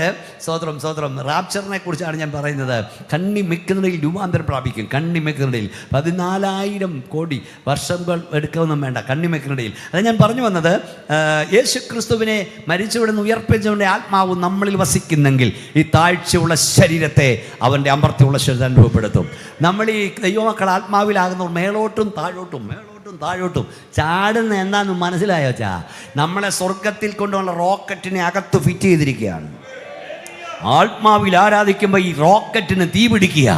സ്തോത്രം റാപ്ചറിനെ കുറിച്ചാണ് ഞാൻ പറയുന്നത്. കണ്ണിമയ്ക്കുന്നിടയിൽ രൂപാന്തരം പ്രാപിക്കും. കണ്ണിമയ്ക്കുന്നിടയിൽ 14,000 കോടി വർഷങ്ങൾ എടുക്കുകയൊന്നും വേണ്ട. കണ്ണിമയ്ക്കുന്നിടയിൽ. അത് ഞാൻ പറഞ്ഞു വന്നത്, യേശു ക്രിസ്തുവിനെ മരിച്ചവിടുന്ന് ഉയർപ്പിച്ചവൻ്റെ ആത്മാവ് നമ്മളിൽ വസിക്കുന്നെങ്കിൽ ഈ താഴ്ചയുള്ള ശരീരത്തെ അവൻ്റെ അമർത്തിയുള്ള ശരീരം അനുഭവപ്പെടുത്തും. നമ്മൾ ഈ ദൈവമക്കൾ ആത്മാവിലാകുന്നവർ മേലോട്ടും താഴോട്ടും ചാടുന്ന എന്താന്ന് മനസ്സിലായോ? നമ്മളെ സ്വർഗത്തിൽ കൊണ്ടുള്ള റോക്കറ്റിനെ അകത്ത് ഫിറ്റ് ചെയ്തിരിക്കുകയാണ്. ആത്മാവിൽ ആരാധിക്കുമ്പോൾ ഈ റോക്കറ്റിന് തീ പിടിക്കുക.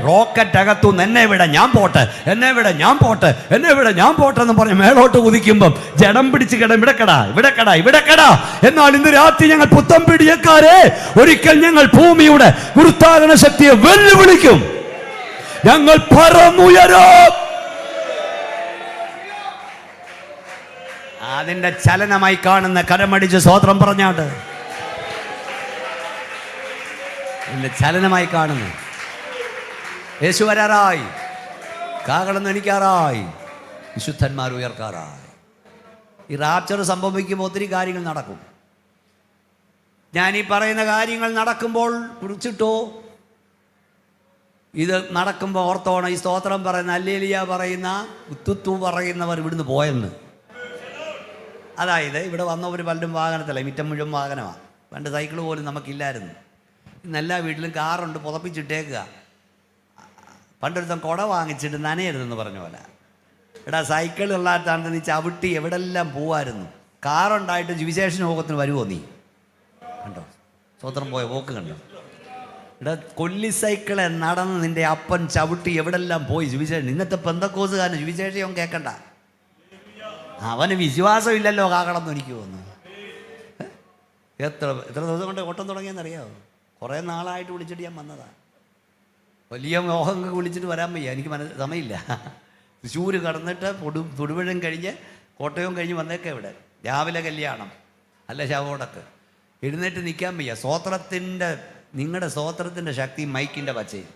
റോക്കറ്റ് അകത്തുനിന്ന് എന്നെ വിട ഞാൻ പോട്ടെ എന്ന് പറഞ്ഞ് മേലോട്ട് കുതിക്കുമ്പം ജഡം പിടിച്ച് ഇവിടെക്കടാ. എന്നാൽ ഇന്ന് രാത്രി ഞങ്ങൾ പുത്തൻ പിടിയക്കാരെ ഒരിക്കൽ ഞങ്ങൾ ഭൂമിയുടെ ഗുരുത്വാകർഷണ ശക്തിയെ വെല്ലുവിളിക്കും. ഞങ്ങൾ പറന്നുയരും. അതിൻ്റെ ചലനമായി കാണുന്ന കരമടിച്ച് സ്തോത്രം പറഞ്ഞാട്ട് ചലനമായി കാണുന്നു. യേശു വരാറായി, കാഹളം ധ്വനിക്കാറായി, വിശുദ്ധന്മാർ ഉയർക്കാറായി. ഈ റാപ്ചർ സംഭവിക്കുമ്പോൾ ഒത്തിരി കാര്യങ്ങൾ നടക്കും. ഞാൻ ഈ പറയുന്ന കാര്യങ്ങൾ നടക്കുമ്പോൾ കുറിച്ചിട്ടോ ഇത് നടക്കുമ്പോൾ ഓർത്തോണം, ഈ സ്തോത്രം പറയുന്ന ഹല്ലേലൂയ പറയുന്ന ഉത്തുത്തു പറയുന്നവർ ഇവിടുന്ന് പോയെന്ന്. അതായത് ഇവിടെ വന്നവർ പലരും വാഹനത്തില്ല, മിറ്റം മുഴുവൻ വാഹനമാണ്. പണ്ട് സൈക്കിൾ പോലും നമുക്കില്ലായിരുന്നു. ഇന്ന് എല്ലാ വീട്ടിലും കാറുണ്ട്, പുതപ്പിച്ചിട്ടേക്കുക. പണ്ടൊരുത്തം കുട വാങ്ങിച്ചിട്ട് നനയരുതെന്ന് പറഞ്ഞ പോലെ. സൈക്കിൾ ഉള്ളാട്ടാണ് നീ ചവിട്ടി എവിടെല്ലാം പോവായിരുന്നു. കാറുണ്ടായിട്ട് സുവിശേഷ യോഗത്തിന് വരുമോ നീ? കണ്ടോ സ്തോത്രം പോയ പോക്ക് കണ്ടോ? കൊല്ലി സൈക്കിളെ നടന്ന് നിൻ്റെ അപ്പൻ ചവിട്ടി എവിടെല്ലാം പോയി സുവിശേഷം. ഇന്നത്തെ പെന്തക്കോസുകാരന് സുവിശേഷം കേൾക്കണ്ട, അവന് വിശ്വാസമില്ലല്ലോ. കാക്കണമെന്ന് എനിക്ക് തോന്നുന്നു. എത്ര ദിവസം കൊണ്ട് ഓട്ടം തുടങ്ങിയെന്നറിയാമോ? കുറേ നാളായിട്ട് വിളിച്ചിട്ട് ഞാൻ വന്നതാണ്. വലിയ മോഹങ്ങൾക്ക് വിളിച്ചിട്ട് വരാൻ വയ്യ, എനിക്ക് സമയമില്ല. തൃശ്ശൂർ കടന്നിട്ട് തൊടുപുഴം കഴിഞ്ഞ് കോട്ടയം കഴിഞ്ഞ് വന്നേക്കെ ഇവിടെ. രാവിലെ കല്യാണം അല്ല ശവോടക്ക് എഴുന്നേറ്റ് നിൽക്കാൻ വയ്യ. നിങ്ങളുടെ സ്തോത്രത്തിൻ്റെ ശക്തി മൈക്കിൻ്റെ പച്ചയും.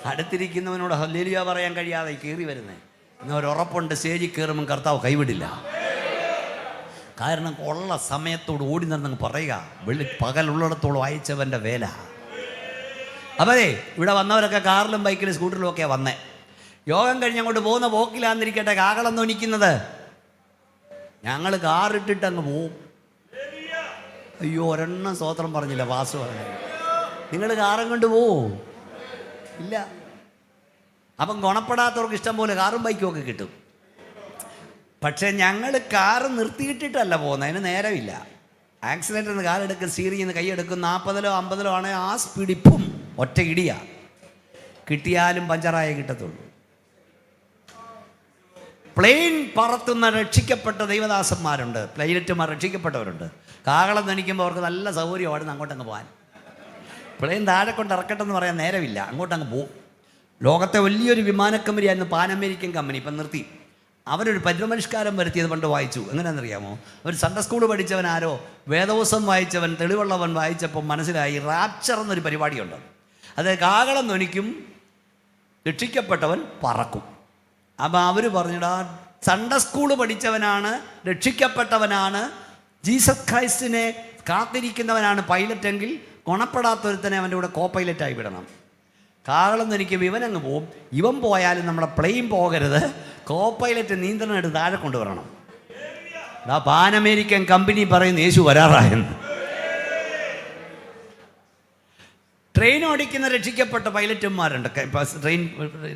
അടുത്തിരിക്കുന്നവനോട് ഹല്ലേലൂയ പറയാൻ കഴിയാതെ കയറി വരുന്നത്. എന്നൊരുറപ്പുണ്ട്, സ്റ്റേജിൽ കയറുമ്പം കർത്താവ് കൈവിടില്ല. കാരണം ഉള്ള സമയത്തോട് ഓടി നടന്നങ്ങ് പറയുക, പകലുള്ളിടത്തോളം അയച്ചവൻ്റെ വേല. അപ്പേ ഇവിടെ വന്നവരൊക്കെ കാറിലും ബൈക്കിലും സ്കൂട്ടറിലും ഒക്കെയാണ് വന്നേ. യോഗം കഴിഞ്ഞ് അങ്ങോട്ട് പോകുന്ന പോക്കിലാന്നിരിക്കട്ടെ കാകളം ധ്വനിക്കുന്നത്. ഞങ്ങൾ കാറിട്ടിട്ട് അങ്ങ് പോവും. അയ്യോ ഒരെണ്ണം സ്തോത്രം പറഞ്ഞില്ല, വാസു പറഞ്ഞു. നിങ്ങൾ കാറും കൊണ്ട് പോവും ഇല്ല. അപ്പം ഗുണപ്പെടാത്തവർക്ക് ഇഷ്ടം പോലെ കാറും ബൈക്കും ഒക്കെ കിട്ടും. പക്ഷേ ഞങ്ങൾ കാറ് നിർത്തിയിട്ടിട്ടല്ല പോകുന്നത്, അതിന് നേരമില്ല. ആക്സിഡൻ്റ് നിന്ന് കാലെടുക്കും, സ്റ്റീറിംഗ് നിന്ന് കൈയെടുക്കും. 40-ലോ 50-ലോ ആണെങ്കിൽ ആ സ്പീഡിപ്പും ഒറ്റ ഇടിയാ. കിട്ടിയാലും പഞ്ചറായേ കിട്ടത്തുള്ളൂ. പ്ലെയിൻ പറത്തുന്ന രക്ഷിക്കപ്പെട്ട പ്ലെയിൻ താഴെ കൊണ്ട് ഇറക്കട്ടെന്ന് പറയാൻ നേരമില്ല, അങ്ങോട്ടങ്ങ് പോകും. ലോകത്തെ വലിയൊരു വിമാനക്കമ്പനിയായിരുന്നു പാൻ അമേരിക്കൻ കമ്പനി, ഇപ്പം നിർത്തി. അവരൊരു പരിഷ്കാരം വരുത്തിയത് പണ്ട് വായിച്ചു. എങ്ങനെയാണെന്നറിയാമോ? ഒരു സൺഡേ സ്കൂൾ പഠിച്ചവൻ ആരോ വേദവസം വായിച്ചവൻ തെളിവുള്ളവൻ വായിച്ചപ്പോൾ മനസ്സിലായി റാപ്ചർ എന്നൊരു പരിപാടിയുണ്ട്. അത് കാഹളം ധ്വനിക്കും, രക്ഷിക്കപ്പെട്ടവൻ പറക്കും. അപ്പം അവർ പറഞ്ഞിടാ സൺഡേ സ്കൂൾ പഠിച്ചവനാണ്, രക്ഷിക്കപ്പെട്ടവനാണ്, ജീസസ് ക്രൈസ്റ്റിനെ കാത്തിരിക്കുന്നവനാണ് പൈലറ്റെങ്കിൽ ഗുണപ്പെടാത്തൊരുത്തനെ അവൻ്റെ കൂടെ കോ പൈലറ്റായി വിടണം. കാഹളം ധ്വനിക്കും, ഇവനങ്ങ് പോവും. ഇവൻ പോയാലും നമ്മുടെ പ്ലെയിൻ പോകരുത്, കോ പൈലറ്റ് നിയന്ത്രണം എടുത്ത് താഴെ കൊണ്ടുവരണം. പാൻ അമേരിക്കൻ കമ്പനി പറയുന്നു യേശു വരാറായെന്ന്. ട്രെയിൻ ഓടിക്കുന്ന രക്ഷിക്കപ്പെട്ട പൈലറ്റുമാരുണ്ട്, ട്രെയിൻ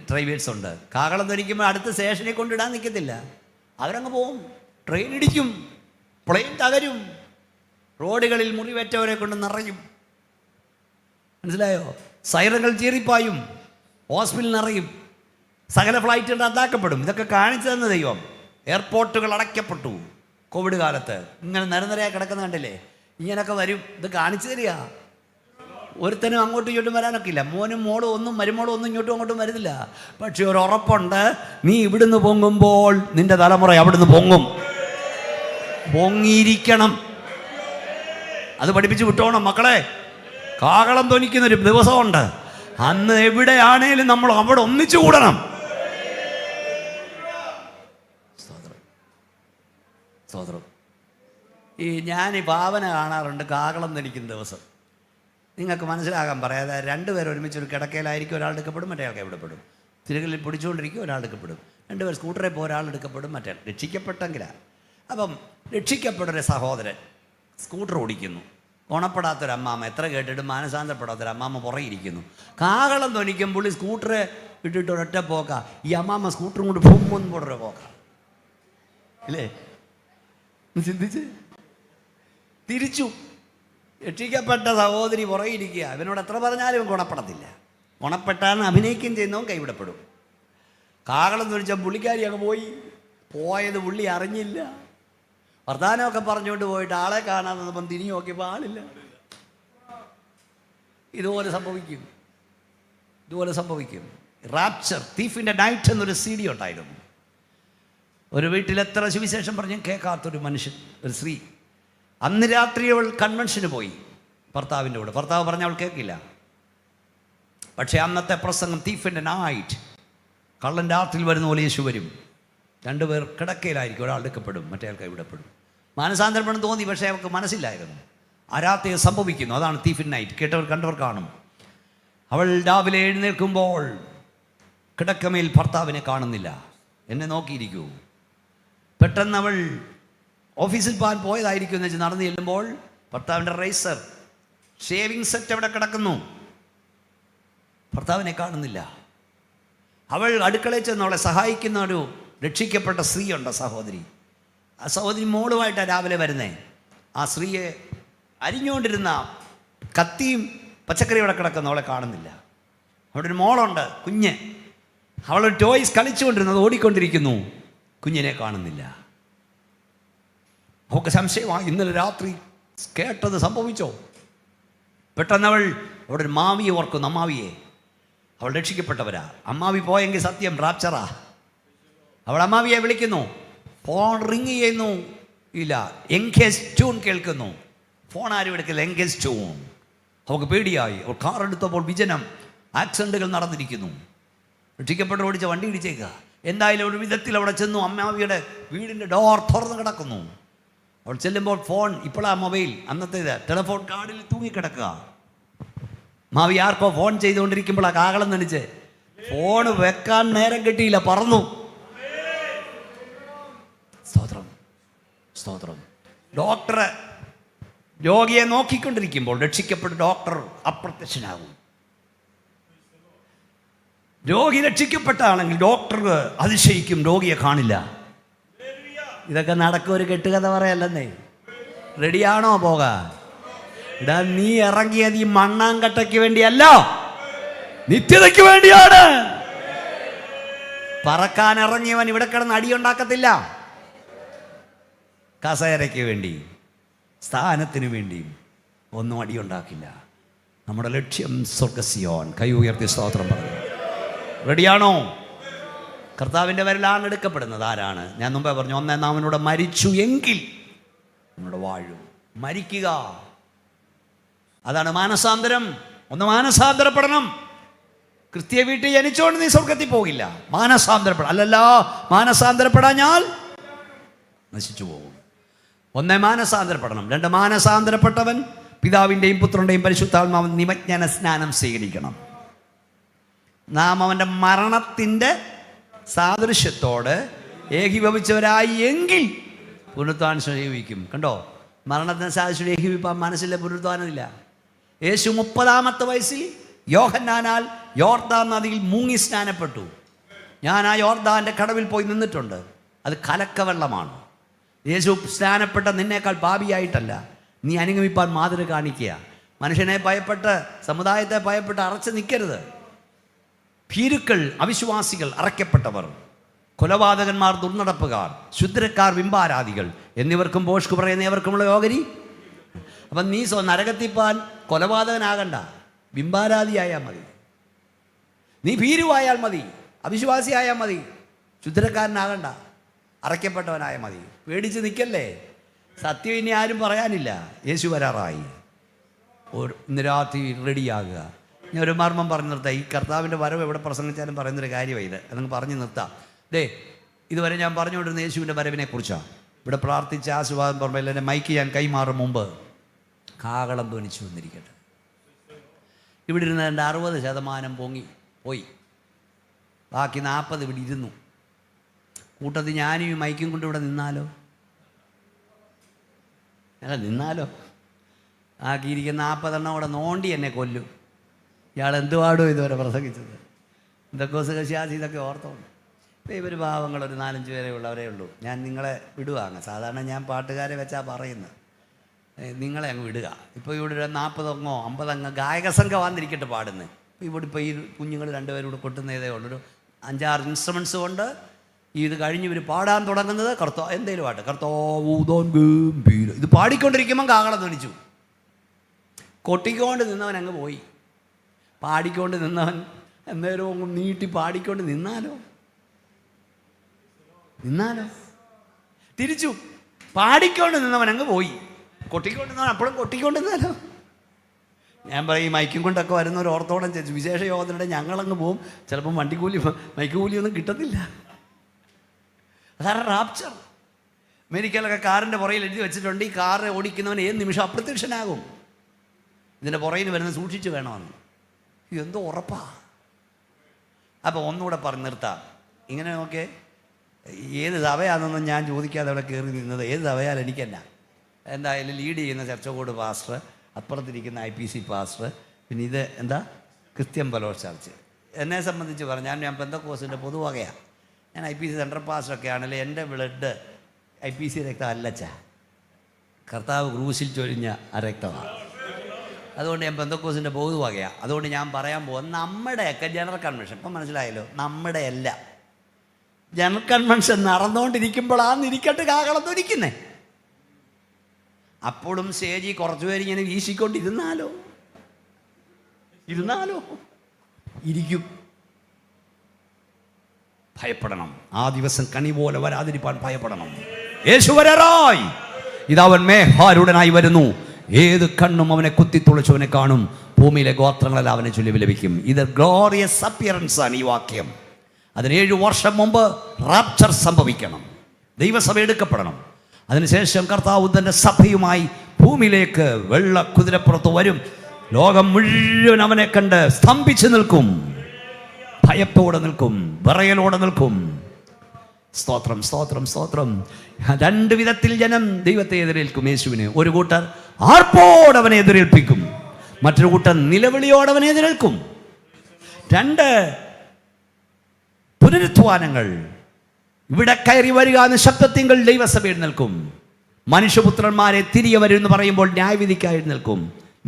ഡ്രൈവേഴ്സ് ഉണ്ട്. കാഹളം ധ്വനിക്കുമ്പോൾ അടുത്ത സ്റ്റേഷനിൽ കൊണ്ടിടാൻ നിൽക്കത്തില്ല, അവരങ്ങ് പോവും. ട്രെയിൻ ഇടിക്കും, പ്ലെയിൻ തകരും, റോഡുകളിൽ മുറിവേറ്റവരെ കൊണ്ട് നിറയും. മനസ്സിലായോ? സൈറകൾ ചീറിപ്പായും, ഹോസ്പിറ്റൽ നിറയും, സകല ഫ്ലൈറ്റുകൾ റദ്ദാക്കപ്പെടും. ഇതൊക്കെ കാണിച്ചു തന്ന ദൈവം. എയർപോർട്ടുകൾ അടയ്ക്കപ്പെട്ടു കോവിഡ് കാലത്ത്. ഇങ്ങനെ നിരനിരയായി കിടക്കുന്ന കണ്ടില്ലേ? ഇങ്ങനെയൊക്കെ വരും. ഇത് കാണിച്ചു തരിക. ഒരുത്തനും അങ്ങോട്ടും ഇങ്ങോട്ടും വരാനൊക്കെ ഇല്ല. മോനും മോളും ഒന്നും മരുമോളും ഒന്നും ഇങ്ങോട്ടും അങ്ങോട്ടും വരുന്നില്ല. പക്ഷെ ഒരു ഉറപ്പുണ്ട്, നീ ഇവിടുന്ന് പൊങ്ങുമ്പോൾ നിന്റെ തലമുറ അവിടുന്ന് പൊങ്ങും. പൊങ്ങിയിരിക്കണം. അത് പഠിപ്പിച്ച് വിട്ടോണം മക്കളെ. കാഹളം ധ്വനിക്കുന്നൊരു ദിവസമുണ്ട്, അന്ന് എവിടെയാണേലും നമ്മൾ അവിടെ ഒന്നിച്ചു കൂടണം. സ്തോത്രം. ഞാൻ ഈ ഭാവന കാണാറുണ്ട് കാഹളം ധ്വനിക്കുന്ന ദിവസം. നിങ്ങൾക്ക് മനസ്സിലാകാൻ പറയാതെ രണ്ടുപേർ ഒരുമിച്ച് ഒരു കിടക്കയിലായിരിക്കും, ഒരാൾ എടുക്കപ്പെടും, മറ്റേ ആൾക്ക് എവിടെപ്പെടും. തിരകളിൽ പിടിച്ചുകൊണ്ടിരിക്കും, ഒരാൾ എടുക്കപ്പെടും. രണ്ടുപേർ സ്കൂട്ടറിൽ പോയി, ഒരാൾ എടുക്കപ്പെടും, മറ്റേ രക്ഷിക്കപ്പെട്ടെങ്കിലാണ്. അപ്പം രക്ഷിക്കപ്പെട്ടൊരു സഹോദരൻ സ്കൂട്ടർ ഓടിക്കുന്നു. ഗുണപ്പെടാത്തൊരമ്മാമ്മ, എത്ര കേട്ടിട്ട് മാനസാന്തരപ്പെടാത്തൊരമ്മാമ്മ പുറകിരിക്കുന്നു. കാഹളം ധ്വനിക്കും, പുള്ളി സ്കൂട്ടർ ഇട്ടിട്ട് ഒരൊറ്റ പോക്ക. ഈ അമ്മാമ്മ സ്കൂട്ടറും കൊണ്ട് ഭൂമൊന്നും പോടൊരു പോക്ക അല്ലേ? ചിന്തിച്ച് തിരിച്ചു. രക്ഷിക്കപ്പെട്ട സഹോദരി പുറകിരിക്കുക. ഇവനോട് എത്ര പറഞ്ഞാലും ഗുണപ്പെടത്തില്ല. ഗുണപ്പെട്ടാണ് അഭിനയിക്കുകയും ചെയ്യുന്നവൻ കൈവിടപ്പെടും. കാഹളം ധ്വനിച്ച പുള്ളിക്കാരി അങ്ങ് പോയത് പുള്ളി അറിഞ്ഞില്ല. വർത്താനമൊക്കെ പറഞ്ഞുകൊണ്ട് പോയിട്ട് ആളെ കാണാൻ വന്നപ്പം തിരിഞ്ഞു നോക്കിയപ്പോൾ ആളില്ല. ഇതുപോലെ സംഭവിക്കും. റാപ്ചർ, തീഫിൻ്റെ നൈറ്റ് എന്നൊരു CD ഉണ്ടായിരുന്നു. ഒരു വീട്ടിൽ എത്ര സുവിശേഷം പറഞ്ഞ് കേൾക്കാത്തൊരു മനുഷ്യൻ, ഒരു സ്ത്രീ. അന്ന് രാത്രി അവൾ കൺവെൻഷന് പോയി ഭർത്താവിൻ്റെ കൂടെ. ഭർത്താവ് പറഞ്ഞ അവൾ കേൾക്കില്ല. പക്ഷേ അന്നത്തെ പ്രസംഗം തീഫിൻ്റെ നൈറ്റ്, കള്ളൻ രാത്രിയിൽ വരുന്ന പോലെ യേശു വരും. രണ്ടുപേർ കിടക്കയിലായിരിക്കും, ഒരാൾ എടുക്കപ്പെടും, മറ്റേ ആൾ കൈവിടപ്പെടും. മാനസാന്തരപ്പെടണം തോന്നി, പക്ഷേ അവർക്ക് മനസ്സിലായിരുന്നു. ആ രാത്രി സംഭവിക്കുന്നു. അതാണ് തീഫിൻ നൈറ്റ്. കേട്ടവർ കണ്ടവർ കാണും. അവൾ രാവിലെ എഴുന്നേൽക്കുമ്പോൾ കിടക്കമേൽ ഭർത്താവിനെ കാണുന്നില്ല. എന്നെ നോക്കിയിരിക്കൂ. പെട്ടെന്ന് അവൾ ഓഫീസിൽ പോകാൻ പോയതായിരിക്കും എന്ന് വെച്ച് നടന്നു ചെല്ലുമ്പോൾ ഭർത്താവിൻ്റെ റേസർ, ഷേവിങ് സെറ്റ് അവിടെ കിടക്കുന്നു. ഭർത്താവിനെ കാണുന്നില്ല. അവൾ അടുക്കളയിൽ ചെന്ന് അവളെ സഹായിക്കുന്ന ഒരു രക്ഷിക്കപ്പെട്ട സ്ത്രീയുണ്ട്, സഹോദരി. ആ സഹോദരി മോളുമായിട്ടാണ് രാവിലെ വരുന്നേ. ആ സ്ത്രീയെ അരിഞ്ഞുകൊണ്ടിരുന്ന കത്തിയും പച്ചക്കറിയും അവിടെ കിടക്കുന്നു. അവളെ കാണുന്നില്ല. അവിടെ ഒരു മോളുണ്ട്, കുഞ്ഞ്. അവളൊരു ടോയ്സ് കളിച്ചുകൊണ്ടിരുന്നത് ഓടിക്കൊണ്ടിരിക്കുന്നു. കുഞ്ഞിനെ കാണുന്നില്ല. അവൾക്ക് സംശയമായി, ഇന്നലെ രാത്രി കേട്ടത് സംഭവിച്ചോ? പെട്ടെന്ന് അവൾ അവിടെ ഒരു മാവിയെ ഓർക്കുന്നു, അമ്മാവിയെ. അവൾ രക്ഷിക്കപ്പെട്ടവരാ. അമ്മാവി പോയെങ്കിൽ സത്യം റാപ്ചറാ. അവൾ അമ്മാവിയെ വിളിക്കുന്നു. ഫോൺ റിങ് ചെയ്യുന്നു, ഇല്ല. എൻഗേജ് ട്യൂൺ കേൾക്കുന്നു. ഫോൺ ആരും എടുക്കില്ല, എൻഗേജ് ട്യൂൺ. അവൾക്ക് പേടിയായി. അവൾ കാർ എടുത്തപ്പോൾ വിജനം, ആക്സിഡൻറ്റുകൾ നടന്നിരിക്കുന്നു. രക്ഷിക്കപ്പെട്ട് ഓടിച്ച വണ്ടി ഇടിച്ചേക്കുക. എന്തായാലും ഒരു വിധത്തിൽ അവിടെ ചെന്നു. അമ്മാവിയുടെ വീടിൻ്റെ ഡോർ തുറന്ന് കിടക്കുന്നു. അവൾ ചെല്ലുമ്പോൾ ഫോൺ, ഇപ്പോഴാ മൊബൈൽ, അന്നത്തേത് ടെലിഫോൺ കാർഡിൽ തൂങ്ങിക്കിടക്കുക. മാവി ആർക്കോ ഫോൺ ചെയ്തുകൊണ്ടിരിക്കുമ്പോഴാണ് കാഹളം ധ്വനിച്ച്. ഫോൺ വെക്കാൻ നേരം കിട്ടിയില്ല, പറന്നു. സ്തോത്രം. ഡോക്ടർ രോഗിയെ നോക്കിക്കൊണ്ടിരിക്കുമ്പോൾ രക്ഷിക്കപ്പെട്ട ഡോക്ടർ അപ്രത്യക്ഷനാകും. രോഗി രക്ഷിക്കപ്പെട്ടാണെങ്കിൽ ഡോക്ടർ അതിശയിക്കും, രോഗിയെ കാണില്ല. ഇതൊക്കെ നടക്കും. ഒരു കെട്ടുകഥ പറയല്ലെന്നേ. റെഡിയാണോ പോകാൻ? ഇടാ, നീ ഇറങ്ങിയത് ഈ മണ്ണാങ്കട്ടയ്ക്ക് വേണ്ടിയല്ല, നിത്യതയ്ക്ക് വേണ്ടിയാണ്. പറക്കാൻ ഇറങ്ങിയവൻ ഇവിടെ കിടന്ന് അടിയുണ്ടാക്കത്തില്ല. കസേരയ്ക്ക് വേണ്ടി, സ്ഥാനത്തിന് വേണ്ടിയും ഒന്നും അടിയുണ്ടാക്കില്ല. നമ്മുടെ ലക്ഷ്യം സ്വർഗ്ഗസിയോൻ. കൈ ഉയർത്തി സ്തോത്രം പറഞ്ഞു. റെഡിയാണോ? കർത്താവിൻ്റെ വരലാണ് എടുക്കപ്പെടുന്നത്. ആരാണ്? ഞാൻ മുമ്പേ പറഞ്ഞു, ഒന്നേ നാം അവനോട് മരിച്ചു എങ്കിൽ നമ്മുടെ വാഴും. മരിക്കുക, അതാണ് മാനസാന്തരം. ഒന്ന് മാനസാന്തരപ്പെടണം. ക്രിസ്തീയ വീട്ടിൽ ജനിച്ചോണ്ട് നീ സ്വർഗത്തിൽ പോകില്ല. മാനസാന്തരപ്പെടാം. അല്ലല്ല, മാനസാന്തരപ്പെടാഞ്ഞാൽ നശിച്ചു പോകും. ഒന്നേ മാനസാന്തരപ്പെടണം. രണ്ട്, മാനസാന്തരപ്പെട്ടവൻ പിതാവിൻ്റെയും പുത്രൻ്റെയും പരിശുദ്ധാത്മാവിൻ നിമജ്ഞന സ്നാനം സ്വീകരിക്കണം. നാം അവൻ്റെ മരണത്തിൻ്റെ സാദൃശ്യത്തോട് ഏകീഭവിച്ചവരായി എങ്കിൽ പുനരുത്ഥാനം സ്വീകരിക്കും. കണ്ടോ, മരണത്തിന് സാദൃശ്യം ഏകീഭിപ്പാൻ മനസ്സിലെ പുനരുത്ഥാനമില്ല. യേശു 30-ാമത്തെ വയസ്സിൽ യോഹന്നാനാൽ യോർദാൻ നദിയിൽ മുങ്ങി സ്നാനപ്പെട്ടു. ഞാൻ ആ യോർദാൻ്റെ കടവിൽ പോയി നിന്നിട്ടുണ്ട്. അത് കലക്കവെള്ളമാണ്. യേശു സ്നാനപ്പെട്ട നിന്നേക്കാൾ പാപിയായിട്ടല്ല, നീ അനുഗമിപ്പാൻ മാതൃക കാണിക്കുക. മനുഷ്യനെ ഭയപ്പെട്ട്, സമുദായത്തെ ഭയപ്പെട്ട് അറച്ചു നിൽക്കരുത്. ഭീരുക്കൾ, അവിശ്വാസികൾ, അറയ്ക്കപ്പെട്ടവർ, കൊലപാതകന്മാർ, ദുർനടപ്പുകാർ, ശുദ്രക്കാർ, ബിംബാരാധികൾ എന്നിവർക്കും ഭോഷ്ക് പറയുന്ന ഏവർക്കുമുള്ള ഓഹരി. അപ്പം നീ നരകത്തിപ്പാൻ കൊലപാതകനാകണ്ട, ബിംബാരാധിയായാൽ മതി. നീ ഭീരുവായാൽ മതി, അവിശ്വാസിയായാൽ മതി, ശുദ്രക്കാരനാകണ്ട, അറയ്ക്കപ്പെട്ടവനായ മതി. പേടിച്ച് നിൽക്കല്ലേ. സത്യം ഇനി ആരും പറയാനില്ല. യേശു വരാറായി. ഇന്ന് രാത്രി റെഡിയാകുക. ഞാൻ ഒരു മർമ്മം പറഞ്ഞു നിർത്താം. ഈ കർത്താവിൻ്റെ വരവ് എവിടെ പ്രസംഗിച്ചാലും പറയുന്നൊരു കാര്യമാണ് ഇത്. അതങ്ങ് പറഞ്ഞു നിർത്താം. ഇതുവരെ ഞാൻ പറഞ്ഞുകൊണ്ടിരുന്ന യേശുവിൻ്റെ വരവിനെ കുറിച്ചാണ്. ഇവിടെ പ്രാർത്ഥിച്ച ആശീർവാദം പറഞ്ഞാൽ എൻ്റെ മൈക്ക് ഞാൻ കൈമാറും മുമ്പ് കാഹളം ധ്വനിച്ചു വന്നിരിക്കട്ടെ. ഇവിടെ ഇരുന്ന് എൻ്റെ 60% പോയി. ബാക്കി 40 ഇവിടെ ഇരുന്നു. കൂട്ടത്തിൽ ഞാനും ഈ മൈക്കും കൊണ്ട് ഇവിടെ നിന്നാലോ? അല്ല, നിന്നാലോ? ആക്കിയിരിക്കുന്ന 40 അവിടെ നോണ്ടി എന്നെ കൊല്ലും. ഇയാൾ എന്തുപാടോ ഇതുവരെ പ്രസംഗിച്ചത്. എന്തൊക്കെ കശാസി ഇതൊക്കെ ഓർത്തോണ്ട്. ഇപ്പോൾ ഇവർ പാവങ്ങൾ ഒരു 4-5 പേരെ ഉള്ളവരേ ഉള്ളൂ. ഞാൻ നിങ്ങളെ വിടുവാങ്ങ. സാധാരണ ഞാൻ പാട്ടുകാരെ വെച്ചാൽ പറയുന്നത്, നിങ്ങളെ അങ്ങ് വിടുക. ഇപ്പോൾ ഇവിടെ ഒരു 40 50 ഗായക സംഘം വന്നിരിക്കട്ടെ പാടുന്നത്. ഇപ്പോൾ ഈ കുഞ്ഞുങ്ങൾ 2 പേരും കൂടെ കൊട്ടുന്നതേ ഉള്ളൂ. ഒരു 5-6 ഇൻസ്ട്രുമെൻറ്റ്സ് കൊണ്ട് ഇത് കഴിഞ്ഞ് ഇവർ പാടാൻ തുടങ്ങുന്നത് എന്തേലും പാട്ട്, കർത്താവൂതോൻ ഗംഭീര, ഇത് പാടിക്കൊണ്ടിരിക്കുമ്പം കാഹളം ധ്വനിച്ചു. കൊട്ടിക്കൊണ്ട് നിന്നവൻ അങ്ങ് പോയി. പാടിക്കൊണ്ട് നിന്നവൻ എന്നേരവും നീട്ടി പാടിക്കൊണ്ട് നിന്നാലോ? തിരിച്ചു പാടിക്കൊണ്ട് നിന്നവൻ അങ്ങ് പോയി. കൊട്ടിക്കൊണ്ട് നിന്നവൻ അപ്പോഴും കൊട്ടിക്കൊണ്ട് നിന്നാലോ? ഞാൻ പറയും, ഈ മൈക്കും കൊണ്ടൊക്കെ വരുന്ന ഒരു ഓർത്തോളം വിശേഷ യോഗത്തിനിടെ ഞങ്ങളങ്ങ് പോവും. ചിലപ്പം മൈക്ക് കൂലിയൊന്നും കിട്ടത്തില്ല. അതാണ് റാപ്ചർ. അമേരിക്കയിലൊക്കെ കാറിൻ്റെ പുറയിൽ എഴുതി വെച്ചിട്ടുണ്ട്, ഈ കാറ് ഓടിക്കുന്നവൻ ഏത് നിമിഷം അപ്രത്യക്ഷനാകും. ഇതിൻ്റെ പുറയിൽ വരുന്നത് സൂക്ഷിച്ച് വേണമെന്ന്. എന്തോ ഉറപ്പാ. അപ്പോൾ ഒന്നുകൂടെ പറഞ്ഞ് നിർത്താം. ഇങ്ങനെ നോക്കേ, ഏത് സഭയാണെന്നൊന്നും ഞാൻ ചോദിക്കാതെ അവിടെ കയറി നിന്നത്. ഏത് സഭയാൽ എനിക്കല്ല. എന്തായാലും ലീഡ് ചെയ്യുന്ന ചർച്ചകോട് പാസ്റ്റർ, അപ്പുറത്തിരിക്കുന്ന IPC പാസ്റ്റർ, പിന്നെ ഇത് ക്രിസ്ത്യൻ ഫെലോസ് ചർച്ച്. എന്നെ സംബന്ധിച്ച് പറഞ്ഞാൽ ഞാൻ പെന്തക്കോസ്തിൻ്റെ പൊതുവകയാണ്. ഞാൻ IPC സെൻട്രൽ പാസ്റ്ററൊക്കെ ആണല്ലോ. എൻ്റെ ബ്ലഡ് IPC രക്തം അല്ലച്ച, കർത്താവ് ക്രൂശിൽ ചൊരിഞ്ഞ ആ രക്തമാണ്. അതുകൊണ്ട് ഞാൻ പെന്തക്കോസ്തിൻ്റെ പൊതുവകയാണ്. അതുകൊണ്ട് ഞാൻ പറയാൻ പോകുന്നത് നമ്മുടെയൊക്കെ ജനറൽ കൺവെൻഷൻ. ഇപ്പം മനസ്സിലായല്ലോ, നമ്മുടെ അല്ല. ജനറൽ കൺവെൻഷൻ നടന്നുകൊണ്ടിരിക്കുമ്പോഴാണ് ഇരിക്കട്ട് കാഹളം ധ്വനിക്കുന്നേ. അപ്പോഴും സ്റ്റേജിൽ കുറച്ചു പേര് ഇങ്ങനെ വീശിക്കൊണ്ടിരുന്നാലോ? ഇരിക്കും. ഭയപ്പെടണം. ആ ദിവസം കണി പോലെ വരാതിരിപ്പാൻ ഭയപ്പെടണം. യേശു വരാറായി. ഇതവൻ മേഘാരൂഢനായി വരുന്നു. ഏത് കണ്ണും അവനെ കുത്തിത്തുളച്ചവനെ കാണും. ഭൂമിയിലെ ഗോത്രങ്ങളെല്ലാം അവനെ ചൊല്ലി വിലപിക്കും. ഇത് ഗ്ലോറിയസ് അപ്പിയറൻസ് ആണ് ഈ വാക്യം. അതിന് 7 വർഷം മുമ്പ് റാപ്ചർ സംഭവിക്കണം. ദൈവസഭ എടുക്കപ്പെടണം. അതിനുശേഷം കർത്താവ് തൻ്റെ സഭയുമായി ഭൂമിയിലേക്ക് വെള്ള കുതിരപ്പുറത്ത് വരും. ലോകം മുഴുവൻ അവനെ കണ്ട് സ്തംഭിച്ച് നിൽക്കും. ഭയത്തോടെ നിൽക്കും, വിറയലോടെ നിൽക്കും. സ്തോത്രം, സ്തോത്രം, സ്തോത്രം. 2 വിധത്തിൽ ജനം ദൈവത്തെ എതിരേൽക്കും. യേശുവിനെ ഒരു കൂട്ടർ ആർപ്പോടെ അവനെ എതിരേൽപ്പിക്കും, മറ്റൊരു കൂട്ടർ നിലവിളിയോടെ അവനെ എതിരേൽക്കും. 2 പുനരുത്ഥാനങ്ങൾ. ഇവിടെ കയറി വരിക എന്ന ശബ്ദത്തിങ്കൽ ദൈവസഭ എഴുന്നേൽക്കും. മനുഷ്യപുത്രന്മാരെ തിരികെ വരും എന്ന് പറയുമ്പോൾ ന്യായവിധിക്കായി എഴുന്നേൽക്കും.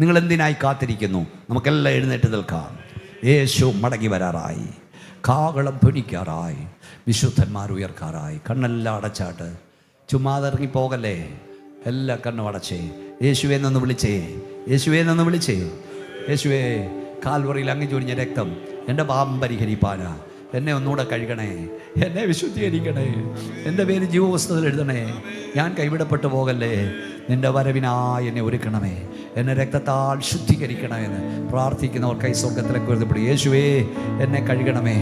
നിങ്ങൾ എന്തിനായി കാത്തിരിക്കുന്നു? നമുക്കെല്ലാം എഴുന്നേറ്റ് നിൽക്കാം. യേശു മടങ്ങി വരാറായി. കാഹളം ധ്വനിക്കാറായി. വിശുദ്ധന്മാർ ഉയർക്കാറായി. കണ്ണെല്ലാം അടച്ചാട്ട്. ചുമ്മാതിറങ്ങി പോകല്ലേ. എല്ലാ കണ്ണും അടച്ചേ. യേശുവെ നിന്ന് വിളിച്ചേ. യേശുവെ നിന്ന് വിളിച്ചേ. യേശുവേ, കാൽവറിയിൽ അങ്ങ് ചൊരിഞ്ഞ രക്തം എൻ്റെ പാപം പരിഹരിപ്പാനാ. എന്നെ ഒന്നുകൂടെ കഴുകണേ, എന്നെ വിശുദ്ധീകരിക്കണേ, എൻ്റെ പേര് ജീവപുസ്തകത്തിൽ എഴുതണേ. ഞാൻ കൈവിടപ്പെട്ടു പോകല്ലേ. നിൻ്റെ വരവിനായി എന്നെ ഒരുക്കണമേ, എന്നെ രക്തത്താൽ ശുദ്ധീകരിക്കണമെന്ന് പ്രാർത്ഥിക്കുന്നവർക്കായി സ്വർഗത്തിലേക്ക് ഉയർത്തപ്പെടും. യേശുവേ, എന്നെ കഴുകണമേ,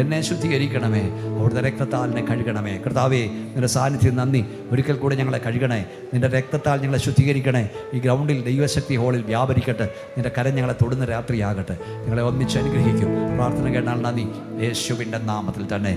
എന്നെ ശുദ്ധീകരിക്കണമേ, അവിടുത്തെ രക്തത്താൽ എന്നെ കഴുകണമേ. കർത്താവേ, നിൻ്റെ സാന്നിധ്യം നന്ദി. ഒരിക്കൽ കൂടെ ഞങ്ങളെ കഴുകണേ, നിൻ്റെ രക്തത്താൽ ഞങ്ങളെ ശുദ്ധീകരിക്കണേ. ഈ ഗ്രൗണ്ടിൽ ദൈവശക്തി ഹോളിൽ വ്യാപരിക്കട്ടെ. നിൻ്റെ കരം ഞങ്ങളെ തൊടുന്ന രാത്രിയാകട്ടെ. ഞങ്ങളെ ഒന്നിച്ച് അനുഗ്രഹിക്കും. പ്രാർത്ഥന കേട്ടാൽ നന്ദി, യേശുവിൻ്റെ നാമത്തിൽ തന്നെ.